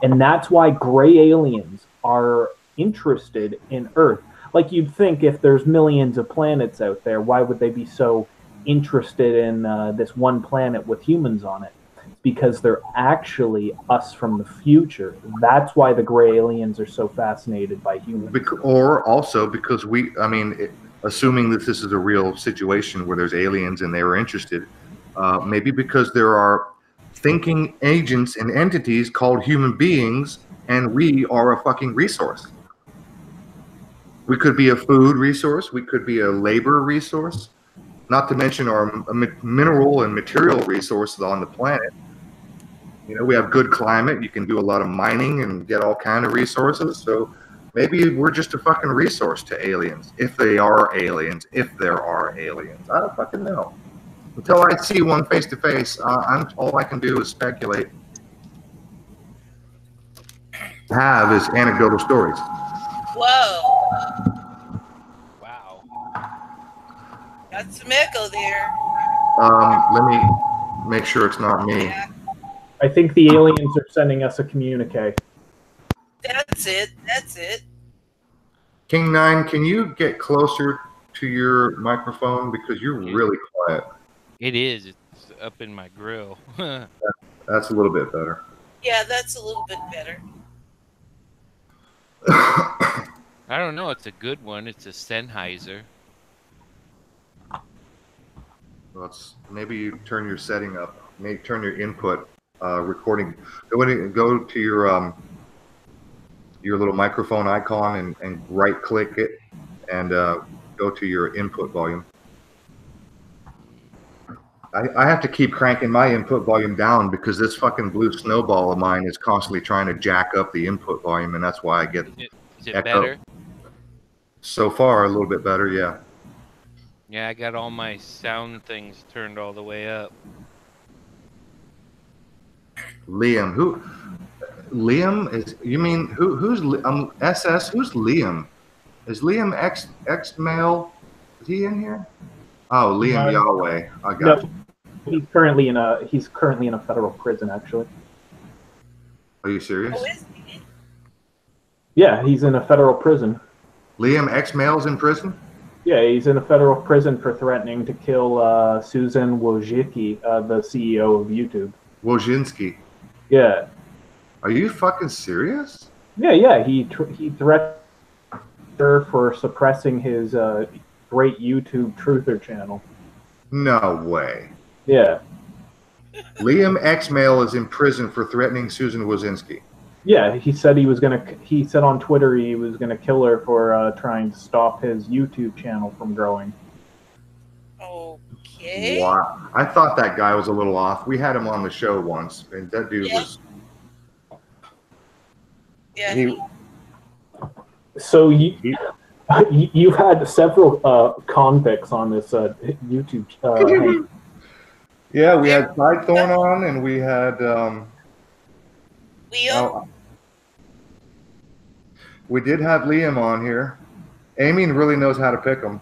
And that's why gray aliens are interested in Earth. Like, you'd think if there's millions of planets out there, why would they be so interested in this one planet with humans on it? It's because they're actually us from the future. That's why the gray aliens are so fascinated by humans. Or also because assuming that this is a real situation where there's aliens and they were interested, maybe because there are thinking agents and entities called human beings, and we are a fucking resource. We could be a food resource. We could be a labor resource, not to mention our mineral and material resources on the planet. You know, we have good climate. You can do a lot of mining and get all kind of resources. So maybe we're just a fucking resource to aliens, if they are aliens, if there are aliens. I don't fucking know. Until I see one face to face, all I can do is speculate. Have is anecdotal stories. Whoa. Wow. Got some echo there. Let me make sure it's not me. Yeah. I think the aliens are sending us a communique. That's it. That's it. King 9, can you get closer to your microphone, because you're really quiet? It is. It's up in my grill. That's a little bit better. Yeah, that's a little bit better. I don't know. It's a good one. It's a Sennheiser. Well, maybe you turn your setting up. Maybe turn your input recording. Go to your little microphone icon and right click it, and go to your input volume. I have to keep cranking my input volume down because this fucking blue snowball of mine is constantly trying to jack up the input volume, and that's why I get Is it better? So far, a little bit better, yeah. Yeah, I got all my sound things turned all the way up. Liam. Who? Liam is? You mean who's SS? Who's Liam? Is Liam X male? Is he in here? Oh, Liam Yahweh. I got you. He's currently in a federal prison, actually. Are you serious? Oh, is he? Yeah, he's in a federal prison. Liam X male's in prison? Yeah, he's in a federal prison for threatening to kill Susan Wojcicki, the CEO of YouTube. Wojcinski. Yeah. Are you fucking serious? Yeah. He threatened her for suppressing his great YouTube truther channel. No way. Yeah. Liam X male is in prison for threatening Susan Wojcinski. Yeah, he said he said on Twitter he was gonna kill her for trying to stop his YouTube channel from growing. Okay. Wow. I thought that guy was a little off. We had him on the show once, and that dude was. Yeah. So you've had several convicts on this YouTube. Yeah, we had Sidethorn on, and we had. Liam? We did have Liam on here. Amy really knows how to pick them.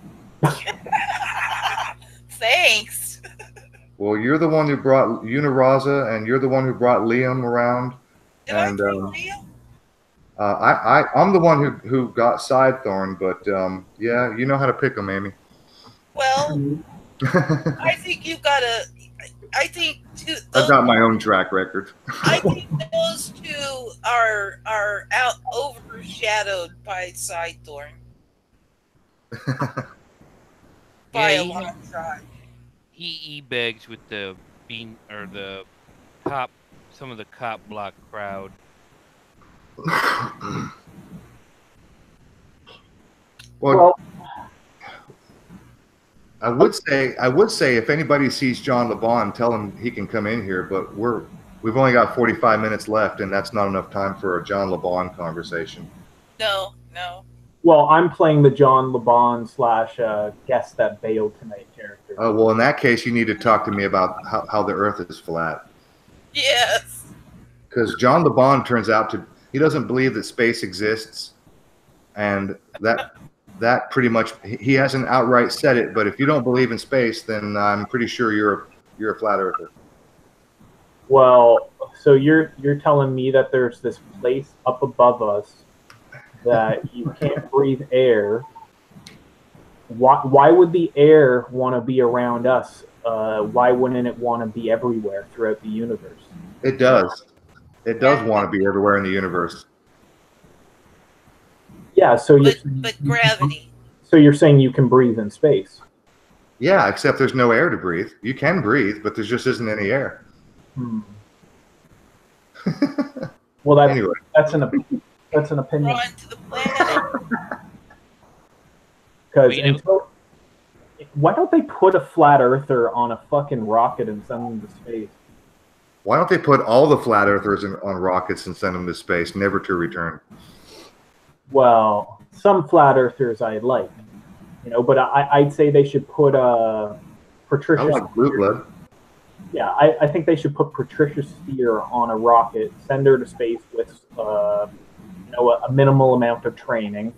Thanks. Well, you're the one who brought Uniraza, and you're the one who brought Liam around. Did and I bring Liam? I'm the one who got Sidethorn, but yeah, you know how to pick them, Amy. Well, I think you gotta. I think I've got my own track record. I think those two are out overshadowed by Sidethorn. By a long shot. He begs with the bean or the cop, some of the cop block crowd. Well, I would say if anybody sees John LeBon, tell him he can come in here. But we've only got 45 minutes left, and that's not enough time for a John LeBon conversation. No. Well, I'm playing the John LeBon / guest that bailed tonight character. Oh well, in that case, you need to talk to me about how the Earth is flat. Yes. Because John LeBon turns out he doesn't believe that space exists, and that pretty much he hasn't outright said it. But if you don't believe in space, then I'm pretty sure you're a flat earther. Well, so you're telling me that there's this place up above us that you can't breathe air. Why would the air want to be around us? Why wouldn't it want to be everywhere throughout the universe? It does. It does want to be everywhere in the universe. Yeah, but gravity. So you're saying you can breathe in space? Yeah, except there's no air to breathe. You can breathe, but there just isn't any air. Well, anyway. That's an opinion. Run to the planet. Because why don't they put a flat earther on a fucking rocket and send them to space? Why don't they put all the flat earthers on rockets and send them to space, never to return? Well, some flat earthers I like, but I'd say they should put Patricia. I like Blue Blood. Yeah, I think they should put Patricia Steer on a rocket, send her to space with a minimal amount of training,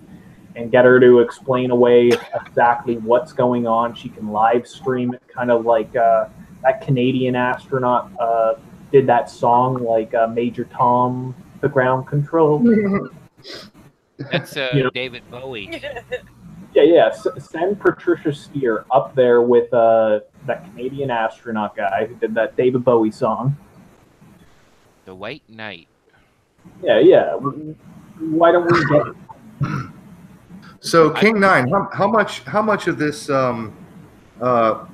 and get her to explain away exactly what's going on. She can live stream it, kind of like that Canadian astronaut did that song, like Major Tom, the ground control. That's David Bowie. Yeah. Send Patricia Steer up there with that Canadian astronaut guy who did that David Bowie song. The White Knight. Yeah. Why don't we get it? So King Nine, how much of this I don't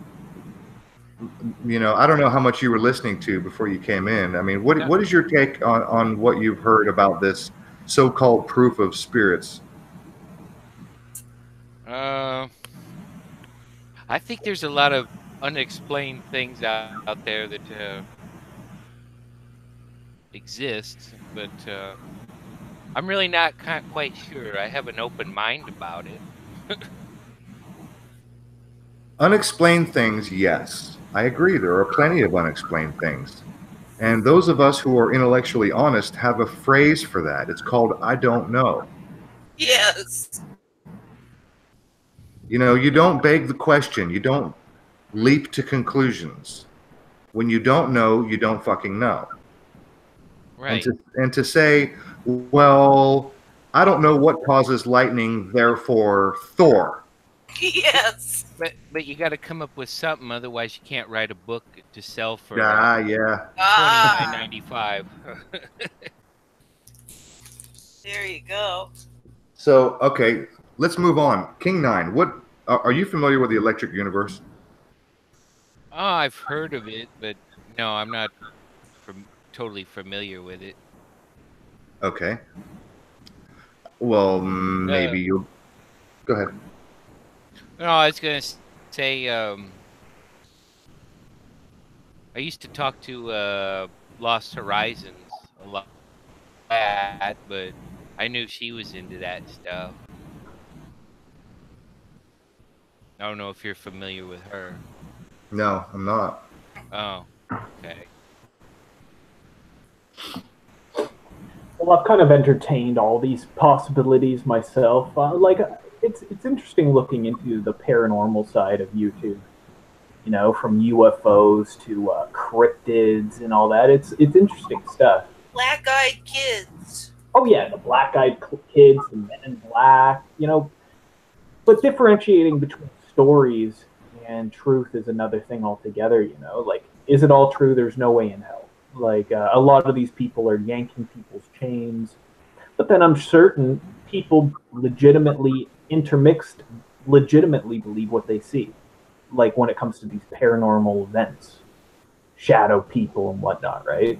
know how much you were listening to before you came in. I mean, what is your take on what you've heard about this so-called proof of spirits? I think there's a lot of unexplained things out there that exist, but I'm really not quite sure. I have an open mind about it. Unexplained things, yes. I agree. There are plenty of unexplained things. And those of us who are intellectually honest have a phrase for that. It's called "I don't know." Yes. You know, you don't beg the question. You don't leap to conclusions. When you don't know, you don't fucking know. Right. And to say, well, I don't know what causes lightning, therefore Thor. Yes. But you got to come up with something, otherwise you can't write a book to sell for Yeah. $29.95. There you go. So, okay, let's move on. King 9, what are you familiar with the Electric Universe? Oh, I've heard of it, but no, I'm not totally familiar with it. Okay. Well, maybe you'll go ahead. No, I was gonna say, I used to talk to Lost Horizons a lot, but I knew she was into that stuff. I don't know if you're familiar with her. No, I'm not. Oh, okay. Well, I've kind of entertained all these possibilities myself. It's interesting looking into the paranormal side of YouTube. You know, from UFOs to cryptids and all that. It's interesting stuff. Black-eyed kids. Oh yeah, the black-eyed kids, the men in black. You know, but differentiating between stories and truth is another thing altogether. You know, like, is it all true? There's no way in hell. Like, a lot of these people are yanking people's chains, but then I'm certain people legitimately believe what they see. Like when it comes to these paranormal events, shadow people and whatnot, right?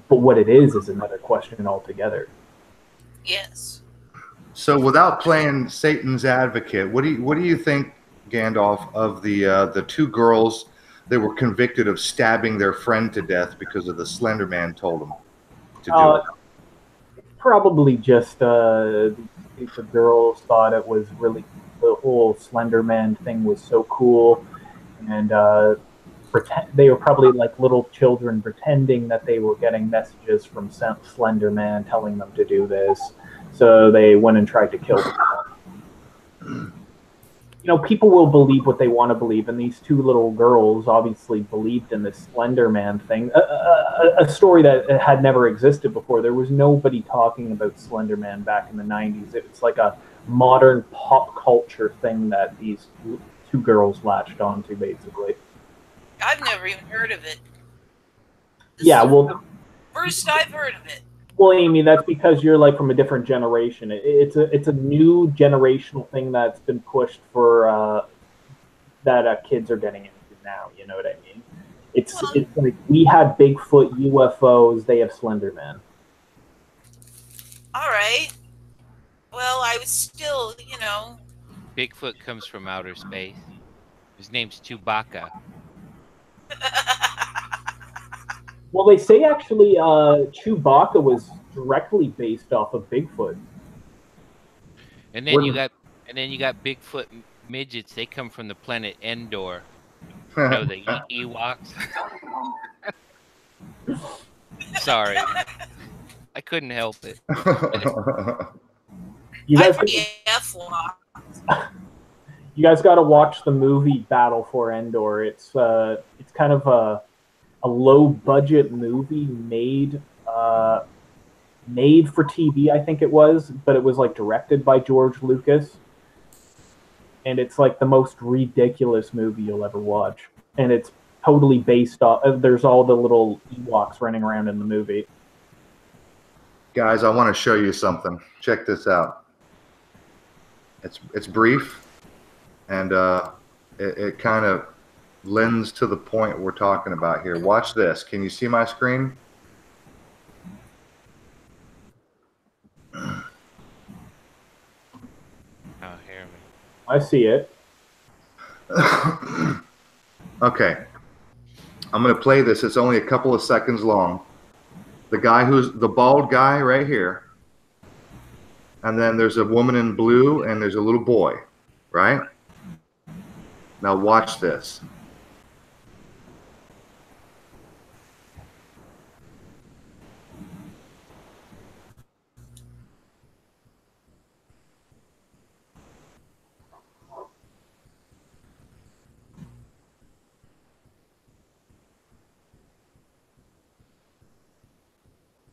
But what it is another question altogether. Yes. So, without playing Satan's advocate, what do you think, Gandalf, of the two girls that were convicted of stabbing their friend to death because of the Slender Man told them to do it? Probably just the girls thought it was really, the whole Slender Man thing was so cool, and they were probably like little children pretending that they were getting messages from Slender Man telling them to do this, so they went and tried to kill them. You know, people will believe what they want to believe, and these two little girls obviously believed in this Slender Man thing, a story that had never existed before. There was nobody talking about Slender Man back in the 90s. It's like a modern pop culture thing that these two girls latched onto, basically. I've never even heard of it. Yeah, well, first I've heard of it. Well, Amy, that's because you're like from a different generation. It's a new generational thing that's been pushed for that kids are getting into now. You know what I mean? It's like we have Bigfoot, UFOs. They have Slender Man. All right. Well, I was still, you know. Bigfoot comes from outer space. His name's Chewbacca. Well, they say actually Chewbacca was directly based off of Bigfoot. And then you got Bigfoot midgets. They come from the planet Endor. You know, the Ewoks. Sorry, I couldn't help it. You guys got to watch the movie Battle for Endor. It's kind of a low budget movie made for TV, I think it was, but it was like directed by George Lucas, and it's like the most ridiculous movie you'll ever watch, and it's totally based off. There's all the little Ewoks running around in the movie. Guys, I want to show you something. Check this out. It's brief, and it kind of lends to the point we're talking about here. Watch this. Can you see my screen? Oh, hear me. I see it. Okay. I'm going to play this. It's only a couple of seconds long. The guy who's the bald guy right here. And then there's a woman in blue and there's a little boy, right? Now watch this.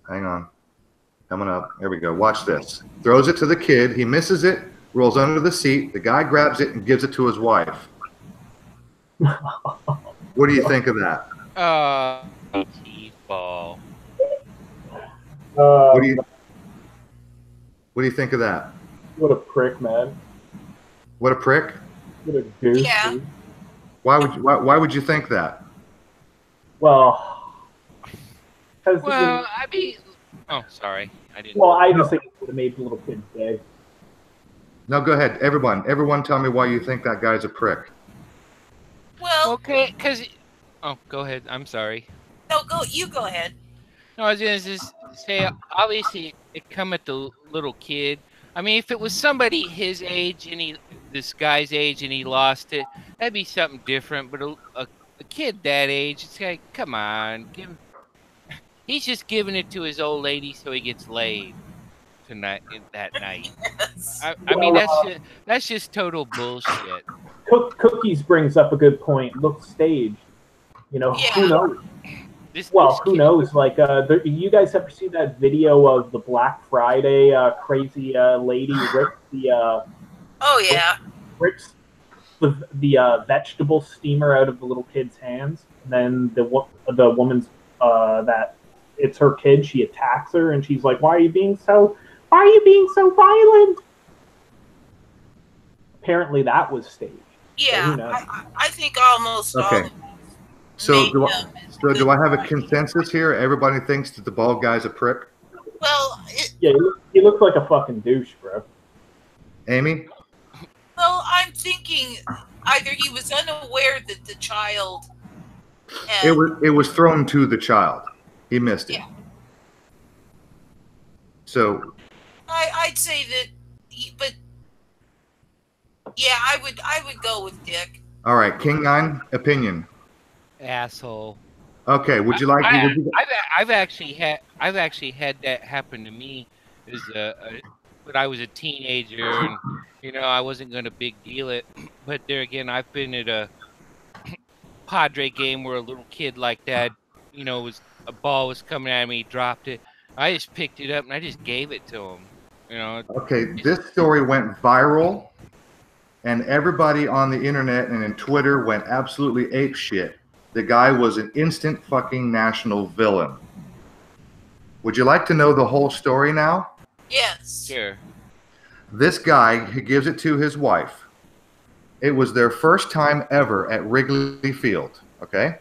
Hang on. Coming up. There we go. Watch this. Throws it to the kid. He misses it, rolls under the seat. The guy grabs it and gives it to his wife. What do you think of that? Teeth ball. What do you think of that? What a prick, man. What a prick. What a goose. Yeah. Why would you think that? Well, I mean, oh, sorry, I didn't. Well, I just think it would have made the little kid's day. No, go ahead. Everyone tell me why you think that guy's a prick. Well, Okay, because... Oh, go ahead. I'm sorry. no, you go ahead. No, I was going to just say, obviously, it come at the little kid. I mean, if it was somebody his age, and this guy's age, and he lost it, that'd be something different. But a kid that age, it's like, come on. He's just giving it to his old lady so he gets laid that night. Yes. I mean, that's just total bullshit. Cookies brings up a good point. Look staged. You know, Yeah. who knows? This Who kid- knows? Like, you guys ever see that video of the Black Friday crazy lady Oh yeah. rips the vegetable steamer out of the little kid's hands? And then the woman's that it's her kid. She attacks her, and she's like, "Why are you being so violent?" Apparently, that was staged. Yeah. Who knows? I think almost all. Okay. Of So made do them as I have a good consensus here? Everybody thinks that the bald guy's a prick. Well, Yeah, he looks like a fucking douche, bro. Amy? well, I'm thinking either he was unaware that the child had, It was thrown to the child. He missed it. Yeah. So I'd say that, but yeah, I would go with Dick. all right, King 9 opinion. asshole. Okay, would you like? I've actually had that happen to me as when I was a teenager, and I wasn't gonna big deal it. But there again, I've been at a Padre game where a little kid like that, a ball was coming at me, he dropped it. I just picked it up and I just gave it to him. Okay, this story went viral, and everybody on the internet and in Twitter went absolutely apeshit. The guy was an instant fucking national villain. Would you like to know the whole story now? Yes. Sure. This guy, he gives it to his wife. It was their first time ever at Wrigley Field, okay?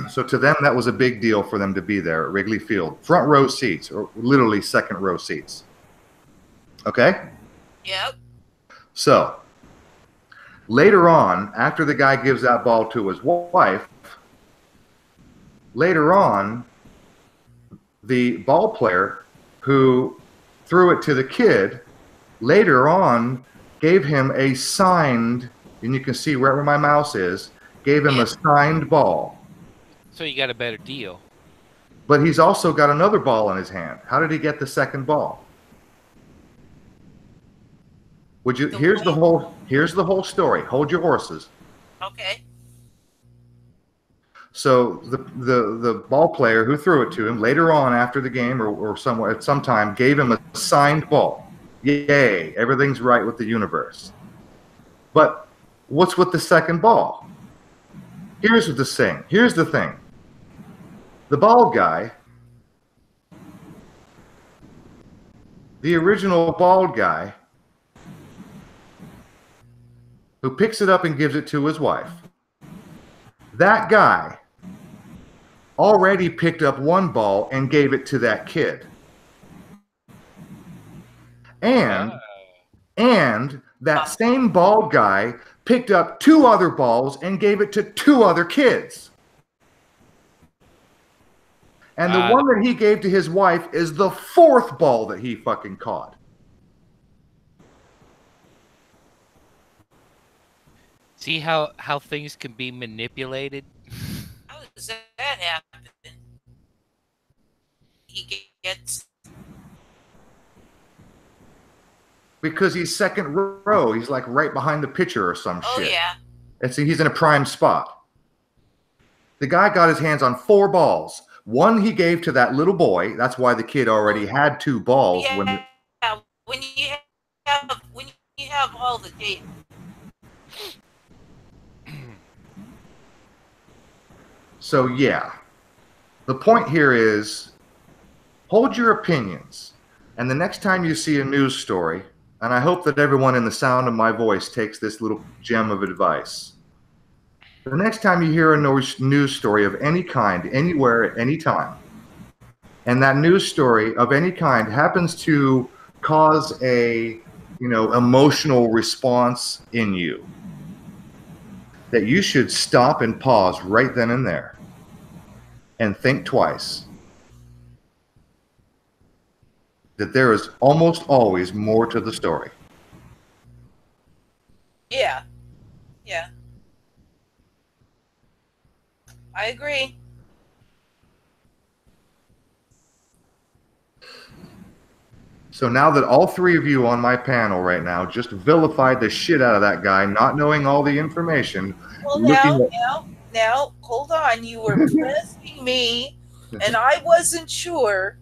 So to them, that was a big deal for them to be there at Wrigley Field. Front row seats, or literally second row seats. Okay? Yep. So, later on, after the guy gives that ball to his wife, later on, the ball player who threw it to the kid, later on, gave him a signed, and you can see right where my mouse is, gave him a signed ball. So you got a better deal. But he's also got another ball in his hand. How did he get the second ball? Would you? Here's the whole story. Hold your horses. Okay. So the ball player who threw it to him later on after the game or somewhere at some time gave him a signed ball. Yay! Everything's right with the universe. But what's with the second ball? Here's the thing. Here's the thing. The bald guy, the original bald guy, who picks it up and gives it to his wife, that guy already picked up one ball and gave it to that kid. And that same bald guy picked up two other balls and gave it to two other kids. And the one that he gave to his wife is the fourth ball that he fucking caught. See how things can be manipulated? How does that happen? He gets. Because he's second row. He's like right behind the pitcher or some shit. Oh yeah. And see, he's in a prime spot. The guy got his hands on four balls. One he gave to that little boy. That's why the kid already had 2 balls. Yeah, when you have all the data. So yeah, the point here is hold your opinions. And the next time you see a news story, and I hope that everyone in the sound of my voice takes this little gem of advice. The next time you hear a news story of any kind, anywhere, at any time, and that news story of any kind happens to cause a, emotional response in you, that you should stop and pause right then and there and think twice. That there is almost always more to the story. Yeah. Yeah. I agree. So now that all 3 of you on my panel right now just vilified the shit out of that guy, not knowing all the information. Well, now, hold on. You were pressing me, and I wasn't sure.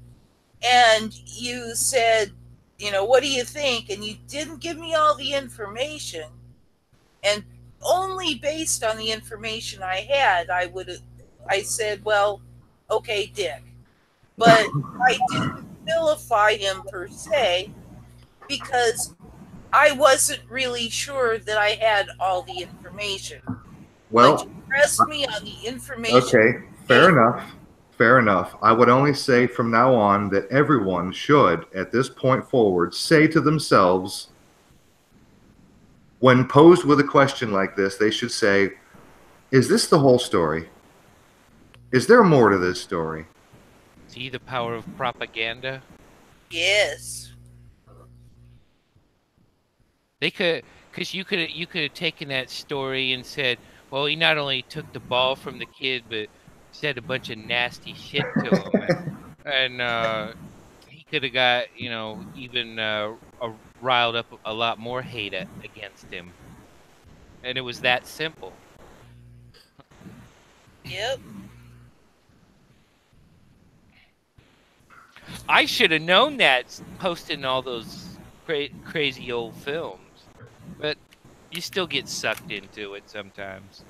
And you said, what do you think? And you didn't give me all the information. And only based on the information I had, I said, well, okay, Dick. But I didn't vilify him per se because I wasn't really sure that I had all the information. Well, but you pressed me on the information. Okay, fair enough. Fair enough. I would only say from now on that everyone should, at this point forward, say to themselves, when posed with a question like this, they should say, is this the whole story? Is there more to this story? See the power of propaganda? Yes. They could, because you could have taken that story and said, well, he not only took the ball from the kid, but said a bunch of nasty shit to him, and he could have got, even riled up a lot more hate against him, and it was that simple. Yep. I should have known that posting all those crazy old films, but you still get sucked into it sometimes.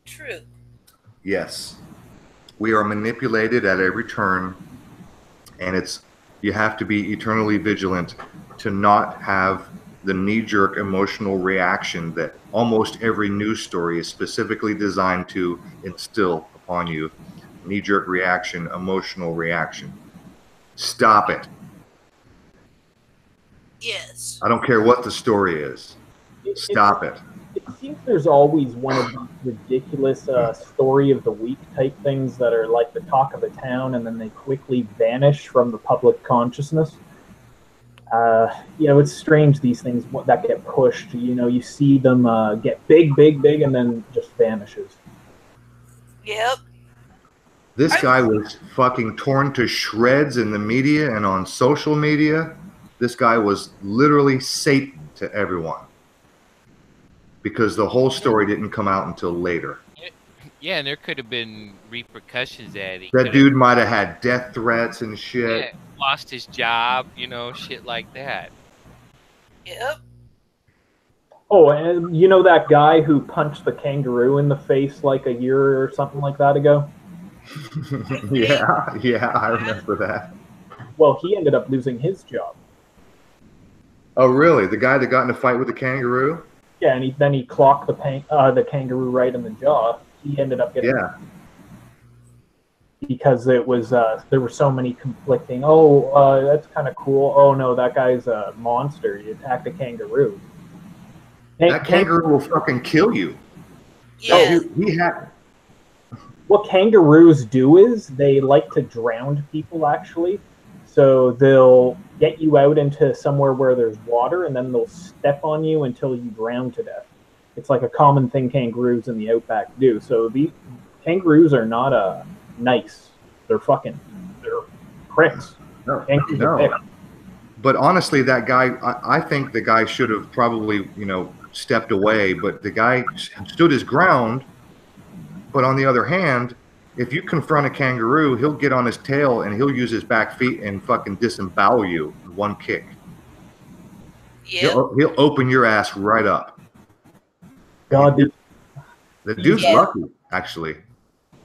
True. Yes. We are manipulated at every turn, and you have to be eternally vigilant to not have the knee-jerk emotional reaction that almost every news story is specifically designed to instill upon you. Knee-jerk reaction, emotional reaction. Stop it. Yes. I don't care what the story is. Stop it. It seems there's always one of these ridiculous story of the week type things that are like the talk of the town, and then they quickly vanish from the public consciousness. It's strange, these things that get pushed. You see them get big, and then just vanishes. Yep. This guy was fucking torn to shreds in the media and on social media. This guy was literally Satan to everyone because the whole story didn't come out until later. Yeah, and there could have been repercussions at it. That dude might have had death threats and shit. Yeah, lost his job, shit like that. Yep. Oh, and you know that guy who punched the kangaroo in the face like a year or something like that ago? Yeah, I remember that. Well, he ended up losing his job. Oh, really? The guy that got in a fight with the kangaroo? Yeah, and then he clocked the kangaroo right in the jaw. He ended up getting because it was there were so many conflicting. Oh, that's kind of cool. Oh no, that guy's a monster. He attacked a kangaroo. That kangaroo will fucking kill you. Yeah. He had. What kangaroos do is they like to drown people, actually. So they'll get you out into somewhere where there's water, and then they'll step on you until you drown to death. It's like a common thing kangaroos in the outback do. So these kangaroos are not nice. They're pricks. No. But honestly, that guy, I think the guy should have probably, stepped away. But the guy stood his ground. But on the other hand, If you confront a kangaroo, he'll get on his tail and he'll use his back feet and fucking disembowel you in one kick. Yep. He'll open your ass right up. God, The dude's lucky, actually.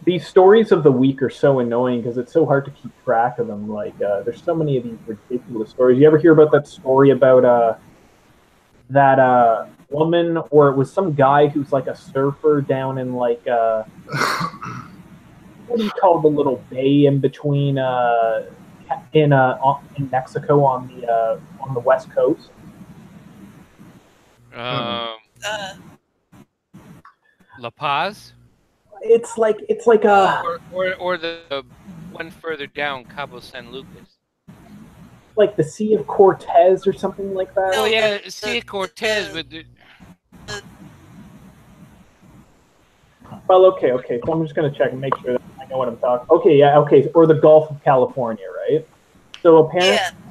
these stories of the week are so annoying because it's so hard to keep track of them. Like, there's so many of these ridiculous stories. You ever hear about that story about that woman, or it was some guy who's like a surfer down in like what do you call the little bay in between in Mexico on the west coast? La Paz, It's like a or the one further down, Cabo San Lucas. like the Sea of Cortez or something like that. Oh yeah, Sea of Cortez with the. Well, okay. So I'm just gonna check and make sure that I know what I'm talking. Okay, yeah, okay. Or the Gulf of California, right? So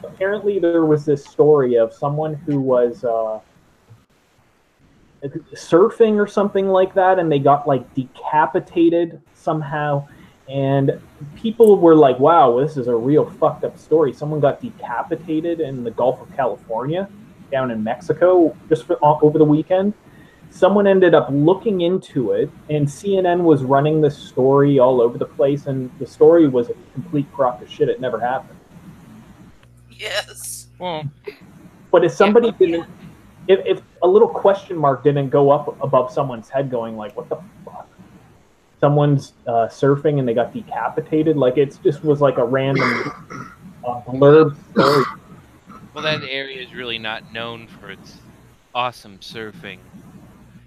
apparently there was this story of someone who was surfing or something like that, and they got like decapitated somehow. And people were like, wow, this is a real fucked up story. Someone got decapitated in the Gulf of California, down in Mexico, just over the weekend. Someone ended up looking into it, and CNN was running this story all over the place, and the story was a complete crock of shit. It never happened. Yes. Well, but if somebody didn't, if a little question mark didn't go up above someone's head going like, what the fuck? Someone's surfing and they got decapitated. Like, it just was like a random blurb story. Well, that area is really not known for its awesome surfing.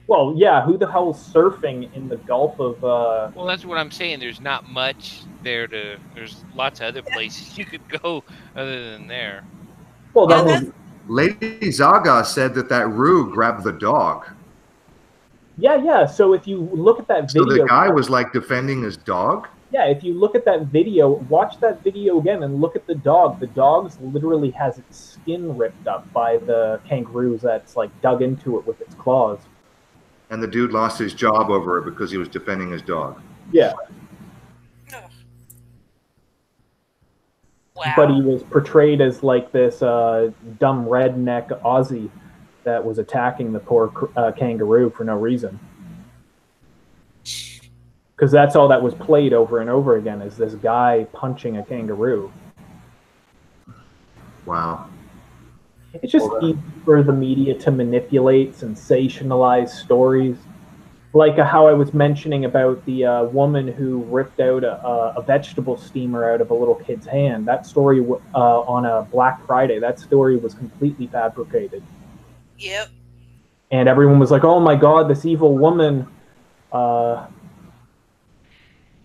Well, yeah, who the hell is surfing in the Gulf of... Well, that's what I'm saying. There's not much there to... There's lots of other places you could go other than there. Well, that was... Lady Zaga said that Roo grabbed the dog. Yeah. So if you look at that video... So the guy was like defending his dog? Yeah, if you look at that video, watch that video again and look at the dog. The dog literally has its skin ripped up by the kangaroos that's like dug into it with its claws. And the dude lost his job over it because he was defending his dog. Yeah. Wow. But he was portrayed as like this dumb redneck Aussie that was attacking the poor kangaroo for no reason. Because that's all that was played over and over again, is this guy punching a kangaroo. Wow. It's just easy for the media to manipulate, sensationalize stories. Like how I was mentioning about the woman who ripped out a vegetable steamer out of a little kid's hand. That story on a Black Friday, that story was completely fabricated. Yep. And everyone was like, oh my God, this evil woman.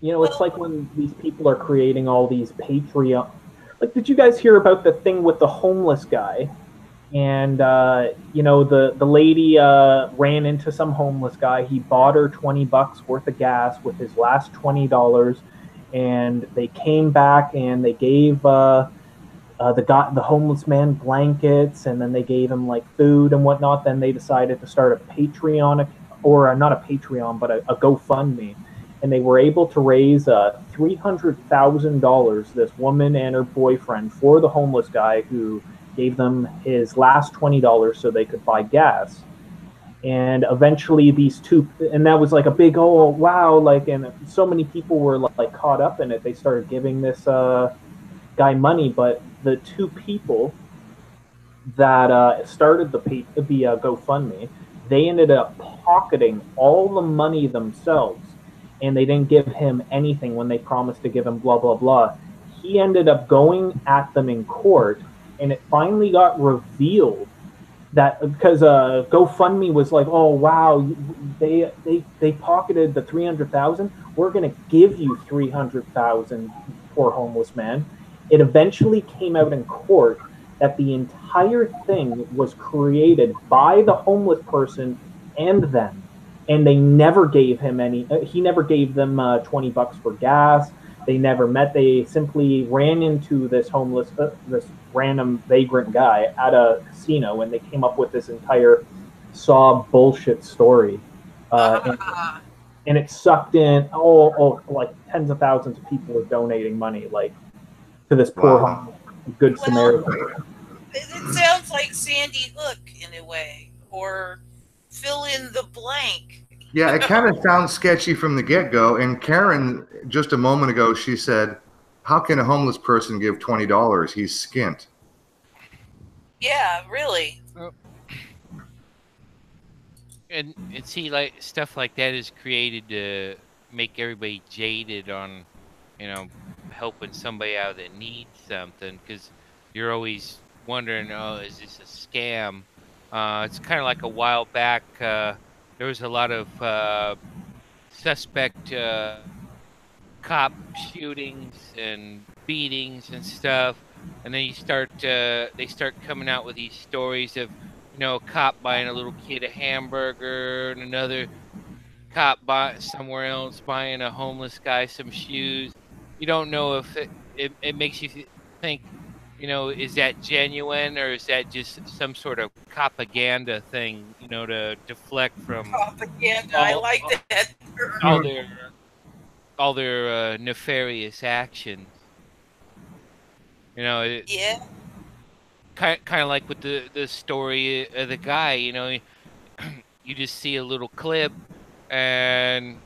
You know, it's like when these people are creating all these Patreon. Like, did you guys hear about the thing with the homeless guy? And, you know, the lady ran into some homeless guy. He bought her $20 worth of gas with his last $20. And they came back and they gave the homeless man blankets. And then they gave him, like, food and whatnot. Then they decided to start a Patreon, or not a Patreon, but a GoFundMe. And they were able to raise $300,000, this woman and her boyfriend, for the homeless guy who gave them his last $20 so they could buy gas. And eventually these two, and that was like a big, oh, wow, like, and so many people were like caught up in it. They started giving this guy money, but the two people that started the GoFundMe, they ended up pocketing all the money themselves, and they didn't give him anything when they promised to give him blah, blah, blah. He ended up going at them in court, and it finally got revealed that because GoFundMe was like, oh wow, they pocketed the $300,000. We're gonna give you $300,000, poor homeless man. It eventually came out in court that the entire thing was created by the homeless person and them, and they never gave him any. He never gave them $20 for gas. They never met. They simply ran into this homeless, this random vagrant guy at a casino, and they came up with this entire bullshit story. and it sucked in like tens of thousands of people are donating money like to this poor Wow. good Samaritan. It sounds like Sandy Hook in a way, or fill in the blank. Yeah, it kind of sounds sketchy from the get-go. And Karen, just a moment ago, she said, how can a homeless person give $20? He's skint. Yeah, really. And see, like stuff like that is created to make everybody jaded on, you know, helping somebody out that needs something, because you're always wondering, oh, is this a scam? It's kind of like a while back. There was a lot of suspect cop shootings and beatings and stuff, and then they start coming out with these stories of, you know, a cop buying a little kid a hamburger and another cop somewhere else buying a homeless guy some shoes. You don't know if it makes you think, you know, is that genuine or is that just some sort of propaganda thing, you know, to deflect from Propaganda. I like that. all their nefarious actions. You know, Yeah. kind of like with the story of the guy. You know, you just see a little clip and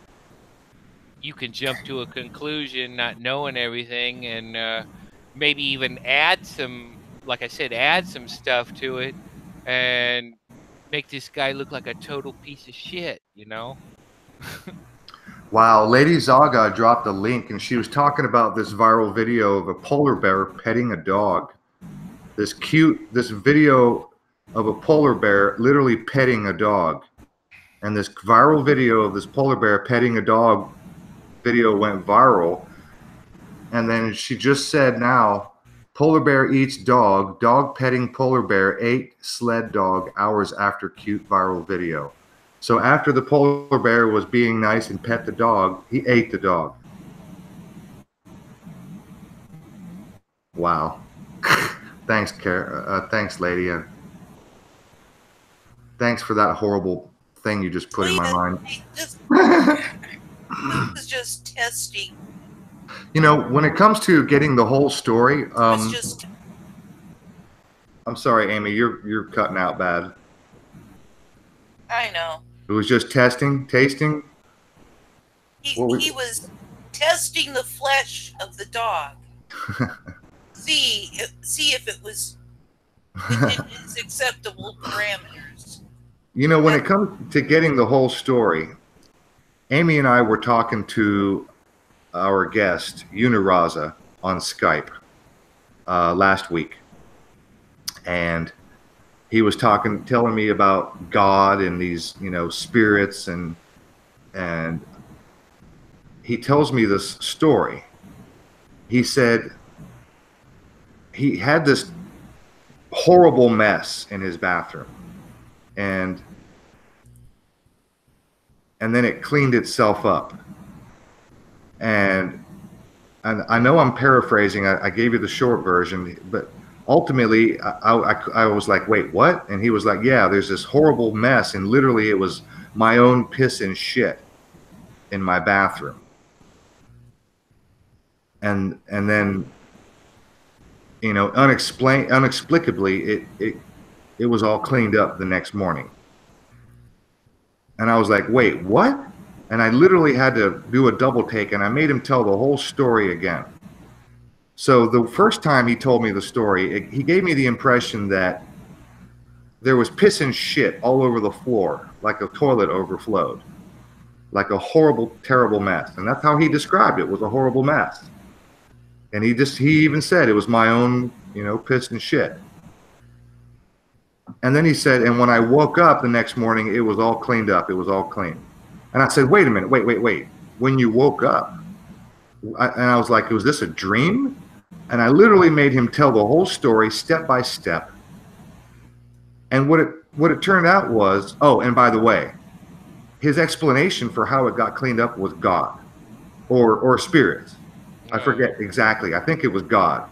you can jump to a conclusion, not knowing everything, and maybe even add some, like I said, add some stuff to it, and make this guy look like a total piece of shit. You know. Wow, Lady Zaga dropped a link, and she was talking about this viral video of a polar bear petting a dog. This video of a polar bear literally petting a dog. And this viral video of this polar bear petting a dog video went viral. And then she just said now, polar bear eats dog, dog petting polar bear ate sled dog hours after cute viral video. So after the polar bear was being nice and pet the dog, he ate the dog. Wow. Thanks, thanks, lady. Thanks for that horrible thing you just put in my mind. This is just testing. You know, when it comes to getting the whole story, It's just. I'm sorry, Amy, you're cutting out bad. I know. It was just tasting. He was testing the flesh of the dog. see if it was within his acceptable parameters. You know, when it comes to getting the whole story, Amy and I were talking to our guest, Uniraza, on Skype last week. And he was telling me about God and these, you know, spirits, and he tells me this story. He said he had this horrible mess in his bathroom, and then it cleaned itself up. And I know I'm paraphrasing. I gave you the short version, but ultimately, I was like, wait, what? And he was like, yeah, there's this horrible mess, and literally it was my own piss and shit in my bathroom. And then, you know, inexplicably, it was all cleaned up the next morning. And I was like, wait, what? And I literally had to do a double take, and I made him tell the whole story again. So the first time he told me the story, he gave me the impression that there was piss and shit all over the floor, like a toilet overflowed, like a horrible, terrible mess. And that's how he described it, was a horrible mess. And he even said it was my own, you know, piss and shit. And then he said, and when I woke up the next morning, it was all cleaned up. It was all clean. And I said, wait a minute, wait. When you woke up? And I was like, was this a dream? And I literally made him tell the whole story step by step. And what it turned out was, oh, and by the way, his explanation for how it got cleaned up was God or spirits. I forget exactly. I think it was God,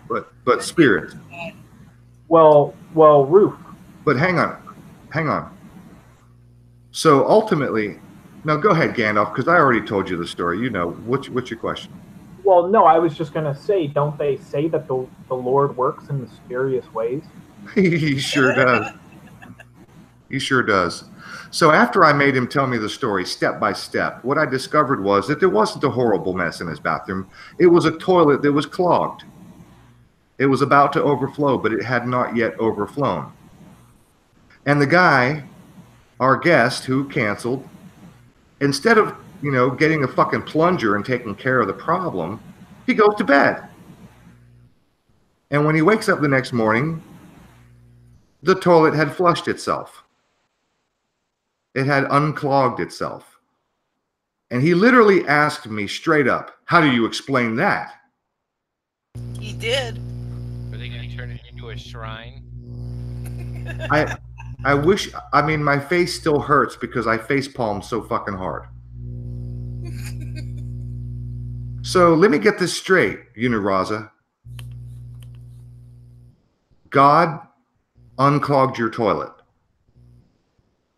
but spirits. Well, Roof. But hang on. So ultimately, No, go ahead, Gandalf, because I already told you the story. You know, what's your question? Well, no, I was just going to say, don't they say that the Lord works in mysterious ways? He sure does. He sure does. So after I made him tell me the story step by step, what I discovered was that there wasn't a horrible mess in his bathroom. It was a toilet that was clogged. It was about to overflow, but it had not yet overflown. And the guy, our guest who canceled, instead of, getting a fucking plunger and taking care of the problem, he goes to bed. And when he wakes up the next morning, the toilet had flushed itself. It had unclogged itself. And he literally asked me straight up, how do you explain that? He did. Are they going to turn it into a shrine? I wish, my face still hurts because I face palmed so fucking hard. So let me get this straight, Uniraza. God unclogged your toilet.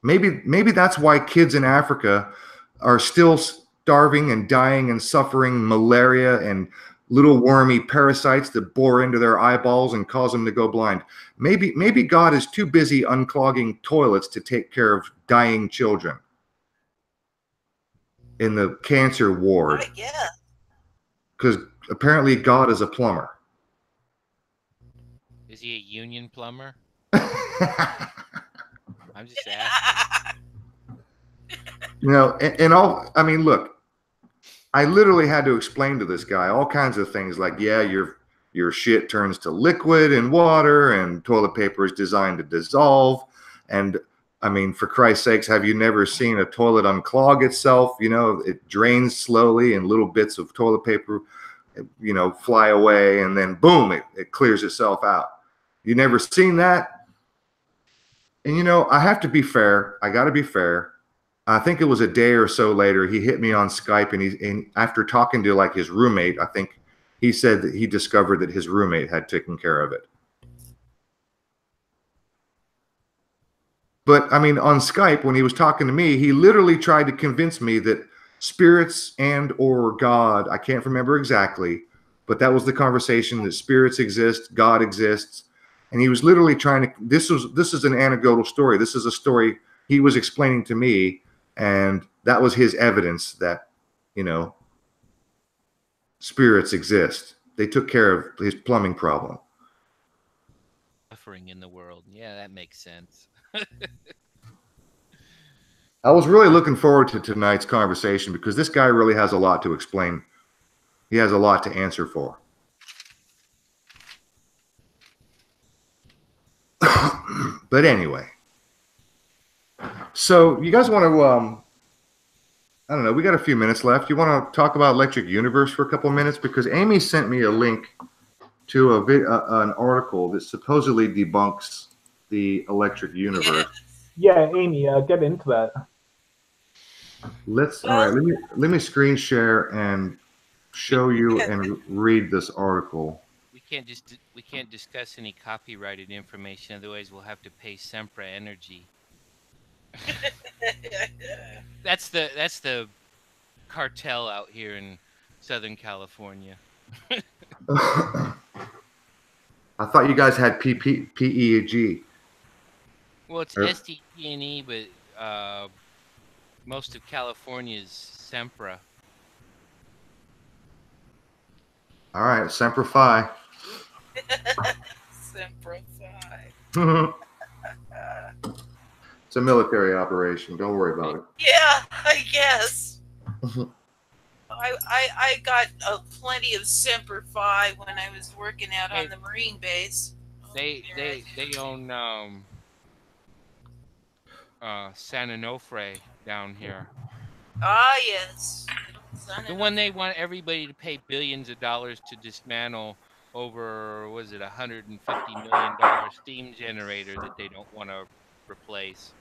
Maybe that's why kids in Africa are still starving and dying and suffering malaria and little wormy parasites that bore into their eyeballs and cause them to go blind. Maybe God is too busy unclogging toilets to take care of dying children in the cancer ward. Yeah. Because apparently God is a plumber. Is he a union plumber? I'm just asking. Look, I literally had to explain to this guy all kinds of things like, yeah, your shit turns to liquid and water, and toilet paper is designed to dissolve. And for Christ's sakes, have you never seen a toilet unclog itself? It drains slowly and little bits of toilet paper, fly away, and then boom, it clears itself out. You never seen that? And I have to be fair. I got to be fair. I think it was a day or so later, he hit me on Skype, and after talking to like his roommate, I think he said that he discovered that his roommate had taken care of it. But on Skype, when he was talking to me, he literally tried to convince me that spirits and or God, I can't remember exactly, but that was the conversation, that spirits exist, God exists. And he was literally trying to, this is an anecdotal story. This is a story he was explaining to me, and that was his evidence that, spirits exist. They took care of his plumbing problem. Suffering in the world. Yeah, that makes sense. I was really looking forward to tonight's conversation because this guy really has a lot to explain. He has a lot to answer for. But anyway, so you guys want to, I don't know, we got a few minutes left. You want to talk about Electric Universe for a couple of minutes? Because Amy sent me a link to an article that supposedly debunks the Electric Universe. Yeah, Amy, get into that. All right, let me screen share and show you and read this article. We can't discuss any copyrighted information, otherwise we'll have to pay Sempra Energy. That's the cartel out here in Southern California. I thought you guys had PEG. Well, it's SDG&E, but most of California is Sempra. All right, Semper Fi. Semper Fi. It's a military operation. Don't worry about it. Yeah, I guess. I got plenty of Semper Fi when I was working out on the Marine base. They own San Onofre down here. Ah, yes. The one they want everybody to pay billions of dollars to dismantle over, was it $150 million steam generator that they don't want to replace.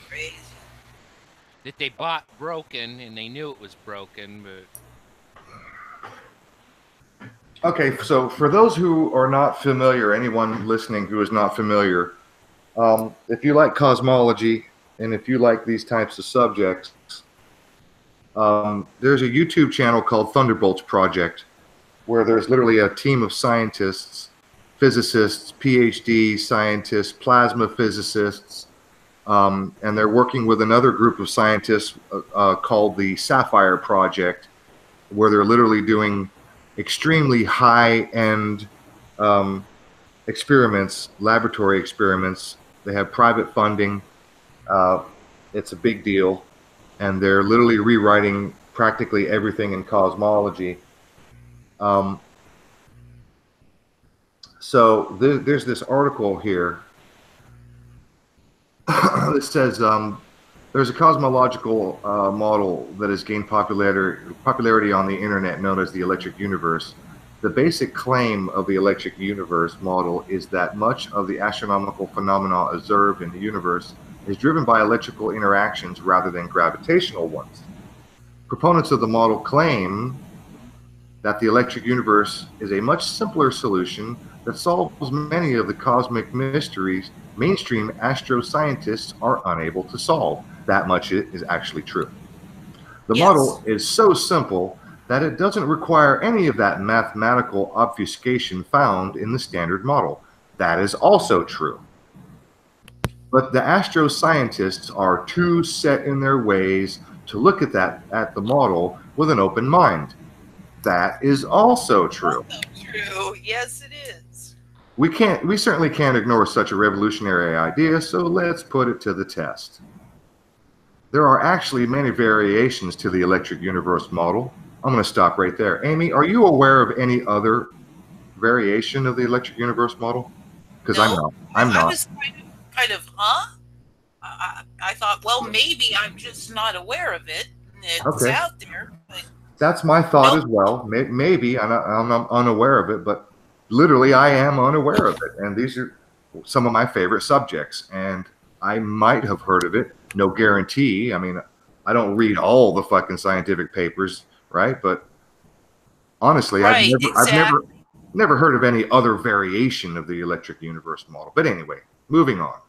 Crazy. That they bought broken, and they knew it was broken, but Okay, so for those who are not familiar, anyone listening who is not familiar, if you like cosmology and if you like these types of subjects, there's a YouTube channel called Thunderbolts Project, where there's literally a team of scientists, physicists, PhD scientists, plasma physicists, and they're working with another group of scientists called the Sapphire Project, where they're literally doing extremely high-end experiments, laboratory experiments. They have private funding. It's a big deal. And they're literally rewriting practically everything in cosmology. So there's this article here that says there's a cosmological model that has gained popularity on the internet known as the Electric Universe. The basic claim of the Electric Universe model is that much of the astronomical phenomena observed in the universe is driven by electrical interactions rather than gravitational ones. Proponents of the model claim that the Electric Universe is a much simpler solution that solves many of the cosmic mysteries mainstream astroscientists are unable to solve. That much is actually true. The model is so simple that it doesn't require any of that mathematical obfuscation found in the standard model. That is also true. But the astroscientists are too set in their ways to look at the model with an open mind. That is also true. True. Yes, it is. We certainly can't ignore such a revolutionary idea, so let's put it to the test. There are actually many variations to the Electric Universe model. I'm going to stop right there. Amy, are you aware of any other variation of the Electric Universe model? Because No, I'm not. I was kind of, huh? I thought, well, maybe I'm just not aware of it. It's out there. But that's my thought as well. Maybe I'm unaware of it, but literally I am unaware of it. And these are some of my favorite subjects. And I might have heard of it. No guarantee. I mean, I don't read all the fucking scientific papers, right? But honestly, I've never heard of any other variation of the Electric Universe model. But anyway, moving on.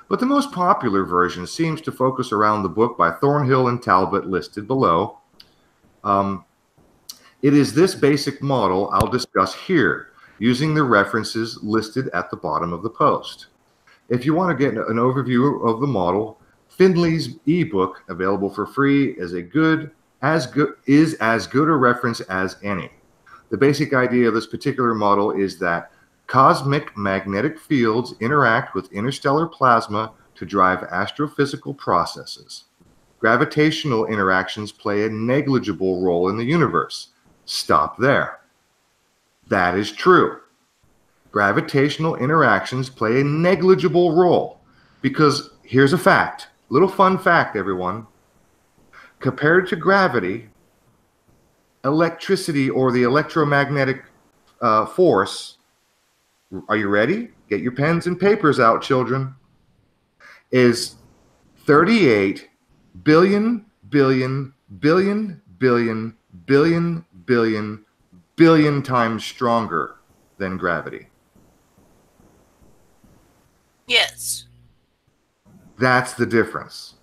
But the most popular version seems to focus around the book by Thornhill and Talbot listed below. It is this basic model I'll discuss here, using the references listed at the bottom of the post. If you want to get an overview of the model, Finley's ebook, available for free, is as good a reference as any. The basic idea of this particular model is that cosmic magnetic fields interact with interstellar plasma to drive astrophysical processes. Gravitational interactions play a negligible role in the universe. Stop there. That is true. Gravitational interactions play a negligible role because here's a fact. Little fun fact, everyone. Compared to gravity, electricity or the electromagnetic force, are you ready? Get your pens and papers out, children. Is 38 billion, billion, billion, billion, billion, billion, billion times stronger than gravity. yes. That's the difference.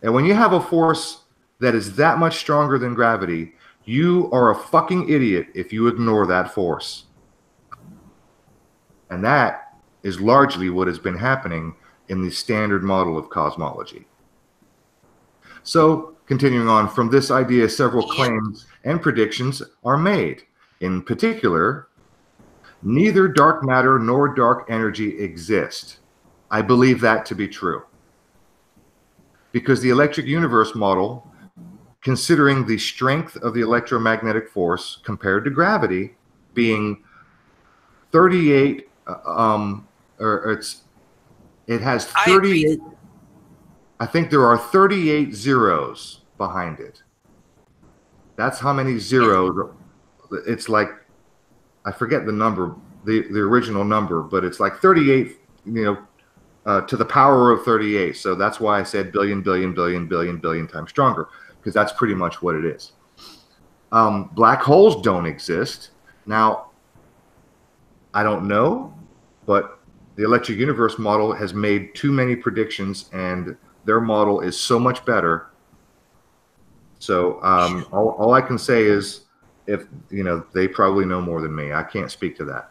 And when you have a force that is that much stronger than gravity, you are a fucking idiot if you ignore that force. And that is largely what has been happening in the standard model of cosmology. So, continuing on from this idea, several claims and predictions are made. In particular, neither dark matter nor dark energy exist. I believe that to be true. Because the Electric Universe model, considering the strength of the electromagnetic force compared to gravity, being 38, it has 38. I think there are 38 zeros behind it. That's how many zeros. It's like, I forget the number, the original number, but it's like 38, to the power of 38. So that's why I said billion, billion, billion, billion, billion times stronger, because that's pretty much what it is. Black holes don't exist. Now, I don't know, but the Electric Universe model has made too many predictions, and their model is so much better. So all I can say is, if they probably know more than me. I can't speak to that.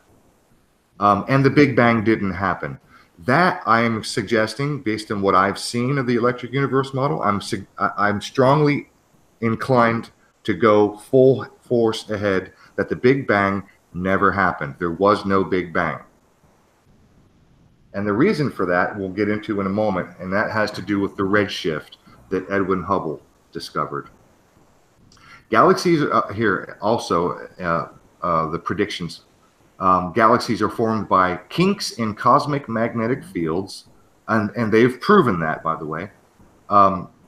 And the Big Bang didn't happen. That I am suggesting, based on what I've seen of the Electric Universe model, I'm strongly inclined to go full force ahead that the Big Bang never happened. There was no Big Bang. And the reason for that we'll get into in a moment, and that has to do with the redshift that Edwin Hubble discovered. Galaxies here also, the predictions. Galaxies are formed by kinks in cosmic magnetic fields, and they've proven that, by the way.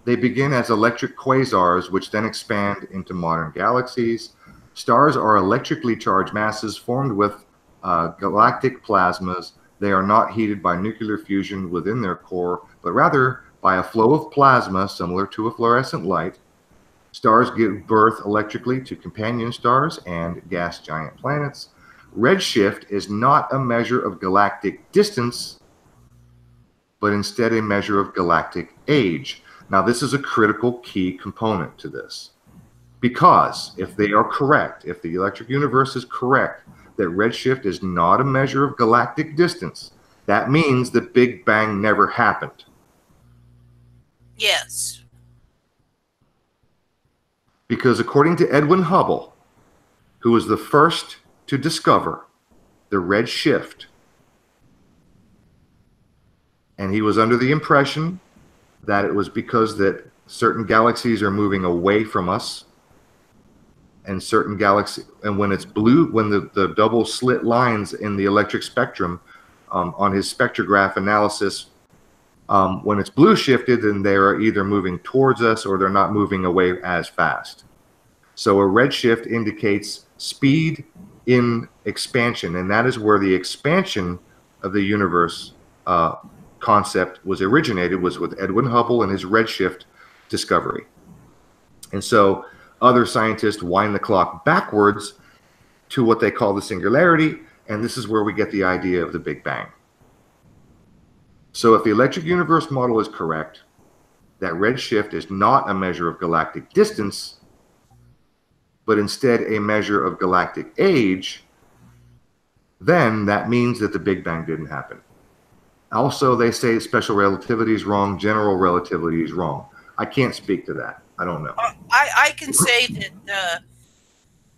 They begin as electric quasars, which then expand into modern galaxies. Stars are electrically charged masses formed with galactic plasmas. They are not heated by nuclear fusion within their core, but rather by a flow of plasma similar to a fluorescent light. Stars give birth electrically to companion stars and gas giant planets. Redshift is not a measure of galactic distance, but instead a measure of galactic age. Now, this is a critical key component to this, because if they are correct, if the Electric Universe is correct, that redshift is not a measure of galactic distance, that means the Big Bang never happened. Yes. Because according to Edwin Hubble, who was the first to discover the red shift, and he was under the impression that it was because that certain galaxies are moving away from us, and certain galaxies, and when it's blue, when the double slit lines in the electric spectrum on his spectrograph analysis, when it's blue shifted, then they're either moving towards us or they're not moving away as fast. So a redshift indicates speed in expansion, and that is where the expansion of the universe concept was originated, was with Edwin Hubble and his redshift discovery. And so other scientists wind the clock backwards to what they call the singularity, and this is where we get the idea of the Big Bang. So if the Electric Universe model is correct, that redshift is not a measure of galactic distance, but instead a measure of galactic age, then that means that the Big Bang didn't happen. Also, they say special relativity is wrong, general relativity is wrong. I can't speak to that. I don't know. I can say that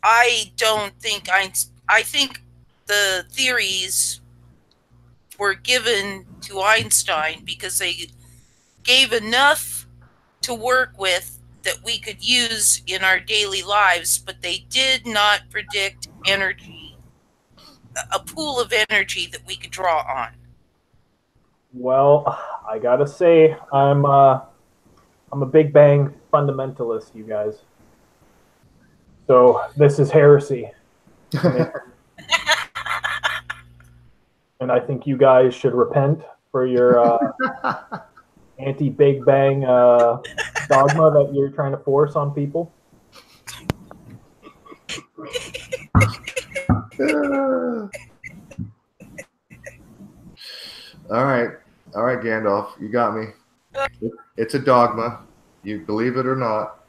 I don't think I think the theories were given to Einstein because they gave enough to work with that we could use in our daily lives, but they did not predict energy, a pool of energy that we could draw on. Well, I gotta say, I'm a Big Bang fundamentalist, you guys. So this is heresy. And I think you guys should repent for your anti-Big Bang dogma that you're trying to force on people. All right, Gandalf, you got me. It's a dogma. You believe it or not.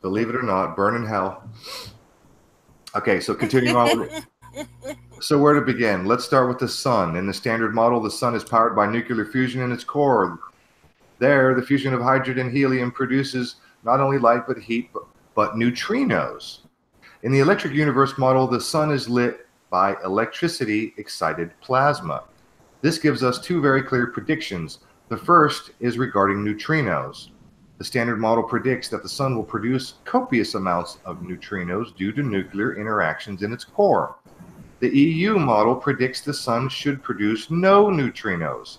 Believe it or not, burn in hell. Okay, so continuing on. So where to begin? Let's start with the sun. In the standard model, the sun is powered by nuclear fusion in its core. There, the fusion of hydrogen and helium produces not only light but heat, but neutrinos. In the Electric Universe model, the sun is lit by electricity-excited plasma. This gives us two very clear predictions. The first is regarding neutrinos. The standard model predicts that the sun will produce copious amounts of neutrinos due to nuclear interactions in its core. The EU model predicts the sun should produce no neutrinos.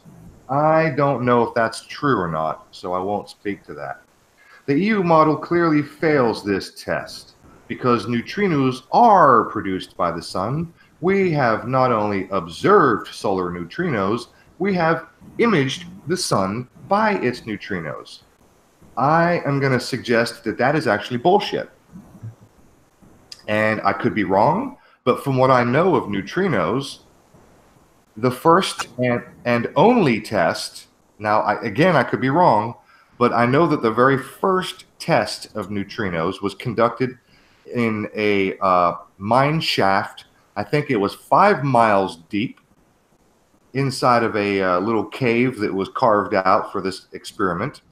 I don't know if that's true or not, so I won't speak to that. The EU model clearly fails this test because neutrinos are produced by the sun. We have not only observed solar neutrinos, we have imaged the sun by its neutrinos. I am going to suggest that that is actually bullshit. And I could be wrong, but from what I know of neutrinos, the first and only test, now I could be wrong, but I know that the very first test of neutrinos was conducted in a mine shaft. I think it was 5 miles deep inside of a little cave that was carved out for this experiment.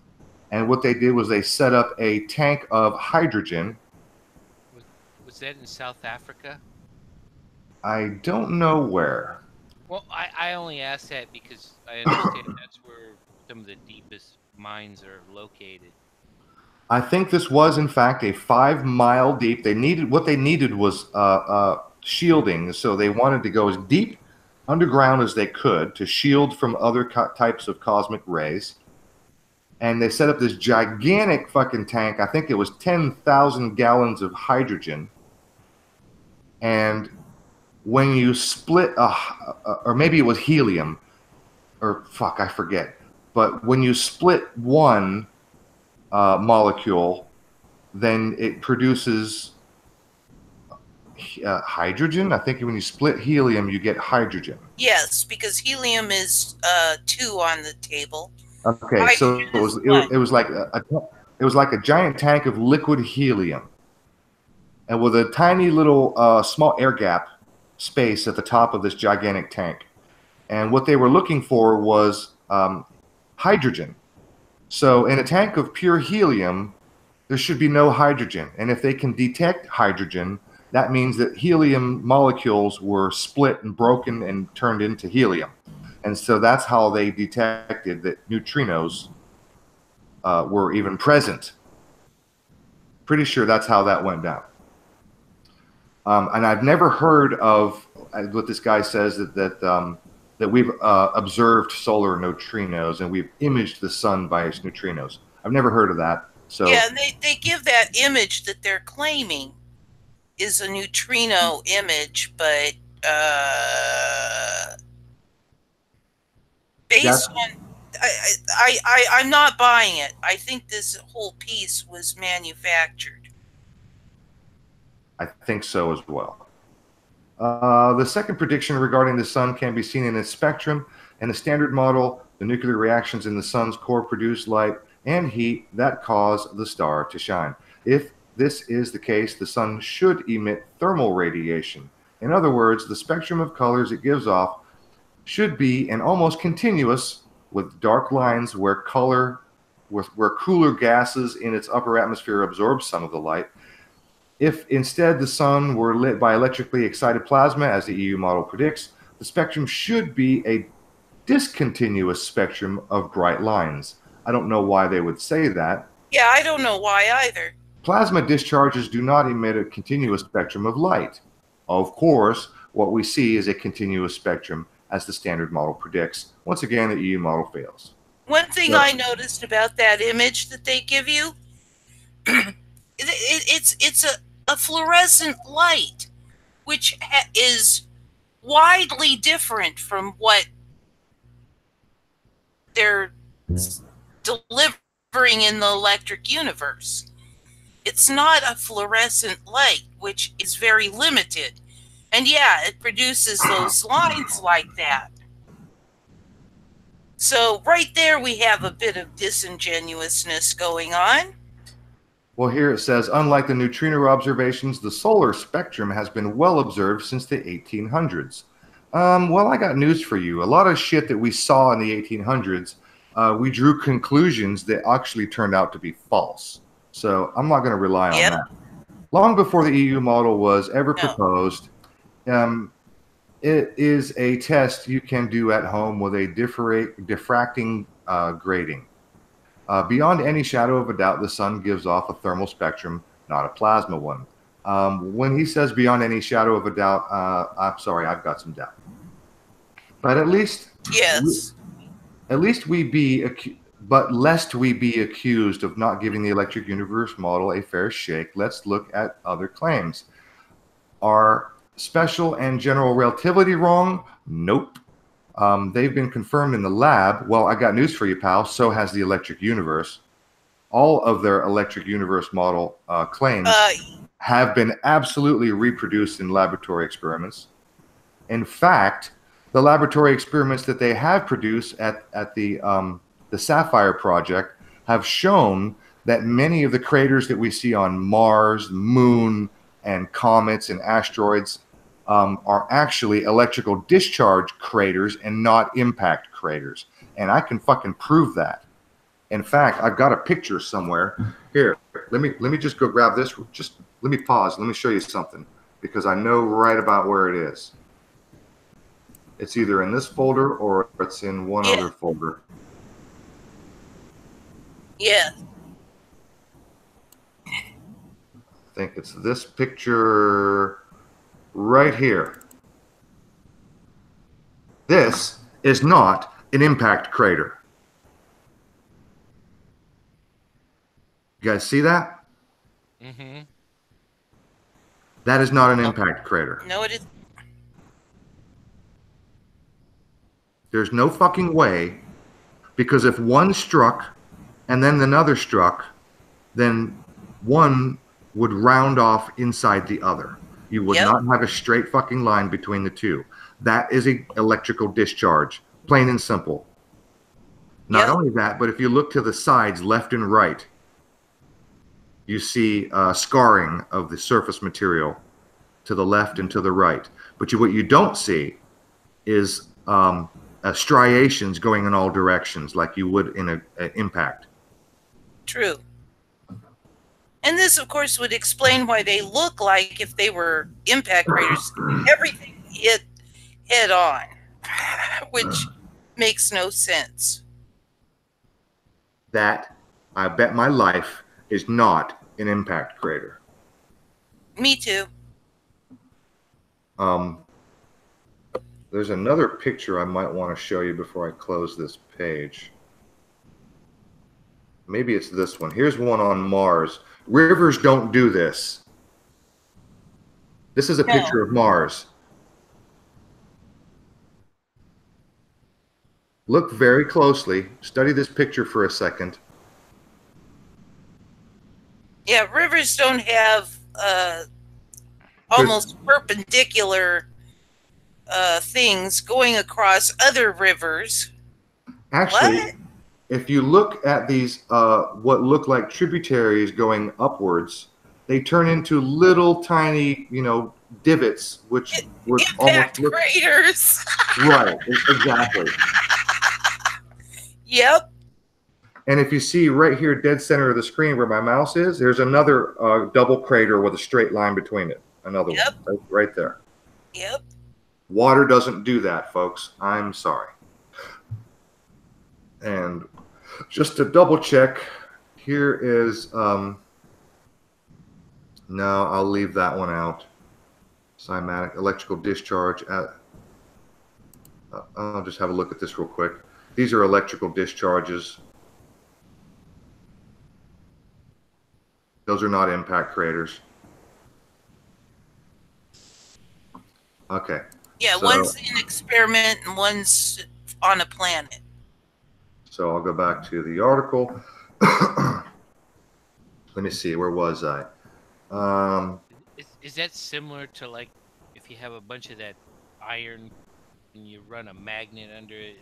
And what they did was they set up a tank of hydrogen. Was that in South Africa? I don't know where. Well, I only ask that because I understand that's where some of the deepest mines are located. I think this was in fact a 5 mile deep. What they needed was shielding, so they wanted to go as deep underground as they could to shield from other types of cosmic rays. And they set up this gigantic fucking tank. I think it was 10,000 gallons of hydrogen. And when you split or maybe it was helium, or fuck, I forget. But when you split one molecule, then it produces hydrogen. I think when you split helium, you get hydrogen. Yes, because helium is 2 on the table. Okay, so it was like a giant tank of liquid helium, and with a tiny little small air gap space at the top of this gigantic tank. And what they were looking for was hydrogen. So in a tank of pure helium, there should be no hydrogen. And if they can detect hydrogen, that means that helium molecules were split and broken and turned into helium. And so that's how they detected that neutrinos were even present. Pretty sure that's how that went down. And I've never heard of what this guy says that we've observed solar neutrinos and we've imaged the sun by its neutrinos. I've never heard of that. So yeah, they give that image that they're claiming is a neutrino image, but based on I'm not buying it. I think this whole piece was manufactured. I think so as well. The second prediction regarding the sun can be seen in its spectrum. In the standard model, the nuclear reactions in the sun's core produce light and heat that cause the star to shine. If this is the case, the sun should emit thermal radiation. In other words, the spectrum of colors it gives off should be an almost continuous with dark lines where cooler gases in its upper atmosphere absorb some of the light. If instead the sun were lit by electrically excited plasma, as the EU model predicts, the spectrum should be a discontinuous spectrum of bright lines. I don't know why they would say that. Yeah, I don't know why either. Plasma discharges do not emit a continuous spectrum of light. Of course, what we see is a continuous spectrum as the standard model predicts. Once again, the EU model fails. One thing I noticed about that image that they give you, it's a fluorescent light, which is widely different from what they're delivering in the electric universe. It's not a fluorescent light, which is very limited. And yeah, it produces those lines like that. So right there we have a bit of disingenuousness going on. Well, here it says, unlike the neutrino observations, the solar spectrum has been well observed since the 1800s. Well, I got news for you. A lot of shit that we saw in the 1800s, we drew conclusions that actually turned out to be false. So I'm not going to rely on that. Long before the EU model was ever proposed, it is a test you can do at home with a diffracting grating. Beyond any shadow of a doubt, the sun gives off a thermal spectrum, not a plasma one. When he says beyond any shadow of a doubt, I'm sorry, I've got some doubt. But at least, lest we be accused of not giving the Electric Universe model a fair shake, let's look at other claims. Are special and general relativity wrong? Nope. They've been confirmed in the lab. Well, I got news for you, pal. So has the Electric Universe. All of their Electric Universe model claims. have been absolutely reproduced in laboratory experiments. In fact, the laboratory experiments that they have produced at the Sapphire Project have shown that many of the craters that we see on Mars, Moon, and comets and asteroids are actually electrical discharge craters and not impact craters. And I can fucking prove that. In fact, I've got a picture somewhere. Here, let me just go grab this. Just let me pause. Let me show you something, because I know right about where it is. It's either in this folder or it's in one other folder. Yeah. I think it's this picture right here. This is not an impact crater. You guys see that? Mm-hmm. That is not an impact crater. No, it is. There's no fucking way, because if one struck and then another struck, then one would round off inside the other. You would not have a straight fucking line between the two. That is an electrical discharge, plain and simple. Not only that, but if you look to the sides, left and right, you see scarring of the surface material to the left and to the right. But what you don't see is striations going in all directions like you would in an impact. True. And this, of course, would explain why they look like, if they were impact craters, everything hit head on, which makes no sense. That, I bet my life, is not an impact crater. Me too. There's another picture I might want to show you before I close this page. Maybe it's this one. Here's one on Mars. Rivers don't do this. This is a picture of Mars. Look very closely. Study this picture for a second. Yeah, rivers don't have almost perpendicular things going across other rivers. Actually, if you look at these, what look like tributaries going upwards, they turn into little tiny, divots, which would almost look craters. Right, exactly. Yep. And if you see right here, dead center of the screen where my mouse is, there's another double crater with a straight line between it. Another one, right there. Yep. Water doesn't do that, folks. I'm sorry. And just to double check, here is, no, I'll leave that one out. Cymatic electrical discharge. I'll just have a look at this real quick. These are electrical discharges. Those are not impact craters. Okay. Yeah, so, one's an experiment and one's on a planet. So I'll go back to the article. Let me see, where was I? Is that similar to, like, if you have a bunch of that iron and you run a magnet under it?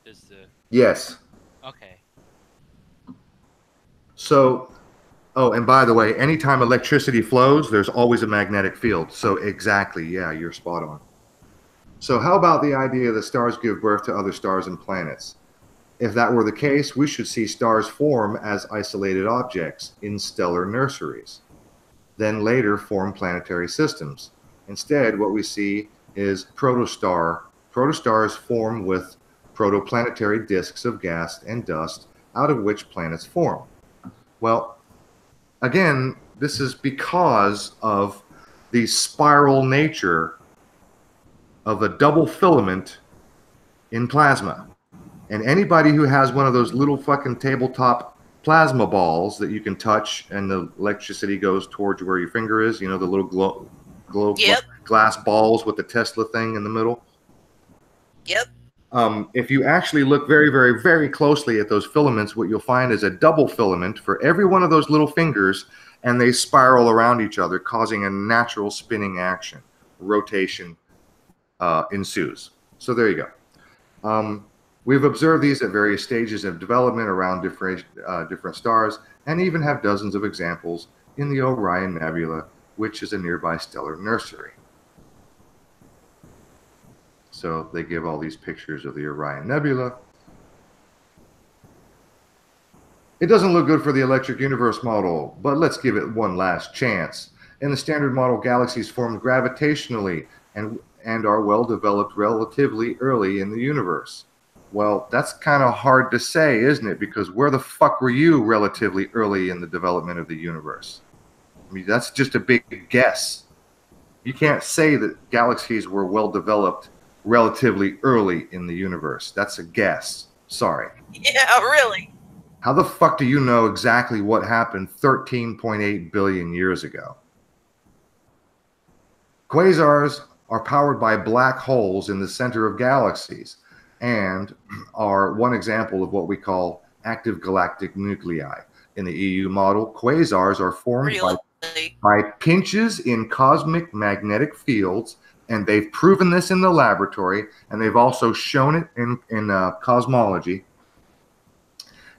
Does the... Yes. Okay. So, oh, and by the way, anytime electricity flows, there's always a magnetic field. So exactly, yeah, you're spot on. So how about the idea that stars give birth to other stars and planets? If that were the case, we should see stars form as isolated objects in stellar nurseries, then later form planetary systems. Instead, what we see is protostar. Protostars form with protoplanetary disks of gas and dust, out of which planets form. Well, again, this is because of the spiral nature of a double filament in plasma. And anybody who has one of those little fucking tabletop plasma balls that you can touch and the electricity goes towards where your finger is, the little glass balls with the Tesla thing in the middle. Yep. If you actually look very, very, very closely at those filaments, what you'll find is a double filament for every one of those little fingers and they spiral around each other, causing a natural spinning action. Rotation ensues. So there you go. We've observed these at various stages of development around different stars, and even have dozens of examples in the Orion Nebula, which is a nearby stellar nursery. So they give all these pictures of the Orion Nebula. It doesn't look good for the Electric Universe model, but let's give it one last chance. In the standard model, galaxies formed gravitationally and are well developed relatively early in the universe. Well, that's kind of hard to say, isn't it? Because where the fuck were you relatively early in the development of the universe? I mean, that's just a big guess. You can't say that galaxies were well developed relatively early in the universe. That's a guess. Sorry. Yeah, really. How the fuck do you know exactly what happened 13.8 billion years ago? Quasars are powered by black holes in the center of galaxies and are one example of what we call active galactic nuclei. In the EU model, quasars are formed by pinches in cosmic magnetic fields, and they've proven this in the laboratory, and they've also shown it in cosmology,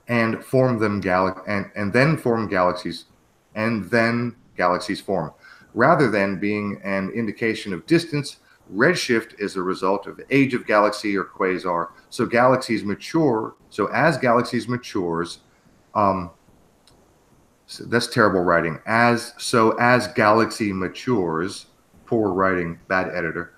and form them and then form galaxies, and then galaxies form. Rather than being an indication of distance, redshift is a result of age of galaxy or quasar. So galaxies mature. So as galaxies matures, so that's terrible writing. As galaxy matures, poor writing, bad editor,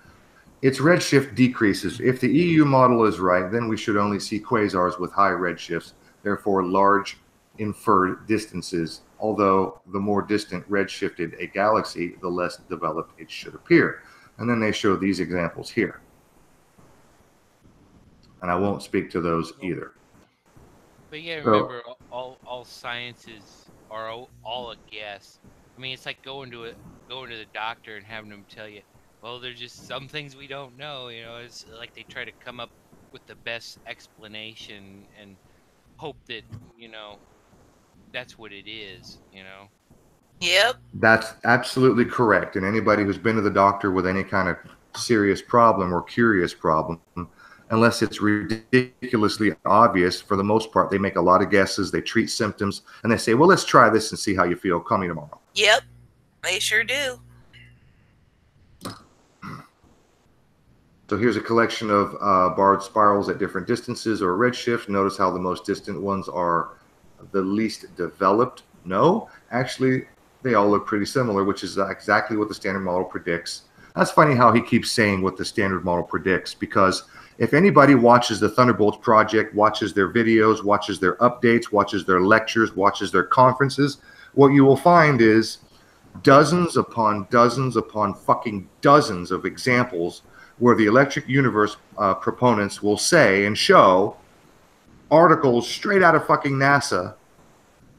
its redshift decreases. If the EU model is right, then we should only see quasars with high redshifts, therefore large inferred distances. Although the more distant redshifted a galaxy, the less developed it should appear. And then they show these examples here. And I won't speak to those either. But yeah, remember, all sciences are all a guess. I mean, it's like going to the doctor and having them tell you, well, there's just some things we don't know. You know, it's like they try to come up with the best explanation and hope that, you know, that's what it is, you know. Yep. That's absolutely correct. And anybody who's been to the doctor with any kind of serious problem or curious problem, unless it's ridiculously obvious, for the most part, they make a lot of guesses, they treat symptoms, and they say, well, let's try this and see how you feel. Call me tomorrow. Yep, they sure do. So here's a collection of barred spirals at different distances or redshift. Notice how the most distant ones are the least developed. No, actually, they all look pretty similar, which is exactly what the standard model predicts. That's funny how he keeps saying what the standard model predicts, because if anybody watches the Thunderbolts Project, watches their videos, watches their updates, watches their lectures, watches their conferences, what you will find is dozens upon fucking dozens of examples where the Electric Universe proponents will say and show articles straight out of fucking NASA,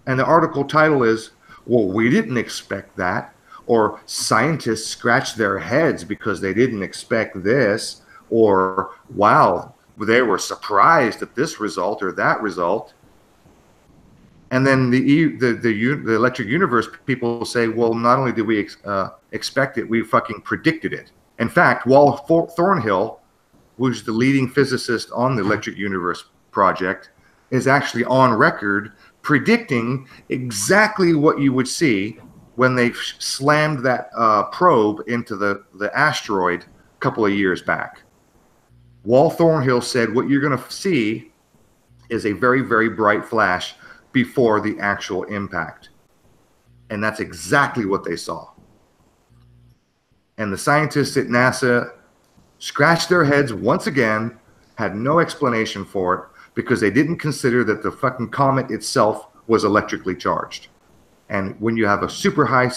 and the article title is, well, we didn't expect that, or scientists scratched their heads because they didn't expect this, or wow, they were surprised at this result or that result. And then the Electric Universe people say, well, not only did we expect it, we fucking predicted it. In fact, Wal Thornhill, who's the leading physicist on the Electric Universe project, is actually on record predicting exactly what you would see when they slammed that probe into the asteroid a couple of years back. Wal Thornhill said what you're going to see is a very, very bright flash before the actual impact. And that's exactly what they saw. And the scientists at NASA scratched their heads once again, had no explanation for it, because they didn't consider that the fucking comet itself was electrically charged. And when you have a super high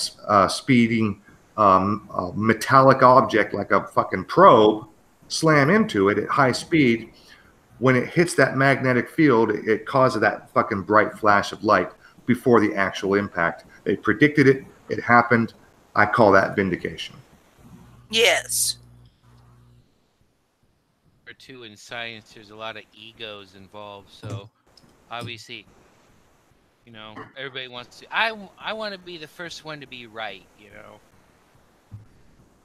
speeding metallic object like a fucking probe slam into it at high speed, when it hits that magnetic field, it causes that fucking bright flash of light before the actual impact. They predicted it. It happened. I call that vindication. Yes. Or two, in science, there's a lot of egos involved. So obviously, You know, everybody wants to. I want to be the first one to be right. You know.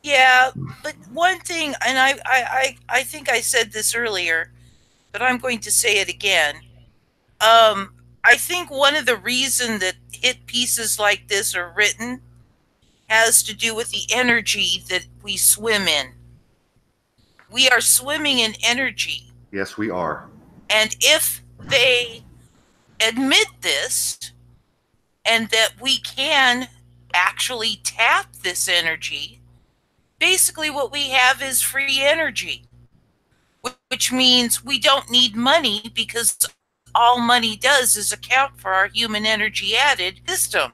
Yeah, but one thing, and I think I said this earlier, but I'm going to say it again. I think one of the reason that hit pieces like this are written has to do with the energy that we swim in. We are swimming in energy. Yes, we are. And if they admit this and that we can actually tap this energy, basically what we have is free energy, which means we don't need money because all money does is account for our human energy added system.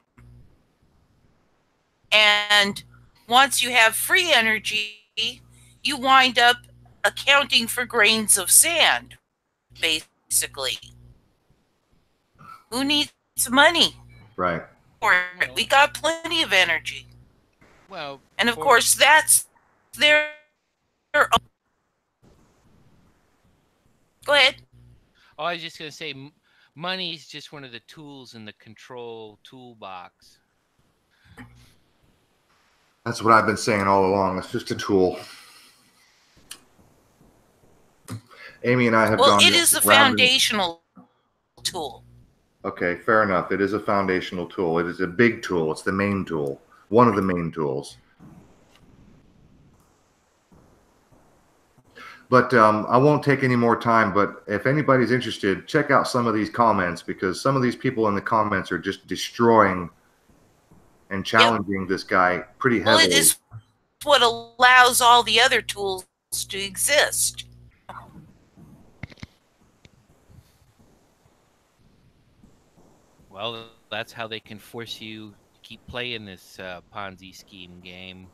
And once you have free energy, you wind up accounting for grains of sand, basically. Who needs money? Right. We got plenty of energy. Well, and of course, that's their own. Go ahead. Oh, I was just going to say, money is just one of the tools in the control toolbox. That's what I've been saying all along. It's just a tool. Amy and I have gone. Well, it is a foundational tool. Okay, fair enough. It is a foundational tool. It is a big tool. It's the main tool. One of the main tools. But I won't take any more time. But if anybody's interested, check out some of these comments, because some of these people in the comments are just destroying and challenging this guy pretty heavily. Well, it is what allows all the other tools to exist. Well, that's how they can force you to keep playing this Ponzi scheme game.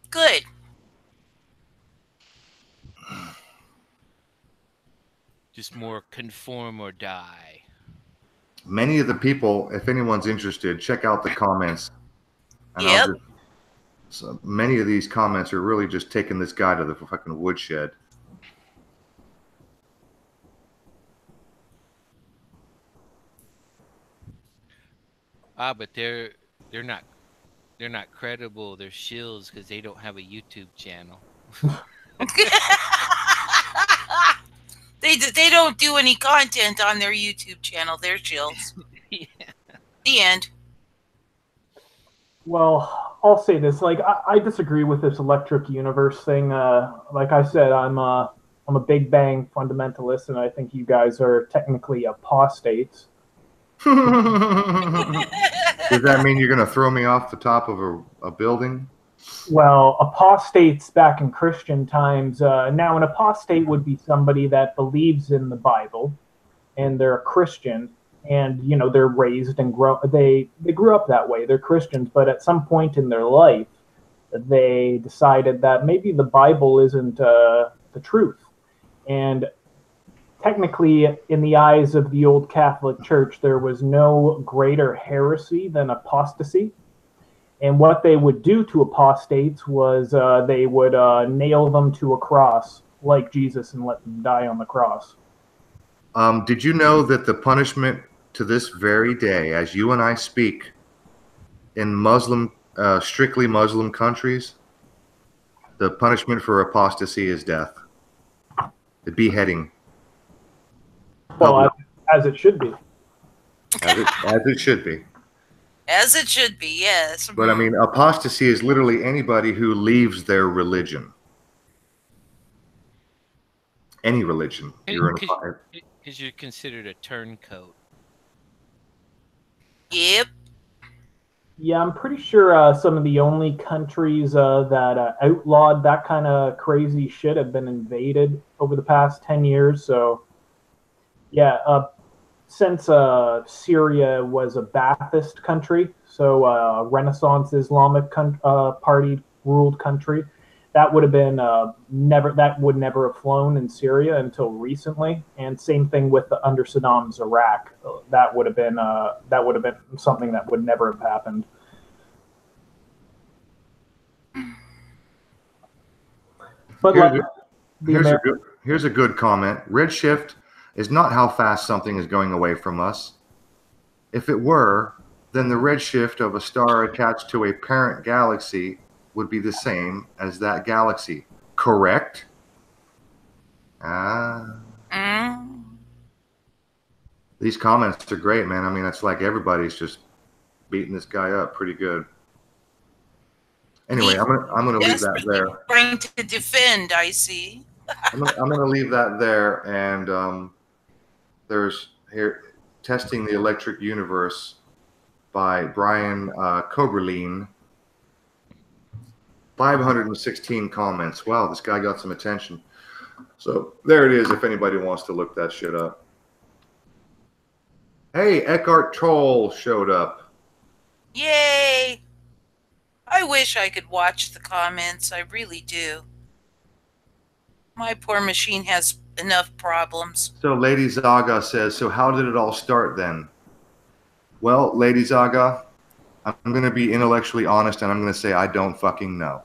Good. Just more conform or die. Many of the people, if anyone's interested, check out the comments. And yep. So many of these comments are really just taking this guy to the fucking woodshed. But they're not credible. They're shills because they don't have a YouTube channel. They don't do any content on their YouTube channel. They're shills. Yeah. The end. Well, I'll say this. Like, I disagree with this Electric Universe thing. Like I said, I'm a Big Bang fundamentalist, and I think you guys are technically apostates. Does that mean you're going to throw me off the top of a building? Well, apostates back in Christian times. Now, an apostate would be somebody that believes in the Bible, and they're a Christian, and you know they're raised and they grew up that way. They're Christians, but at some point in their life, they decided that maybe the Bible isn't the truth, and technically, in the eyes of the old Catholic Church, there was no greater heresy than apostasy. And what they would do to apostates was they would nail them to a cross like Jesus and let them die on the cross. Did you know that the punishment to this very day, as you and I speak, in strictly Muslim countries, the punishment for apostasy is death, the beheading. Well, as it should be. As it should be. As it should be, yes. But I mean, apostasy is literally anybody who leaves their religion. Any religion. Because you're considered a turncoat. Yep. Yeah, I'm pretty sure some of the only countries that outlawed that kind of crazy shit have been invaded over the past 10 years. So, yeah, since Syria was a Ba'athist country, so Renaissance Islamic party ruled country, that would have been that would never have flown in Syria until recently. And same thing with under Saddam's Iraq, that would have been something that would never have happened. But here's a good comment. Redshift is not how fast something is going away from us. If it were, then the redshift of a star attached to a parent galaxy would be the same as that galaxy. Correct? These comments are great, man. I mean, it's like everybody's just beating this guy up pretty good. Anyway, I'm gonna leave that there. Trying to defend, I see. I'm gonna leave that there, and there's here Testing the Electric Universe by Brian Koberlein. 516 comments. Wow, this guy got some attention. So there it is. If anybody wants to look that shit up. Hey, Eckhart Tolle showed up. Yay! I wish I could watch the comments. I really do. My poor machine has enough problems. So Lady Zaga says, so how did it all start then? Well, Lady Zaga, I'm going to be intellectually honest, and I'm going to say I don't fucking know.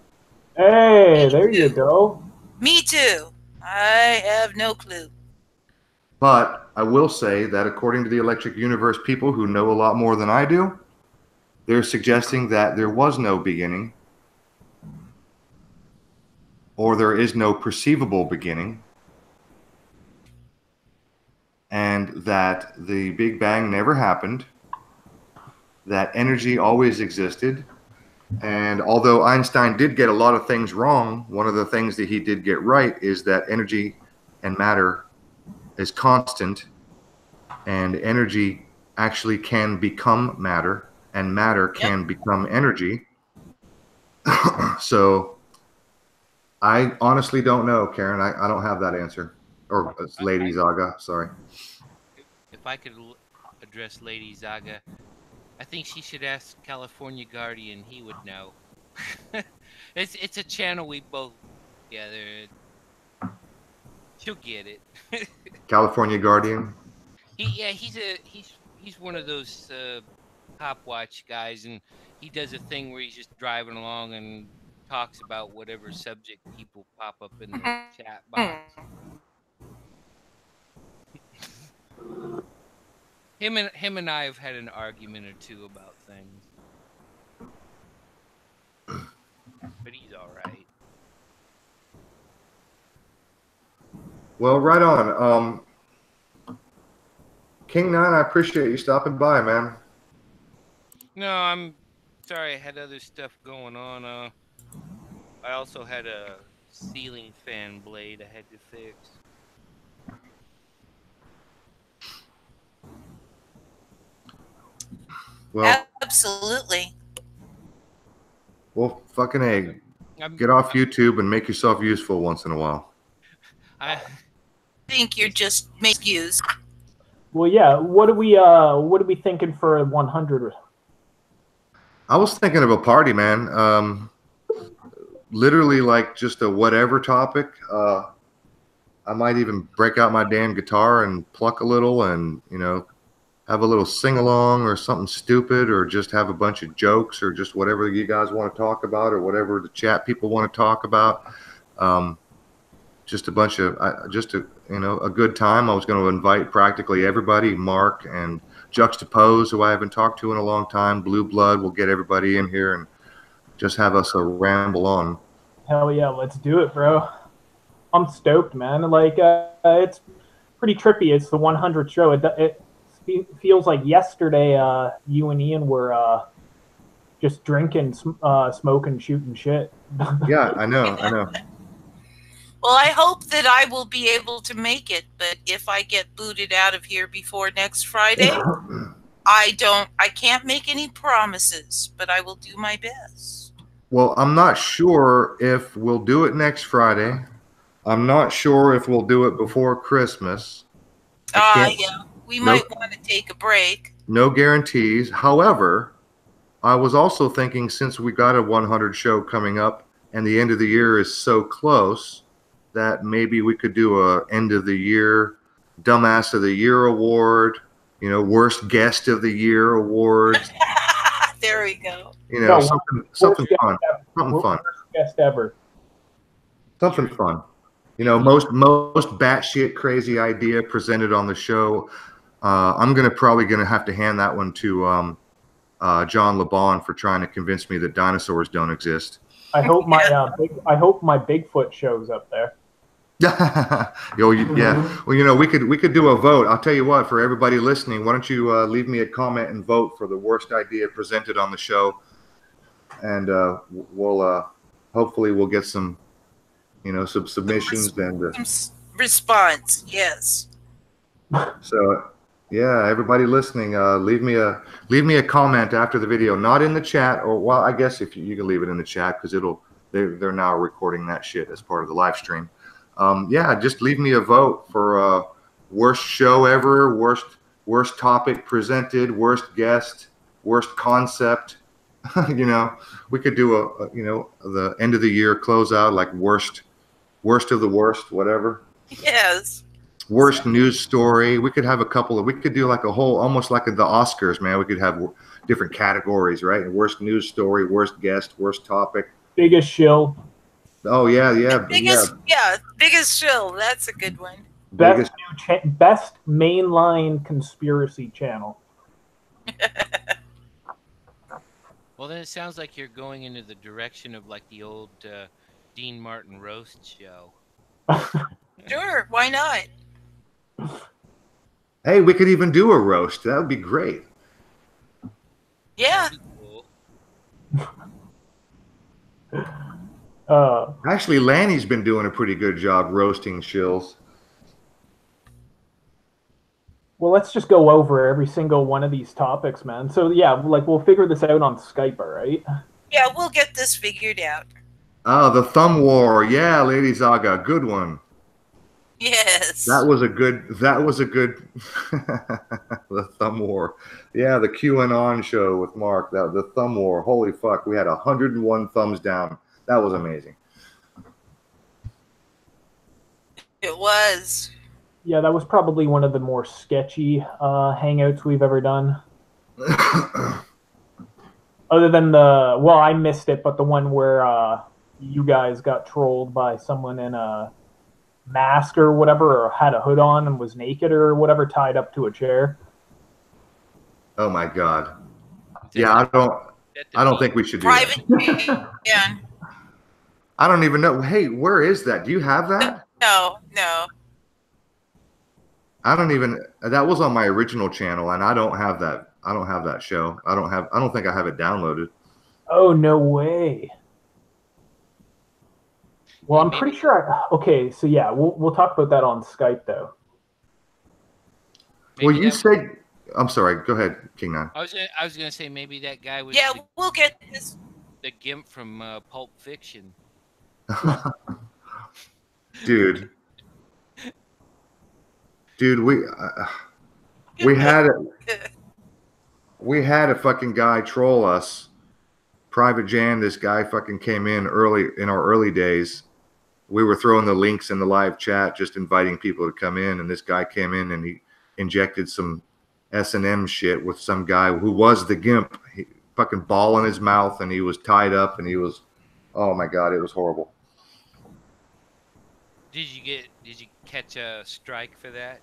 Hey, there you go. Me too. I have no clue. But I will say that according to the Electric Universe people who know a lot more than I do, they're suggesting that there was no beginning, or there is no perceivable beginning, and that the Big Bang never happened, that energy always existed. And although Einstein did get a lot of things wrong, one of the things that he did get right is that energy and matter is constant, and energy actually can become matter, and matter can become energy. So I honestly don't know, Karen. I don't have that answer. Or Lady Zaga, sorry. If I could address Lady Zaga, I think she should ask California Guardian. He would know. It's a channel we both together. She'll get it. California Guardian. He's one of those cop watch guys, and he does a thing where he's just driving along and talks about whatever subject people pop up in the chat box. Him and I have had an argument or two about things, but he's all right. Well, right on. King 9, I appreciate you stopping by, man. No, I'm sorry. I had other stuff going on. I also had a ceiling fan blade I had to fix. Well, absolutely. Well, fucking A. Get off YouTube and make yourself useful once in a while. I think you're just making excuse. Well, yeah. What are we thinking for 100? I was thinking of a party, man. Literally, like just a whatever topic. I might even break out my damn guitar and pluck a little, and have a little sing along or something stupid, or just have a bunch of jokes, or just whatever you guys want to talk about, or whatever the chat people want to talk about. Just a bunch of a good time. I was going to invite practically everybody, Mark and Juxtapose, who I haven't talked to in a long time, Blue Blood. We'll get everybody in here and just have us a ramble on. Hell yeah, let's do it, bro. I'm stoked, man. Like, it's pretty trippy. It's the 100th show. It feels like yesterday you and Ian were just drinking, smoking, shooting shit. Yeah, I know. Well, I hope that I will be able to make it, but if I get booted out of here before next Friday, I can't make any promises, but I will do my best. Well, I'm not sure if we'll do it next Friday. I'm not sure if we'll do it before Christmas. Yeah. We might want to take a break. No guarantees. However, I was also thinking, since we got a 100 show coming up and the end of the year is so close, that maybe we could do a end of the year Dumbass of the Year award, Worst Guest of the Year award. There we go. Something fun. Something fun. Worst guest ever. Something fun. You know, most batshit crazy idea presented on the show. I'm probably gonna have to hand that one to John LeBon for trying to convince me that dinosaurs don't exist. I hope my Bigfoot shows up there. Yeah. Well, you know, we could do a vote. I'll tell you what, for everybody listening, why don't you leave me a comment and vote for the worst idea presented on the show, and we'll hopefully we'll get some, you know, some submissions and response. Yes. So yeah, everybody listening, leave me a comment after the video, not in the chat, or well, I guess if you can leave it in the chat because they're now recording that shit as part of the live stream. Yeah, just leave me a vote for worst show ever, worst topic presented, worst guest, worst concept. You know, we could do a you know, the end of the year closeout, like worst of the worst, whatever. Yes. Worst news story. We could have we could do like a whole, almost like the Oscars, man. We could have different categories, right? Worst news story, worst guest, worst topic. Biggest shill. Oh yeah. Biggest shill. That's a good one. Best mainline conspiracy channel. Well, then it sounds like you're going into the direction of like the old Dean Martin roast show. Sure, why not? Hey, we could even do a roast. That would be great. Yeah. Actually, Lanny's been doing a pretty good job roasting shills. Well, let's just go over every single one of these topics, man. So yeah, like we'll figure this out on Skype, all right? Yeah, we'll get this figured out. Oh, the thumb war. Yeah, Lady Zaga, good one. Yes. That was a good the thumb war. Yeah, the QAnon show with Mark. The thumb war. Holy fuck, we had 101 thumbs down. That was amazing. It was. Yeah, that was probably one of the more sketchy hangouts we've ever done. Other than I missed it, but the one where you guys got trolled by someone in a mask or whatever, or had a hood on and was naked or whatever, tied up to a chair. Oh my god. Yeah, I don't think we should do that. Yeah. I don't even know. Hey, where is that? Do you have that? No. I don't even. That was on my original channel, and I don't have that. I don't have that show. I don't think I have it downloaded. Oh no way. Well, I'm pretty sure. Okay, so yeah, we'll talk about that on Skype though. Well, you said. I'm sorry. Go ahead, King Nine. I was gonna say maybe that guy was. Yeah, we'll get this. The Gimp from Pulp Fiction. Dude, we had a fucking guy troll us. Private Jan, this guy fucking came in in our early days. We were throwing the links in the live chat, just inviting people to come in, and this guy came in and he injected some S&M shit with some guy who was the Gimp. He fucking ball in his mouth, and he was tied up, and he was, oh my god, it was horrible. Did you catch a strike for that?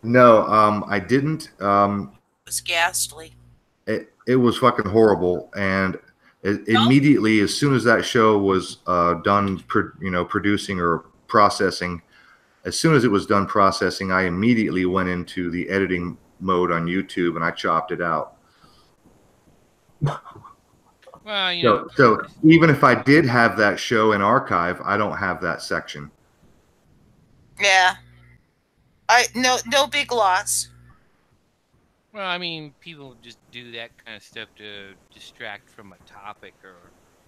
No, I didn't. It was ghastly. It was fucking horrible, and immediately, as soon as that show was done, producing or processing, as soon as it was done processing, I immediately went into the editing mode on YouTube and I chopped it out. Well, so even if I did have that show in archive, I don't have that section. Yeah. No big loss. Well, I mean, people just do that kind of stuff to distract from a topic or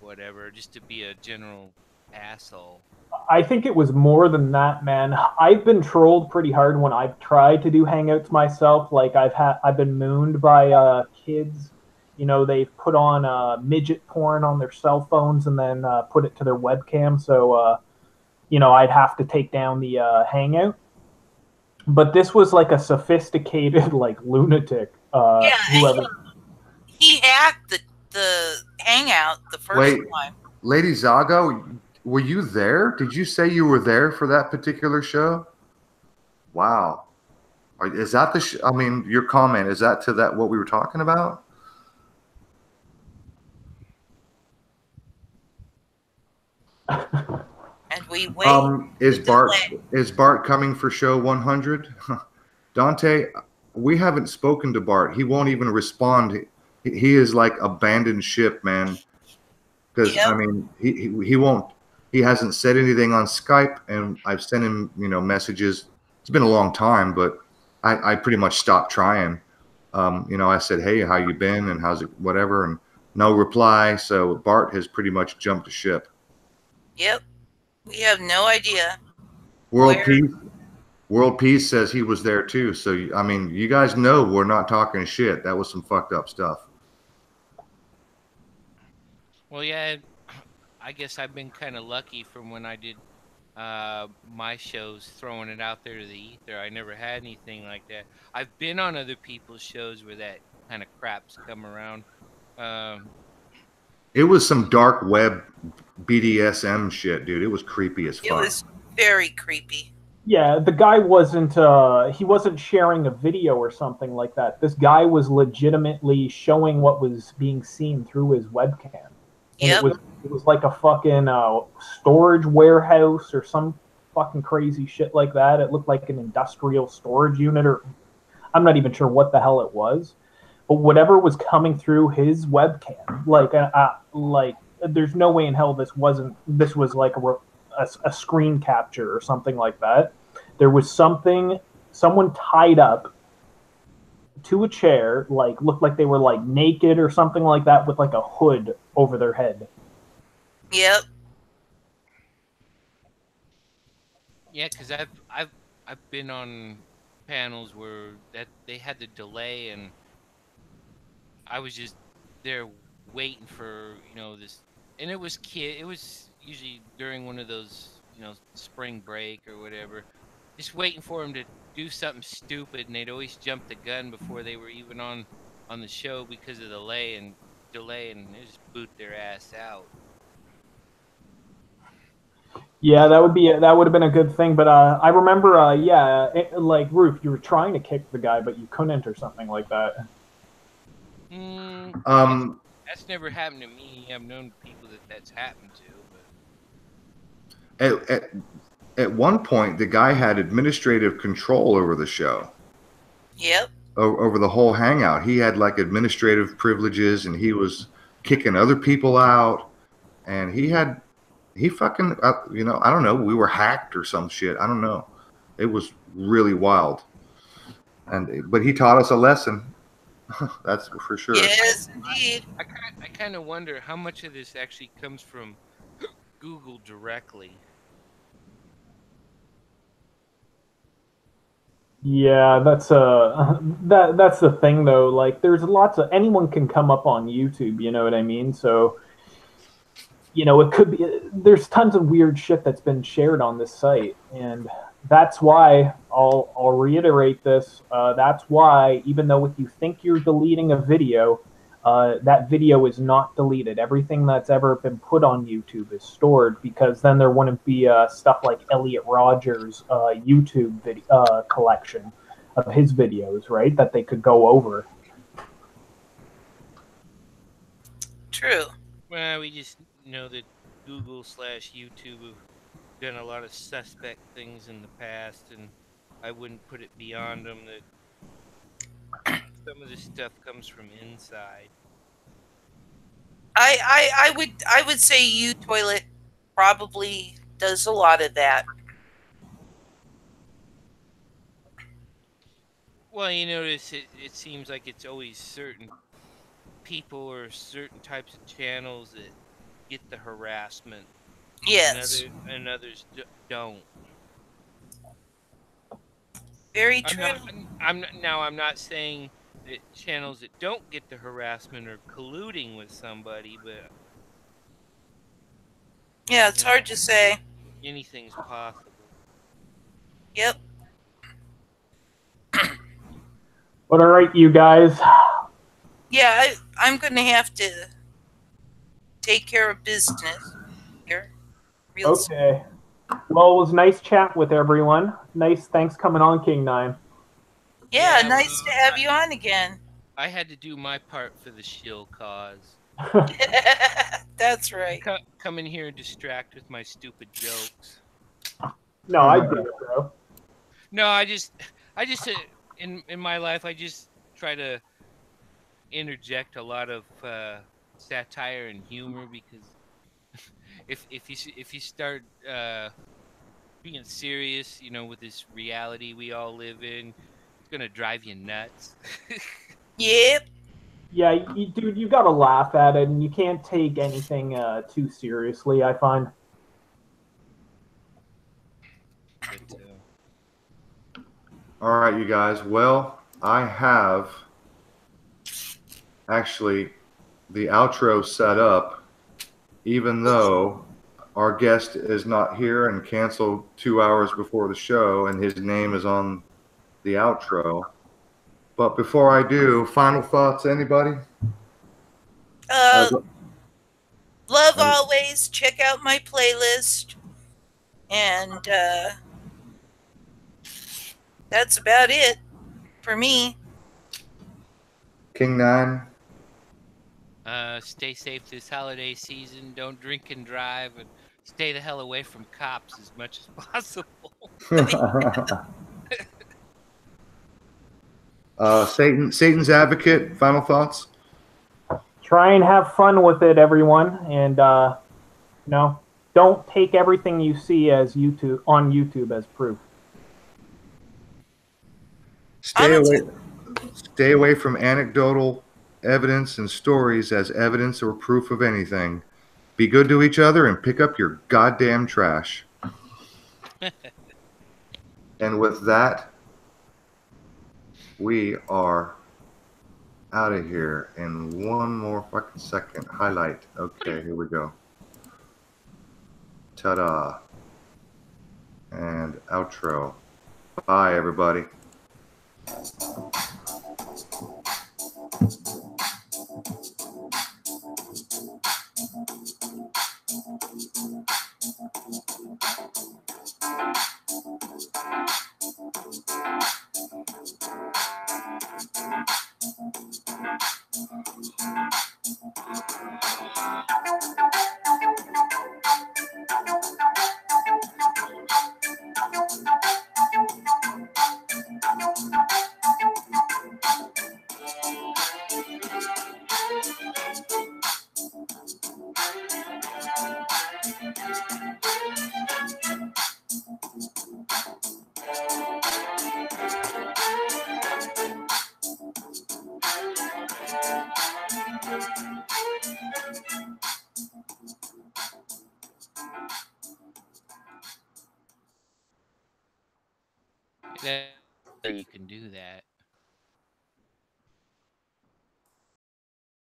whatever, just to be a general asshole. I think it was more than that, man. I've been trolled pretty hard when I've tried to do hangouts myself. Like I've been mooned by kids. You know, they've put on midget porn on their cell phones and then put it to their webcam. So, you know, I'd have to take down the hangout. But this was like a sophisticated, like, lunatic. Whoever. He hacked the hangout the first time. Lady Zago, were you there? Did you say you were there for that particular show? Wow. Is that the? I mean, your comment, is that to that what we were talking about? And we wait. Is Bart coming for show 100? Dante, we haven't spoken to Bart. He won't even respond. He is like abandoned ship, man. Because Yep. I mean, he won't. He hasn't said anything on Skype, and I've sent him, messages. It's been a long time, but I pretty much stopped trying. I said, hey, how you been, and how's it, whatever, and no reply. So Bart has pretty much jumped the ship. Yep. We have no idea. World Peace says he was there too. So I mean, you guys know we're not talking shit. That was some fucked up stuff. Well, yeah, I guess I've been kind of lucky from when I did my shows, throwing it out there to the ether. I never had anything like that. I've been on other people's shows where that kind of crap's come around. It was some dark web BDSM shit, dude. It was creepy as fuck. It was very creepy. Yeah, the guy wasn't he wasn't sharing a video or something like that. This guy was legitimately showing what was being seen through his webcam. And Yep. It was like a fucking storage warehouse or some fucking crazy shit like that. It looked like an industrial storage unit, or I'm not even sure what the hell it was. But whatever was coming through his webcam, like there's no way in hell this was like a screen capture or something like that. There was someone tied up to a chair, like looked like they were like naked or something like that, with like a hood over their head. Yep. Yeah, because I've been on panels where that they had the delay, and I was just there waiting for this, and it was usually during one of those spring break or whatever, just waiting for them to do something stupid, and they'd always jump the gun before they were even on the show because of the delay, and they just boot their ass out. Yeah, that would have been a good thing. But I remember, like Ruth, you were trying to kick the guy, but you couldn't, or something like that. That's never happened to me. I've known people that's happened to. But at one point, the guy had administrative control over the show. Yep. Over the whole hangout, he had like administrative privileges, and he was kicking other people out, and he fucking I don't know, we were hacked or some shit. I don't know. It was really wild, but he taught us a lesson. That's for sure. Yes, indeed. I kind of wonder how much of this actually comes from Google directly. Yeah, that's the thing though. Like, there's lots of anyone can come up on YouTube. You know what I mean? So, it could be. There's tons of weird shit that's been shared on this site, and that's why I'll reiterate this. That's why, even though if you think you're deleting a video, that video is not deleted. Everything that's ever been put on YouTube is stored, because then there wouldn't be stuff like Elliot Rogers' YouTube video collection of his videos, right? That they could go over. True. Well, we just know that Google/YouTube have done a lot of suspect things in the past, and I wouldn't put it beyond them that some of this stuff comes from inside. I would say uToilet probably does a lot of that. Well, you notice it seems like it's always certain people or certain types of channels that get the harassment. Yes. And others don't. Very true. I'm not saying that channels that don't get the harassment are colluding with somebody, but yeah, it's hard to say. Anything's possible. Yep. But all right, you guys. Yeah, I'm going to have to take care of business here. real soon. Okay. Well, it was nice chat with everyone. Nice. Thanks coming on, King 9. Yeah, Yeah, nice to have you on again. I had to do my part for the shill cause. That's right. Come in here and distract with my stupid jokes. No, I did it, bro. No, I just in my life I just try to interject a lot of satire and humor, because if you start being serious, with this reality we all live in, it's gonna drive you nuts. Yep. Yeah, dude, you gotta laugh at it, and you can't take anything too seriously, I find. But, All right, you guys. Well, I have actually the outro set up, even though our guest is not here and canceled 2 hours before the show, and his name is on the outro. But before I do, final thoughts, anybody? Love always. Check out my playlist. And that's about it for me. King 9. Stay safe this holiday season. Don't drink and drive, and stay the hell away from cops as much as possible. Satan's advocate, final thoughts? Try and have fun with it, everyone, and don't take everything you see as on YouTube as proof. Stay away from anecdotal evidence and stories as evidence or proof of anything. Be good to each other and pick up your goddamn trash. And with that, we are out of here in one more fucking second. Highlight. Okay, here we go. Ta-da. And outro. Bye, everybody. You can do that.